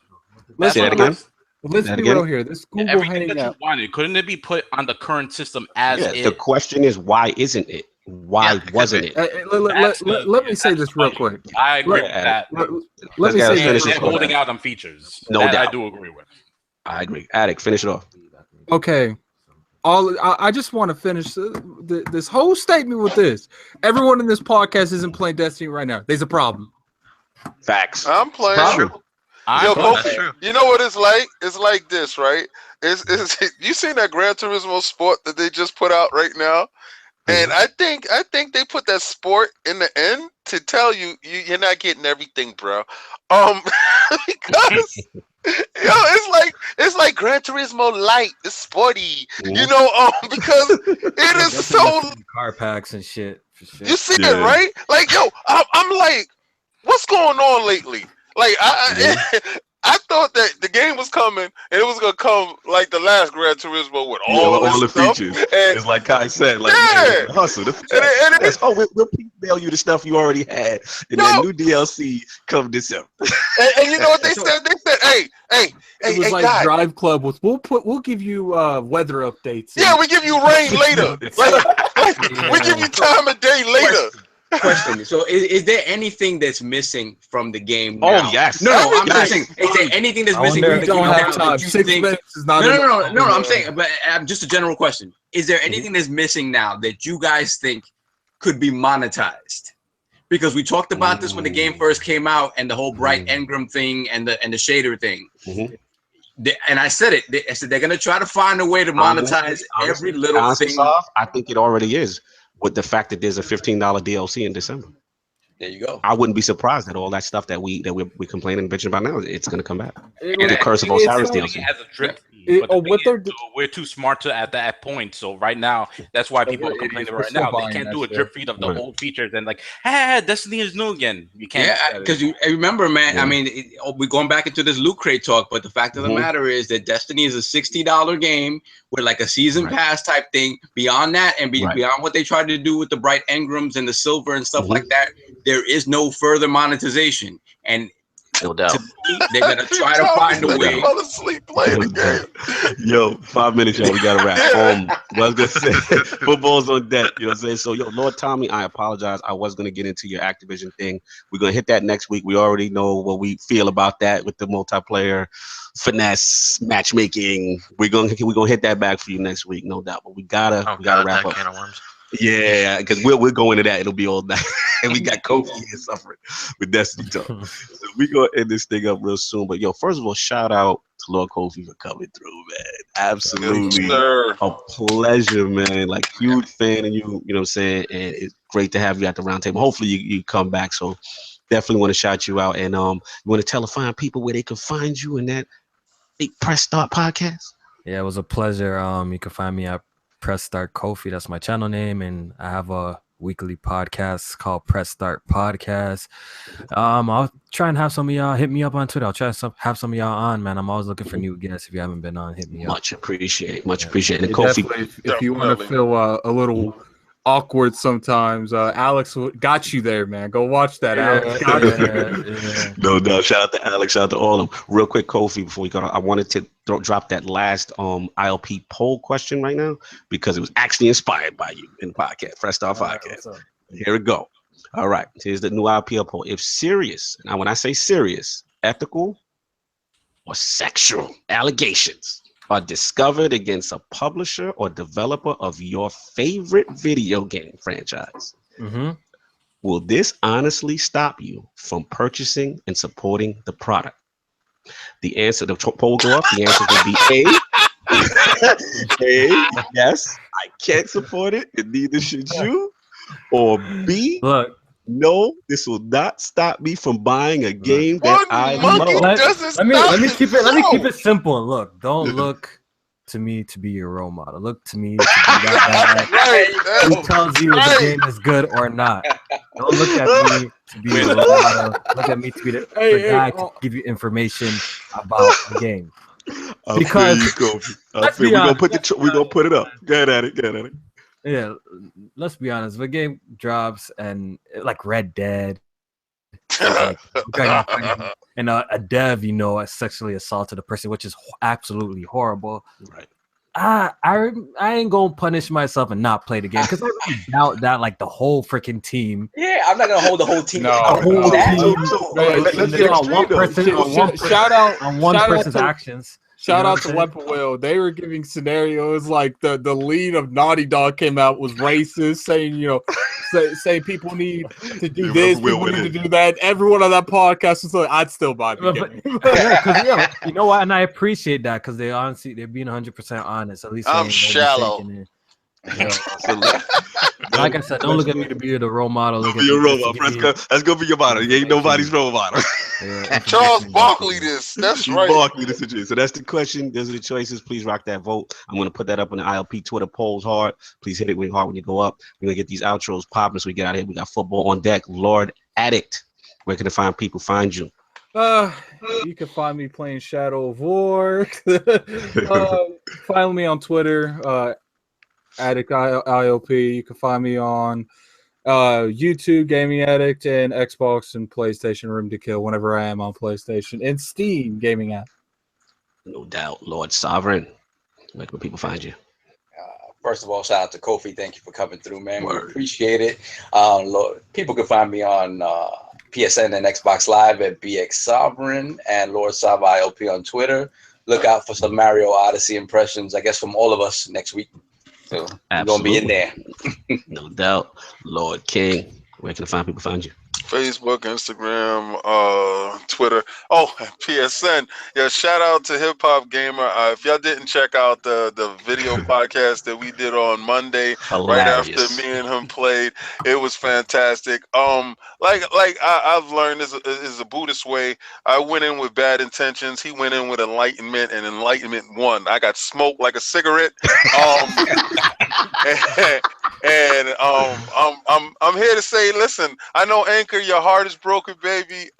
Let's Say that again. Let's be real here. This Google Everything that Hangout. you wanted, couldn't it be put on the current system as The question is, why isn't it? Why wasn't it? Let me say this real quick. I agree with that. Let me say this. They're holding out on features. No That doubt. I do agree with. I agree. Addict, finish it off. Okay. I just want to finish this whole statement with this. Everyone in this podcast isn't playing Destiny right now. There's a problem. Facts. I'm playing. Yo, Kofi, you know what it's like? It's like this, right? It's you seen that Gran Turismo sport that they just put out right now? And I think they put that sport in the end to tell you're not getting everything, bro. Because it's like Gran Turismo Light. It's sporty, because it is so car packs and shit. For shit. You see it, right? Like, yo, I'm like, what's going on lately? Like, I thought that the game was coming, and it was gonna come like the last Gran Turismo with all the stuff. features. And It's like Kai said, like hustle. We'll you the stuff you already had, and then new DLC come December. And you know what they said? They said, hey, It was like guys. Drive Club was. We'll give you weather updates. Yeah, we give you rain later. like, we give you time of day later. Question. So, is there anything that's missing from the game now? Oh yes. No, I'm just saying. Is there anything that's missing from the game now? Time. 6 minutes is not. No. I'm saying, but just a general question. Is there anything that's missing now that you guys think could be monetized? Because we talked about this when the game first came out, and the whole bright engram thing and the shader thing. and I said it. I said they're gonna try to find a way to monetize every little thing. I think it already is, with the fact that there's a $15 DLC in December. There you go. I wouldn't be surprised that all that stuff that we're complaining and bitching about now, it's gonna come back. And the Curse of Osiris DLC as a drip. We're too smart to at that point. So right now, that's why people are complaining right now. They can't do a drip feed of the old features and like, Destiny is new again. You can't. Yeah, because you remember, man. I mean, we're going back into this loot crate talk, but the fact of the matter is that Destiny is a $60 game with like a season pass type thing. Beyond that, and beyond what they tried to do with the bright engrams and the silver and stuff like that, there is no further monetization. And no doubt, they're gonna try to find a way. Fall asleep playing the game. Yo, 5 minutes, y'all. We gotta wrap. What I was gonna say, football's on deck. You know what I'm saying? So, yo, Lord Tommy, I apologize. I was gonna get into your Activision thing. We're gonna hit that next week. We already know what we feel about that with the multiplayer, finesse, matchmaking. We're gonna hit that back for you next week, no doubt. But we gotta wrap up. Can of worms. Yeah, because we'll go into that. It'll be all night. And we got Kofi here suffering with Destiny talk. So we gonna end this thing up real soon. But yo, first of all, shout out to Lord Kofi for coming through, man. Absolutely a pleasure, man. Like, huge fan of you, you know what I'm saying? And it's great to have you at the round table. Hopefully you come back. So definitely want to shout you out. And you want to tell the fine people where they can find you in that Press Start podcast? Yeah, it was a pleasure. You can find me at Press Start Kofi. That's my channel name, and I have a weekly podcast called Press Start Podcast. I'll try and have some of y'all hit me up on Twitter. I'll try to have some of y'all on, man. I'm always looking for new guests. If you haven't been on, hit me up. Much appreciate. And Kofi, if you want to feel a little awkward sometimes, Alex got you there, man. Go watch that. Alex got you. No doubt. Shout out to Alex. Shout out to all of them. Real quick, Kofi, before we go, I wanted to drop that last ILP poll question right now because it was actually inspired by you in the podcast, Fresh Start Podcast. Right, here we go. All right. Here's the new ILP poll. If serious, now when I say serious, ethical or sexual allegations are discovered against a publisher or developer of your favorite video game franchise, will this honestly stop you from purchasing and supporting the product? The answer, the poll go up, the answer will be A, yes, I can't support it, and neither should you. Or B, look, no, this will not stop me from buying a game that I love. Let me keep it simple. Look, don't look to me to be your role model. Look to me to be that guy who tells you if the game is good or not. Don't look at me to be your role model. Look at me to be the guy to give you information about the game. Because we're gonna put it up. Get at it. Yeah, let's be honest. If a game drops and like Red Dead, and a dev, sexually assaulted a person, which is absolutely horrible. Right. I ain't gonna punish myself and not play the game because I really doubt that like the whole freaking team. Yeah, I'm not gonna hold the whole team. Shout out on one person's actions. Shout out to Weapon Wheel. They were giving scenarios like the lead of Naughty Dog came out was racist, saying saying people need to do this, people need to do that. Everyone on that podcast was like, I'd still buy the game. You know what? And I appreciate that because they're being 100% honest. At least I'm shallow. Like I said, don't look at me to be the role model. Look at your role model, Fresco. That's gonna be your model. You ain't nobody's role model. Charles Barkley, that's right. Barkley, the situation. So that's the question. Those are the choices. Please rock that vote. I'm gonna put that up on the ILP Twitter polls hard. Please hit it really hard when you go up. We're gonna get these outros popping so we get out of here. We got football on deck. Lord Addict. Where can the fine people find you? You can find me playing Shadow of War. Follow me on Twitter. Addict ILP. You can find me on YouTube, Gaming Addict, and Xbox and PlayStation Room to Kill whenever I am on PlayStation, and Steam Gaming app. No doubt, Lord Sovereign. Where can people find you? First of all, shout out to Kofi. Thank you for coming through, man. We appreciate it. Lord, people can find me on PSN and Xbox Live at BX Sovereign and Lord Sav ILP on Twitter. Look out for some Mario Odyssey impressions, I guess, from all of us next week. So we're gonna be in there. No doubt. Lord King, where can the fine people find you? Facebook, Instagram, Twitter. Oh, PSN. Yeah, shout out to Hip Hop Gamer. If y'all didn't check out the video podcast that we did on Monday, right after me and him played, it was fantastic. I've learned is a Buddhist way. I went in with bad intentions. He went in with enlightenment, and enlightenment won. I got smoked like a cigarette. I'm here to say, listen, I know Anchor, your heart is broken, baby.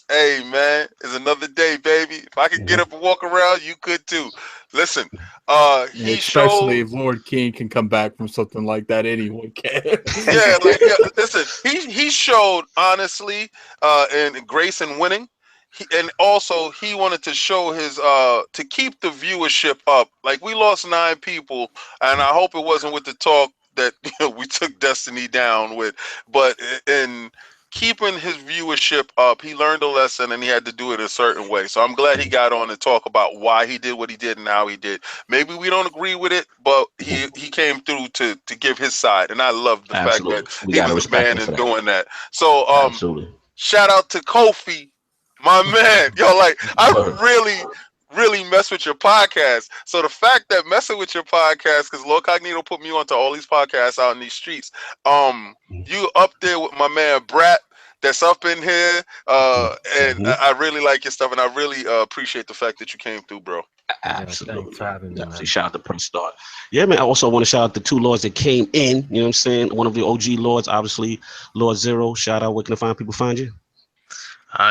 Hey man, it's another day, baby. If I could get up and walk around, you could too. Listen, especially if Lord King can come back from something like that, anyone can. Listen, he showed honestly, and grace and winning. And also he wanted to show his to keep the viewership up. Like, we lost 9 people, and I hope it wasn't with the talk that we took Destiny down with, but in keeping his viewership up, he learned a lesson, and he had to do it a certain way. So I'm glad he got on to talk about why he did what he did and how he did. Maybe we don't agree with it, but he came through to give his side, and I love the fact that he was the man in doing that. So shout out to Kofi, my man. Yo, like, I really mess with your podcast. So the fact that messing with your podcast, because Lord Cognito put me onto all these podcasts out in these streets, you up there with my man Brat that's up in here, and I really like your stuff, and I really appreciate the fact that you came through, bro. Absolutely. Shout out to Press Start. Yeah, man. I also want to shout out the 2 lords that came in. You know what I'm saying? One of the OG lords, obviously, Lord Zero. Shout out. Where can people find you?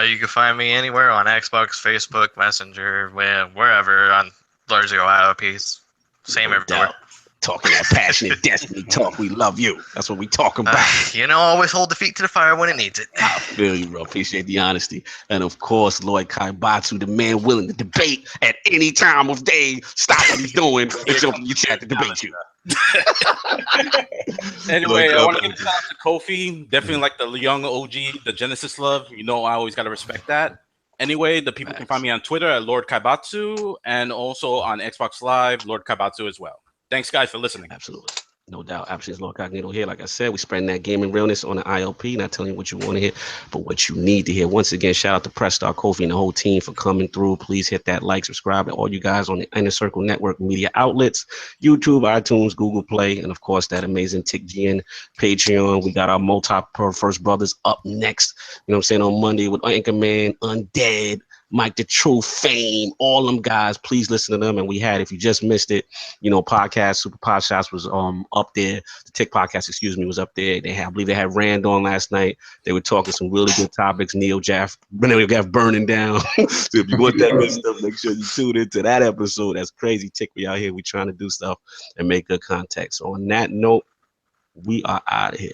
You can find me anywhere on Xbox, Facebook, Messenger, wherever on Lord Zero ILPs. Same everywhere. Talking that passionate Destiny talk. We love you. That's what we talking about. Always hold the feet to the fire when it needs it. I feel you, bro. Appreciate the honesty. And of course, Lord Kaibatsu, the man willing to debate at any time of day. Stop what he's doing and jump in your chat to debate you. Anyway, I want to give a shout out to Kofi. Definitely like the young OG, the Genesis love. I always got to respect that. Anyway, the people can find me on Twitter at Lord Kaibatsu, and also on Xbox Live, Lord Kaibatsu as well. Thanks, guys, for listening. Absolutely. No doubt. Absolutely. Lord Cognito here. Like I said, we spreading that gaming realness on the ILP, not telling you what you want to hear, but what you need to hear. Once again, shout out to Press Start Kofi and the whole team for coming through. Please hit that like, subscribe, and all you guys on the Inner Circle Network media outlets, YouTube, iTunes, Google Play, and of course, that amazing TikGN Patreon. We got our Multi-First Brothers up next, on Monday with Anchorman, Undead, Mike the True, Fame, all them guys. Please listen to them. And we had, if you just missed it, podcast Super Pod Shots was up there. The Tick Podcast, was up there. I believe they had Rand on last night. They were talking some really good topics. Neo Jaff burning down. So if you want that good stuff, make sure you tune into that episode. That's crazy. Tick, we out here. We trying to do stuff and make good contact. So on that note, we are out of here.